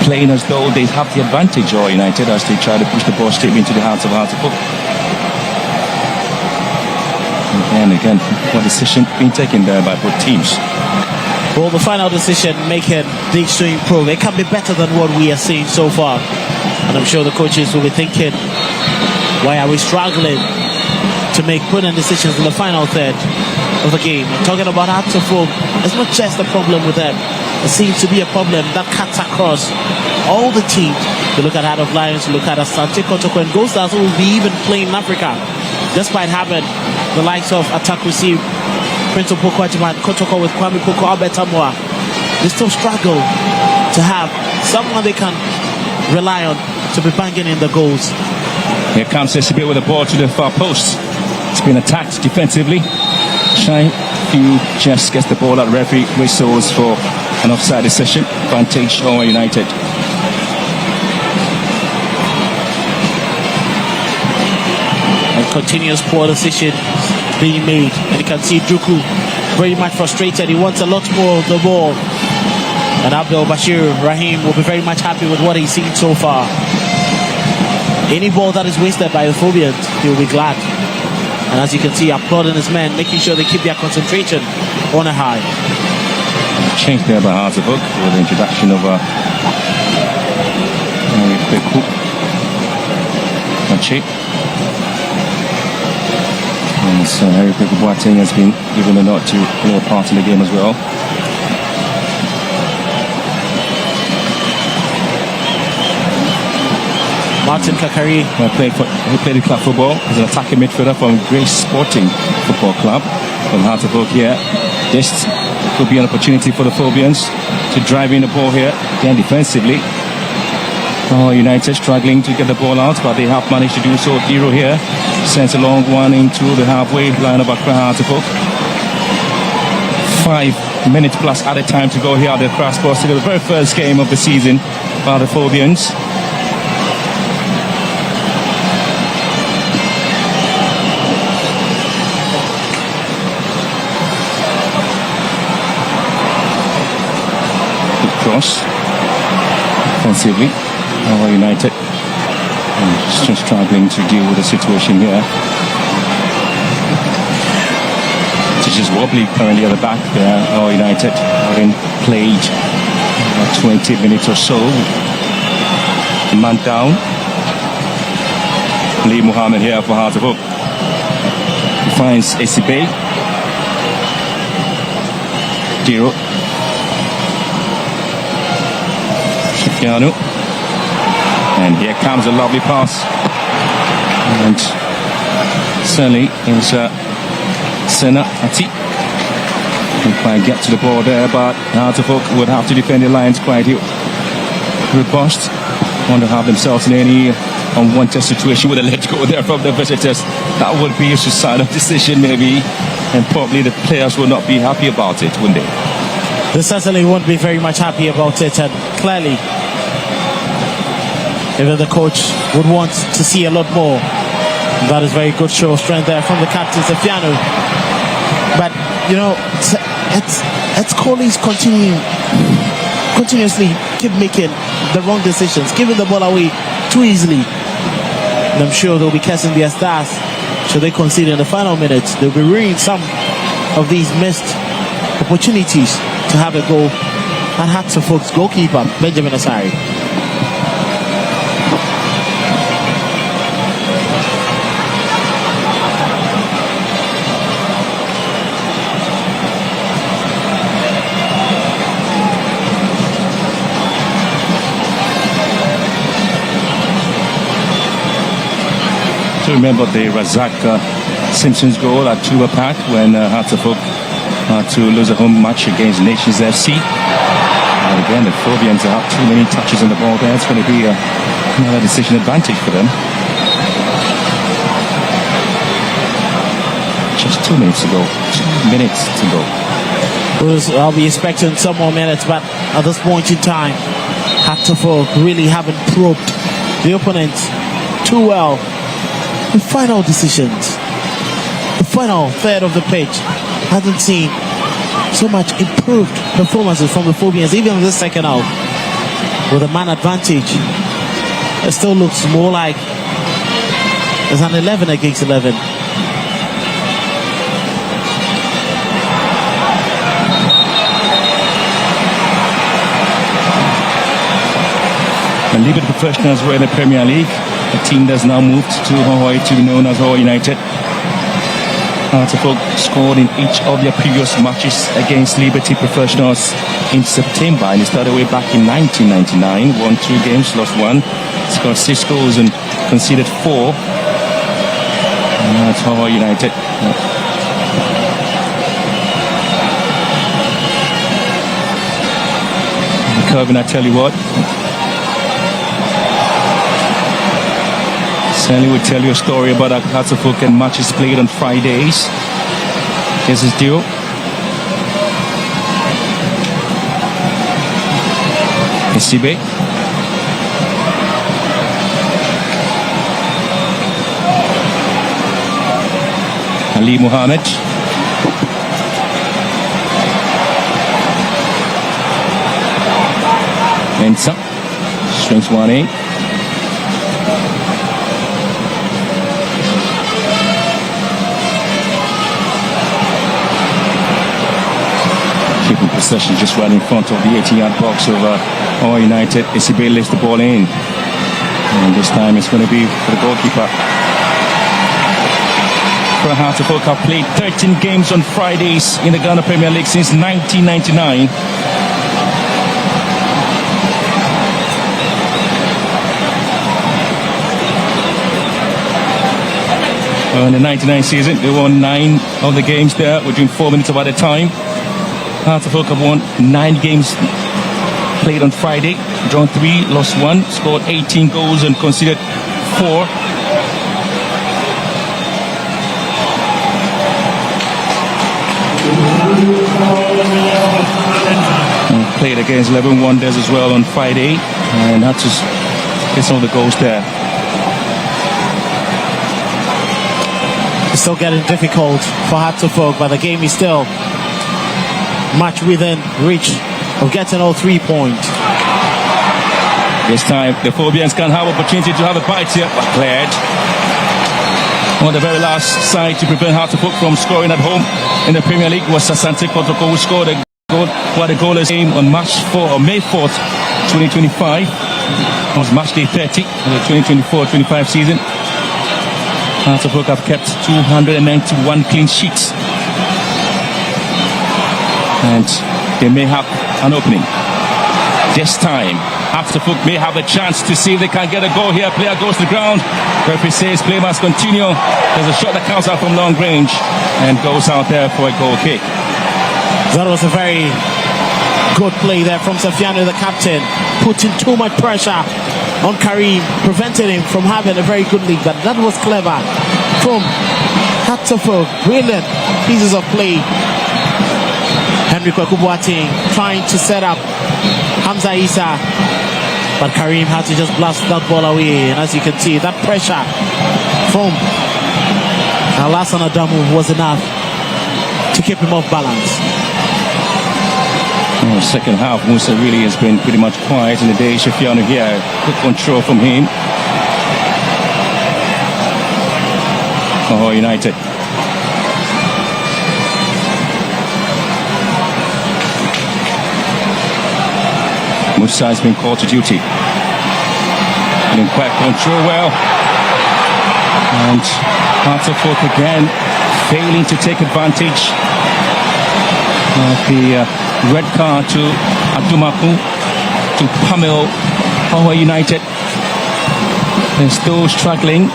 [SPEAKER 1] playing as though they have the advantage, or United, as they try to push the ball straight into the hands of Hartlepool. And again, what decision being taken there by both teams?
[SPEAKER 2] Well, the final decision making needs to improve. It can be better than what we are seeing so far. And I'm sure the coaches will be thinking, why are we struggling to make prudent decisions in the final third of the game? And talking about Hartlepool, it's not just a problem with them. It seems to be a problem that cuts across all the teams. You look at Heart of Lions, you look at Asante Kotoko, and Gold Stars, who will be even playing in Africa, despite having the likes of Attack Receive, Prince of Poko Ajiman, Kotoko with Kwame Poko, Albert Amoa. They still struggle to have someone they can rely on to be banging in the goals.
[SPEAKER 1] Here comes SCB with the ball to the far post. It's been attacked defensively. Shine Few just gets the ball out. Referee whistles for an offside decision. Advantage Hohoe United.
[SPEAKER 2] Continuous poor decision being made, and you can see Druku very much frustrated. He wants a lot more of the ball, and Abdul Bashir Rahim will be very much happy with what he's seen so far. Any ball that is wasted by the Phobians, he will be glad. And as you can see, applauding his men, making sure they keep their concentration on a high.
[SPEAKER 1] Change there by Hartlepool with the introduction of Machi. And so Harry Pickle Boateng has been given a nod to play a part in the game as well.
[SPEAKER 2] Martin Kakari,
[SPEAKER 1] who played club football as an attacking midfielder from Grace Sporting Football Club from Hartlepool here. This could be an opportunity for the Phobians to drive in the ball here, again defensively. United struggling to get the ball out, but they have managed to do so. Hero here sends a long one into the halfway line of Accra Hartlepool. 5 minutes plus added time to go here at the Accra Sports Stadium, the very first game of the season by the Phobians. cross offensively. Hohoe United still struggling to deal with the situation here. It's just wobbly currently at the back there. Hohoe United having played 20 minutes or so. Man down. Lee Mohammed here for Hearts of Oak. He finds Esibe. Diro. Shafiano. And here comes a lovely pass. And certainly is Sena Ati. Couldn't quite get to the ball there, but Hearts of Oak would have to defend the lines quite robust. Want to have themselves in any unwanted situation with a let go there from the visitors. That would be a suicidal decision maybe, and probably the players will not be happy about it, wouldn't they?
[SPEAKER 2] They certainly won't be very much happy about it, and clearly even the coach would want to see a lot more. That is very good show of strength there from the captain Safiano. But you know, it's Coley's continuously keep making the wrong decisions, giving the ball away too easily. And I'm sure they'll be casting their stars. Should they concede in the final minutes, they'll be ruining some of these missed opportunities to have a goal at Hearts of Oak's goalkeeper, Benjamin Asari.
[SPEAKER 1] To remember the Razak Simpson's goal at Tuba Park when Hearts of Oak to lose a home match against Nations FC. And again, the Phobians have too many touches on the ball there. It's going to be another decision advantage for them. Just 2 minutes to go. 2 minutes to go.
[SPEAKER 2] I'll be expecting some more minutes, but at this point in time, Hearts of Oak really haven't probed the opponent too well. The final decisions, the final third of the pitch hasn't seen so much improved performances from the Phobians, even in the second half. With a man advantage, it still looks more like it's an 11 against 11.
[SPEAKER 1] The Liberty Professionals were in the Premier League. The team that's now moved to Hohoe to be known as Hohoe United. Hearts of Oak scored in each of their previous matches against Liberty Professionals in September, and it started way back in 1999. Won 2 games, lost 1, scored 6 goals and conceded 4. And now it's Hohoe United. Kevin, I tell you what, Stanley will tell you a story about our Hearts of Oak and matches played on Fridays. Here's his duo. Esibe. Ali Mohammed. Mensa. Strings 1A. Keeping possession just right in front of the 18-yard box of Hohoe United. Esibe lifts the ball in. And this time it's going to be for the goalkeeper. For Hearts of Oak have played 13 games on Fridays in the Ghana Premier League since 1999. In the 99 season, they won 9 of the games there within 4 minutes of at a time. Hearts of Oak have won 9 games played on Friday, drawn 3, lost 1, scored 18 goals and conceded 4. And played against 11 Wonders as well on Friday, and had to get some of the goals there.
[SPEAKER 2] It's still getting difficult for Hearts of Oak, but the game is still much within reach of getting all 3 points.
[SPEAKER 1] This time, the Phobians can have opportunity to have a bite here, but cleared. On the very last side to prevent Hartlepool from scoring at home in the Premier League was Asante Kotoko, who scored a goal for the goalless game on May 4th, 2025. It was match day 30 of the 2024-25 season. Hartlepool have kept 291 clean sheets. And they may have an opening. This time, Hartlepool may have a chance to see if they can get a goal here. Player goes to the ground. Referee says play must continue. There's a shot that comes out from long range and goes out there for a goal kick.
[SPEAKER 2] That was a very good play there from Safiano, the captain, putting too much pressure on Karim, preventing him from having a very good lead. But that was clever from Hartlepool. Brilliant pieces of play. Henry Kwekubuati trying to set up Hamza Issa, but Karim had to just blast that ball away. And as you can see, that pressure from Alassane Adamu was enough to keep him off balance.
[SPEAKER 1] Second half, Musa really has been pretty much quiet in the day. Shafiano here, good control from him. Hohoe United. Musa has been called to duty. Didn't quite control well. And Hartlepool again failing to take advantage of the red card to Adumaku, to Pamel. Hohoe United. They're still struggling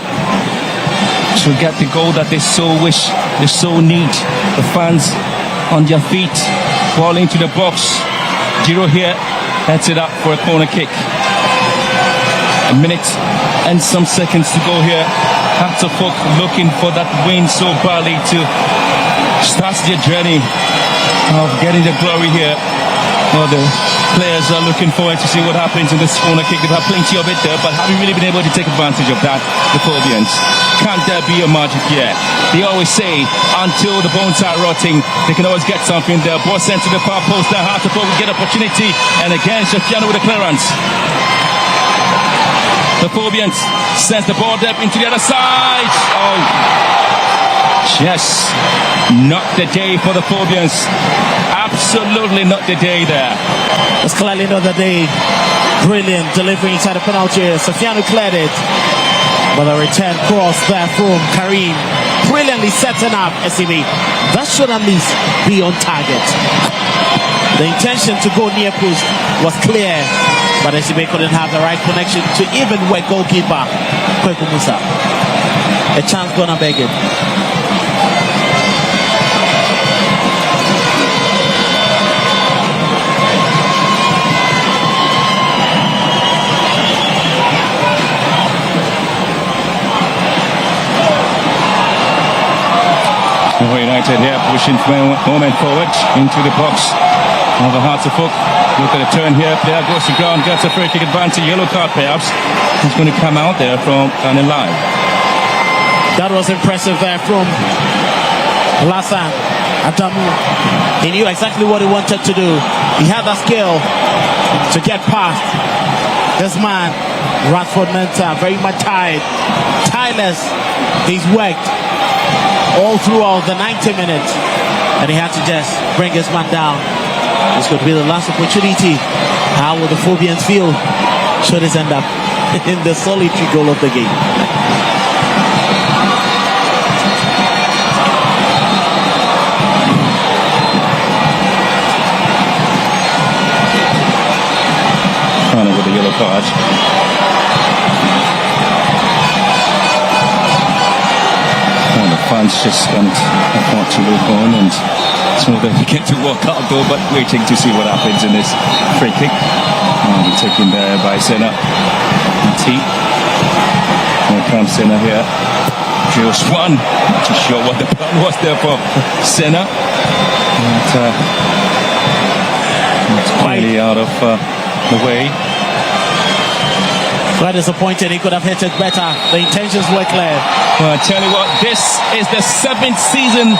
[SPEAKER 1] to get the goal that they so wish, they so need. The fans on their feet, ball into the box. Giro here. Heads it up for a corner kick. A minute and some seconds to go here. Hartlepool looking for that win so badly to start their journey of getting the glory here. Well, the players are looking forward to see what happens in this corner kick. They've had plenty of it there, but haven't really been able to take advantage of that, the Phobians. Can't there be a magic here? They always say, until the bones are rotting, they can always get something there. Ball sent to the far post there. Hartlepool will get opportunity. And again, Shafiano with a clearance. The Phobians sends the ball deep into the other side. Oh, yes, not the day for the Phobians. Absolutely not the day there.
[SPEAKER 2] It's clearly not the day. Brilliant delivery inside the penalty area. Safiano cleared it. But a return cross there from Karim. Brilliantly setting up SCB. That should at least be on target. The intention to go near post was clear, but SCB couldn't have the right connection to even where goalkeeper Kweku Musa. A chance gonna beg it.
[SPEAKER 1] United here pushing home and forward into the box of the Hartlepool. Look at the turn here. Player goes to ground, gets a free kick advantage. Yellow card perhaps. He's going to come out there from Ghana Live.
[SPEAKER 2] That was impressive there from Alassane Adamu. He knew exactly what he wanted to do. He had the skill to get past this man, Radford Mensah, very much tired, tireless. He's worked all throughout the 90 minutes, and he had to just bring his man down. This could be the last opportunity. How will the Phobians feel should this end up in the solitary goal of the game?
[SPEAKER 1] Running with the yellow card. Fans just want to look on, and so they get to walk out though, but waiting to see what happens in this free kick. Taken there by Senna. Here comes Senna here. Drills one. Not too sure what the plan was there for Senna. It's clearly out of the way.
[SPEAKER 2] Quite disappointed. He could have hit it better. The intentions were clear.
[SPEAKER 1] Well, I tell you what, this is the 7th season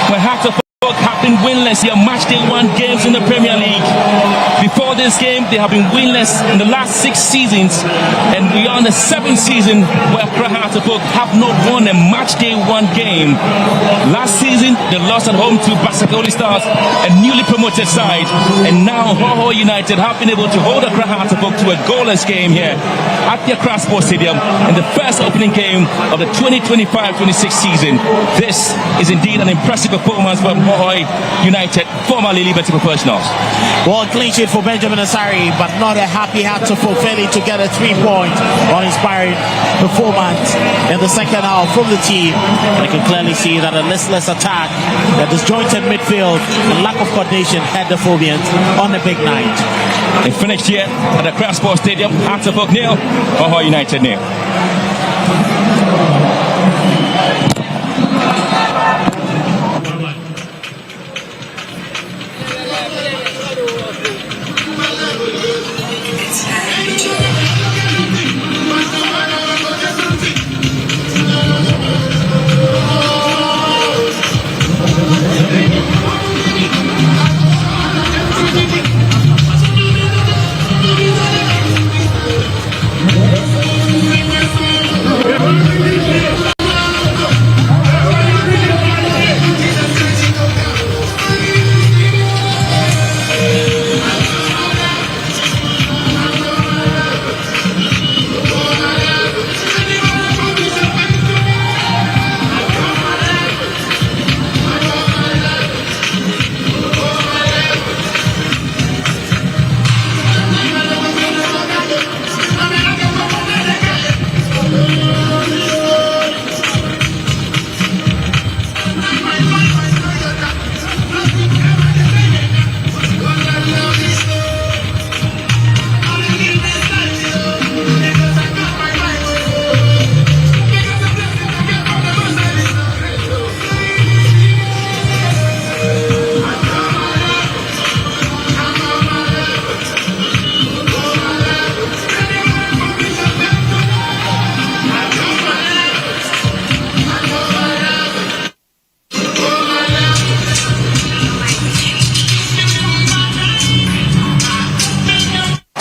[SPEAKER 1] where Hartlepool have been winless in match day 1 games in the Premier League. Before this game, they have been winless in the last 6 seasons, and we are on the 7th season where Accra Hearts of Oak have not won a match day 1 game. Last season, they lost at home to Basakoli Stars, a newly promoted side, and now Hohoe United have been able to hold Accra Hearts of Oak to a goalless game here at the Accra Sports Stadium in the first opening game of the 2025-26 season. This is indeed an impressive performance from Hohoe United, formerly Liberty Professionals.
[SPEAKER 2] Well, clean sheet for Benjamin Asari, but not a happy Hearts of Oak failing to get a 3-point uninspiring performance in the second half from the team. I can clearly see that a listless attack, a disjointed midfield, and lack of coordination had the Phobians on a big night.
[SPEAKER 1] They finished here at the Accra Sports Stadium. Hearts of Oak 0, Hohoe United 0.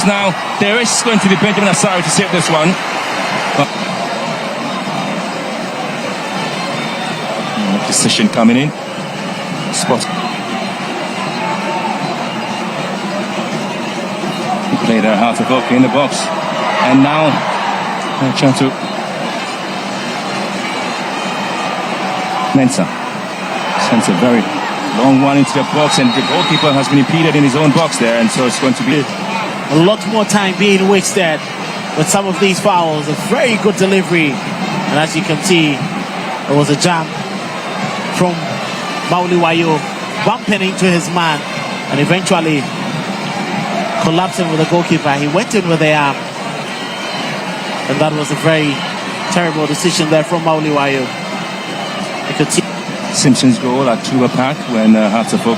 [SPEAKER 1] Now, there is going to be Benjamin Asari to save this one. Decision coming in. Spot. Play there, Hearts of Oak in the box. And now, trying to Mensah sends a very long one into the box, and the goalkeeper has been impeded in his own box there, and so it's going to be
[SPEAKER 2] a lot more time being wasted with some of these fouls. A very good delivery, and as you can see, there was a jump from Mauli Wayo bumping into his man and eventually collapsing with the goalkeeper. He went in with the arm, and that was a very terrible decision there from Mauli Wayo. You could see
[SPEAKER 1] Simpson's goal at Tuba Park when Hearts of Oak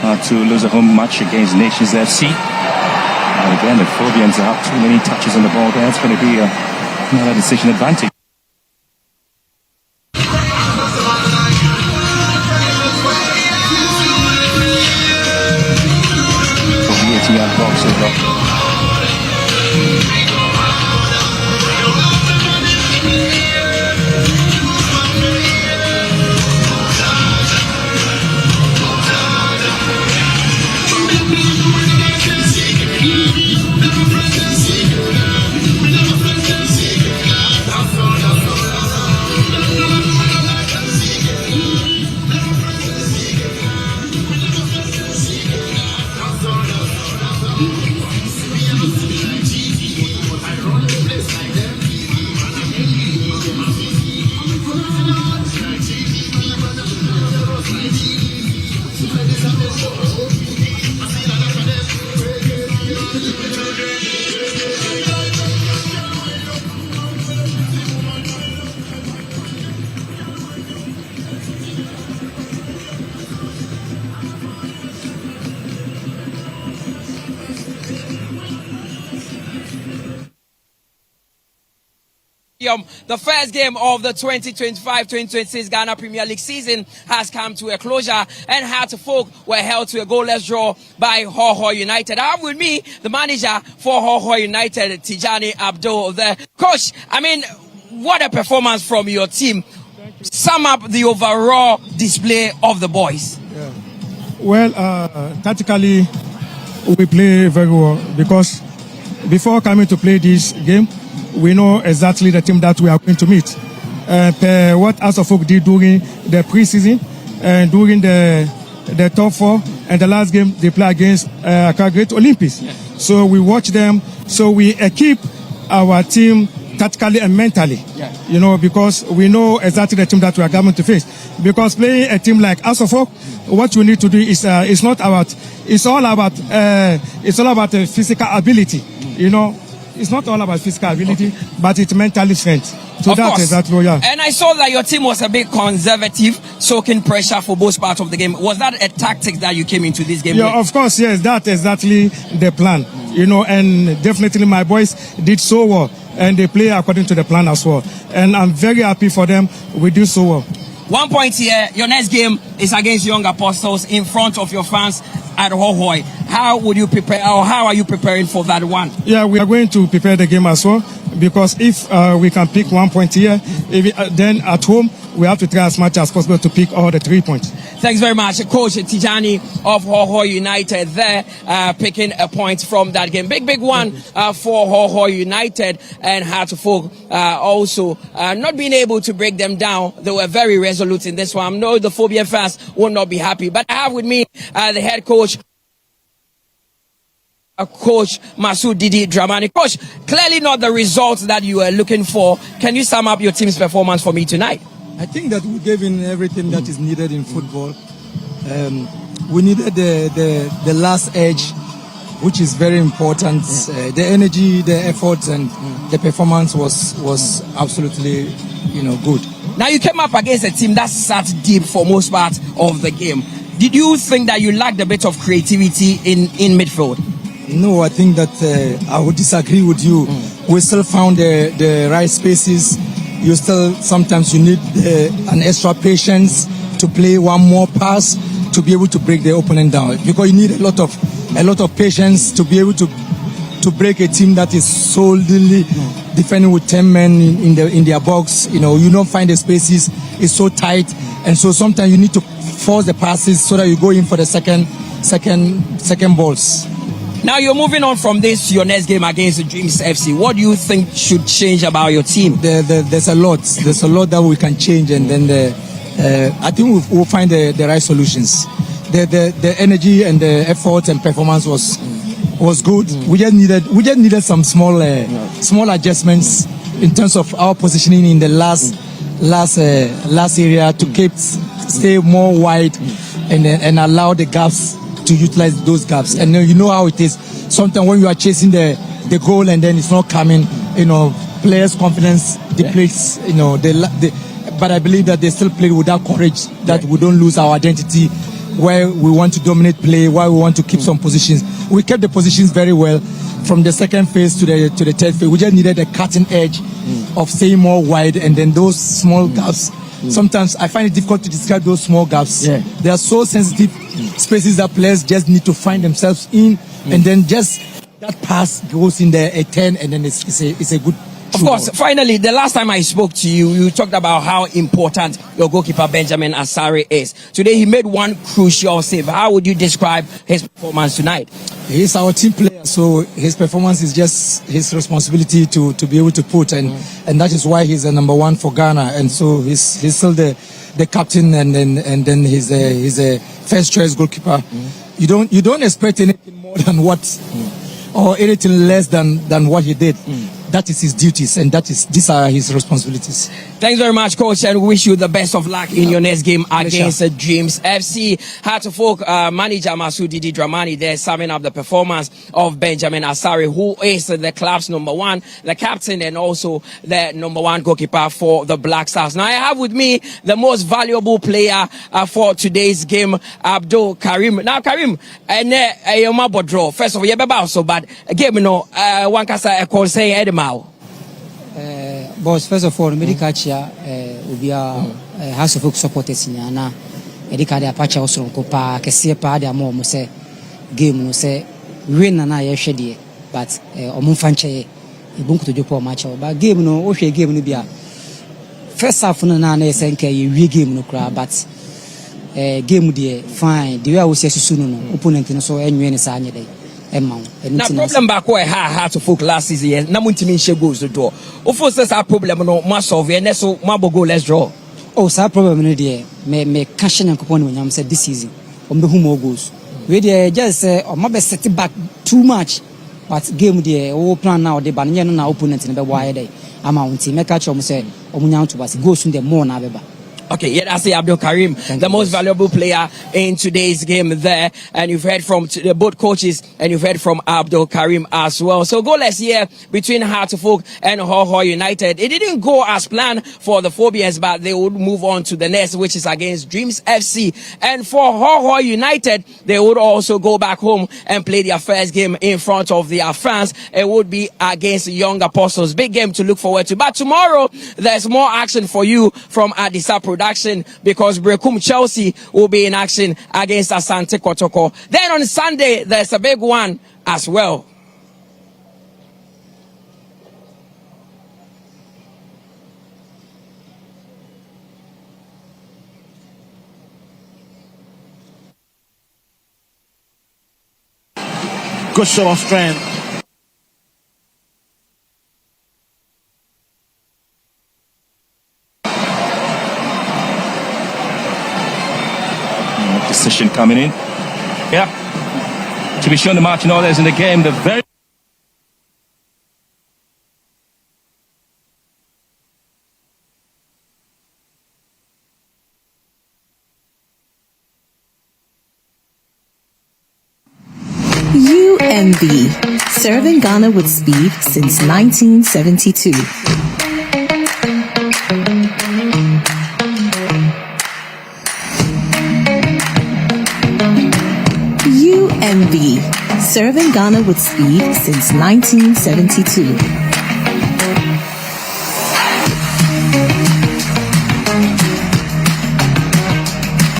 [SPEAKER 1] had to lose a home match against Nations FC. And again, the Phobians have too many touches on the ball there. It's going to be another decision advantage. For the 80-yard box as well.
[SPEAKER 8] The first game of the 2025-2026 Ghana Premier League season has come to a closure, and Hearts of Oak were held to a goalless draw by Hohoe United. I have with me the manager for Hohoe United, Tijani Abdul. The coach, I mean, what a performance from your team. Sum up the overall display of the boys.
[SPEAKER 9] Yeah. Well, tactically, we play very well because before coming to play this game, we know exactly the team that we are going to meet. What Hearts of Oak did during the preseason and during the top four, and the last game they play against Accra Great Olympics. Yeah. So we watch them. So we equip our team tactically and mentally, you know, because we know exactly the team that we are going to face. Because playing a team like Hearts of Oak, what you need to do is it's all about physical ability, you know. It's not all about physical ability, but it's mental strength. So that is that, yeah.
[SPEAKER 8] And I saw that your team was a bit conservative, soaking pressure for both parts of the game. Was that a tactic that you came into this game with?
[SPEAKER 9] Yeah, of course, yes. That's exactly the plan. You know, and definitely my boys did so well, and they play according to the plan as well. And I'm very happy for them. We do so well.
[SPEAKER 8] 1 point here. Your next game is against Young Apostles in front of your fans at Hohoe. How would you prepare, or how are you preparing for that one?
[SPEAKER 9] Yeah, we are going to prepare the game as well, because if we can pick 1 point here, then at home we have to try as much as possible to pick all the 3 points.
[SPEAKER 8] Thanks very much, Coach Tijani of Hohoe United there, picking a point from that game. Big one for Hohoe United, and Hearts of Oak also not being able to break them down. They were very resolute in this one. I know the Phobia fans will not be happy, but I have with me the head coach, Coach Masood Didi Dramani. Coach, clearly not the results that you were looking for. Can you sum up your team's performance for me tonight?
[SPEAKER 10] I think that we gave in everything that is needed in football. We needed the last edge, which is very important. The energy, the effort, and the performance was absolutely, good.
[SPEAKER 8] Now you came up against a team that sat deep for most part of the game. Did you think that you lacked a bit of creativity in midfield?
[SPEAKER 10] No, I think that I would disagree with you. We still found the right spaces. Sometimes you need an extra patience to play one more pass to be able to break the opponent down, because you need a lot of patience to be able to break a team that is solely defending with 10 men in their box. You don't find the spaces. It's so tight, and so sometimes you need to force the passes so that you go in for the second balls.
[SPEAKER 8] Now you're moving on from this to your next game against the Dreams FC. What do you think should change about your team?
[SPEAKER 10] There's a lot. There's a lot that we can change, and then I think we'll find the right solutions. The energy and the effort and performance was good. We just needed some small adjustments in terms of our positioning in the last area to stay more wide and allow the gaps to utilize those gaps. And you know how it is. Sometimes when you are chasing the goal and then it's not coming, players' confidence depletes. But I believe that they still play with that courage, that we don't lose our identity, where we want to dominate play, where we want to keep some positions. We kept the positions very well from the second phase to the third phase. We just needed a cutting edge of staying more wide, and then those small gaps. Sometimes I find it difficult to describe those small gaps. They are so sensitive spaces that players just need to find themselves in, and then just that pass goes in there, a 10, and then it's a good.
[SPEAKER 8] Of course, finally, the last time I spoke to you, you talked about how important your goalkeeper Benjamin Asare is. Today, he made one crucial save. How would you describe his performance tonight?
[SPEAKER 10] He's our team player, so his performance is just his responsibility to be able to put, and that is why he's the number one for Ghana, and so he's still the captain, and then he's a first choice goalkeeper. You don't expect anything more than what, or anything less than what he did. That is his duties, and these are his responsibilities.
[SPEAKER 8] Thanks very much, Coach, and wish you the best of luck in your next game against the Dreams FC. Hearts of Oak manager Masood Didi Dramani there summing up the performance of Benjamin Asare, who is the club's number one, the captain, and also the number one goalkeeper for the Black Stars. Now I have with me the most valuable player for today's game, Abdul Karim. Now Karim, and Bodro. First of all, yeah, also, but game one kasa a call saying Edemao.
[SPEAKER 10] Boss, first of all, medical chair will be a House of Folk supporters in Yana. Medical Apache also Copa, Cassia Pada, more say game, no say win and I shady, but Omunfanche, a book to Jopo match, but game no, okay, game no be a first half on an SNK, you game no crowd, but game dear, fine, the way I will say soon, opponent and so any Sanya day.
[SPEAKER 8] Na problem back where Heart of Folk last season, na muntimi she goes to draw. Of course, that's our problem no must solve and so mabo go let's draw.
[SPEAKER 10] Oh, so problem no there. Me cashing and coupon when I'm said this season. The who more goes. We there just or maybe set it back too much. But game there, all plan now the ban na opponent in the wire day. Amount make catch say omunya to was goes in the more na beba.
[SPEAKER 8] Okay, yeah, that's Abdul Karim, the most valuable player in today's game there. And you've heard from both coaches and you've heard from Abdul Karim as well. So goalless here between Heart of Folk and Hohoe United. It didn't go as planned for the Phobians, but they would move on to the next, which is against Dreams FC. And for Hohoe United, they would also go back home and play their first game in front of their fans. It would be against Young Apostles. Big game to look forward to. But tomorrow, there's more action for you from Adisa Production because Brekum Chelsea will be in action against Asante Kotoko. Then on Sunday, there's a big one as well.
[SPEAKER 2] Good show of strength.
[SPEAKER 1] Decision coming in. Yeah. To be shown the marching orders in the game, the very
[SPEAKER 4] UMB, serving Ghana with speed since 1972. UMB, serving Ghana with speed since 1972.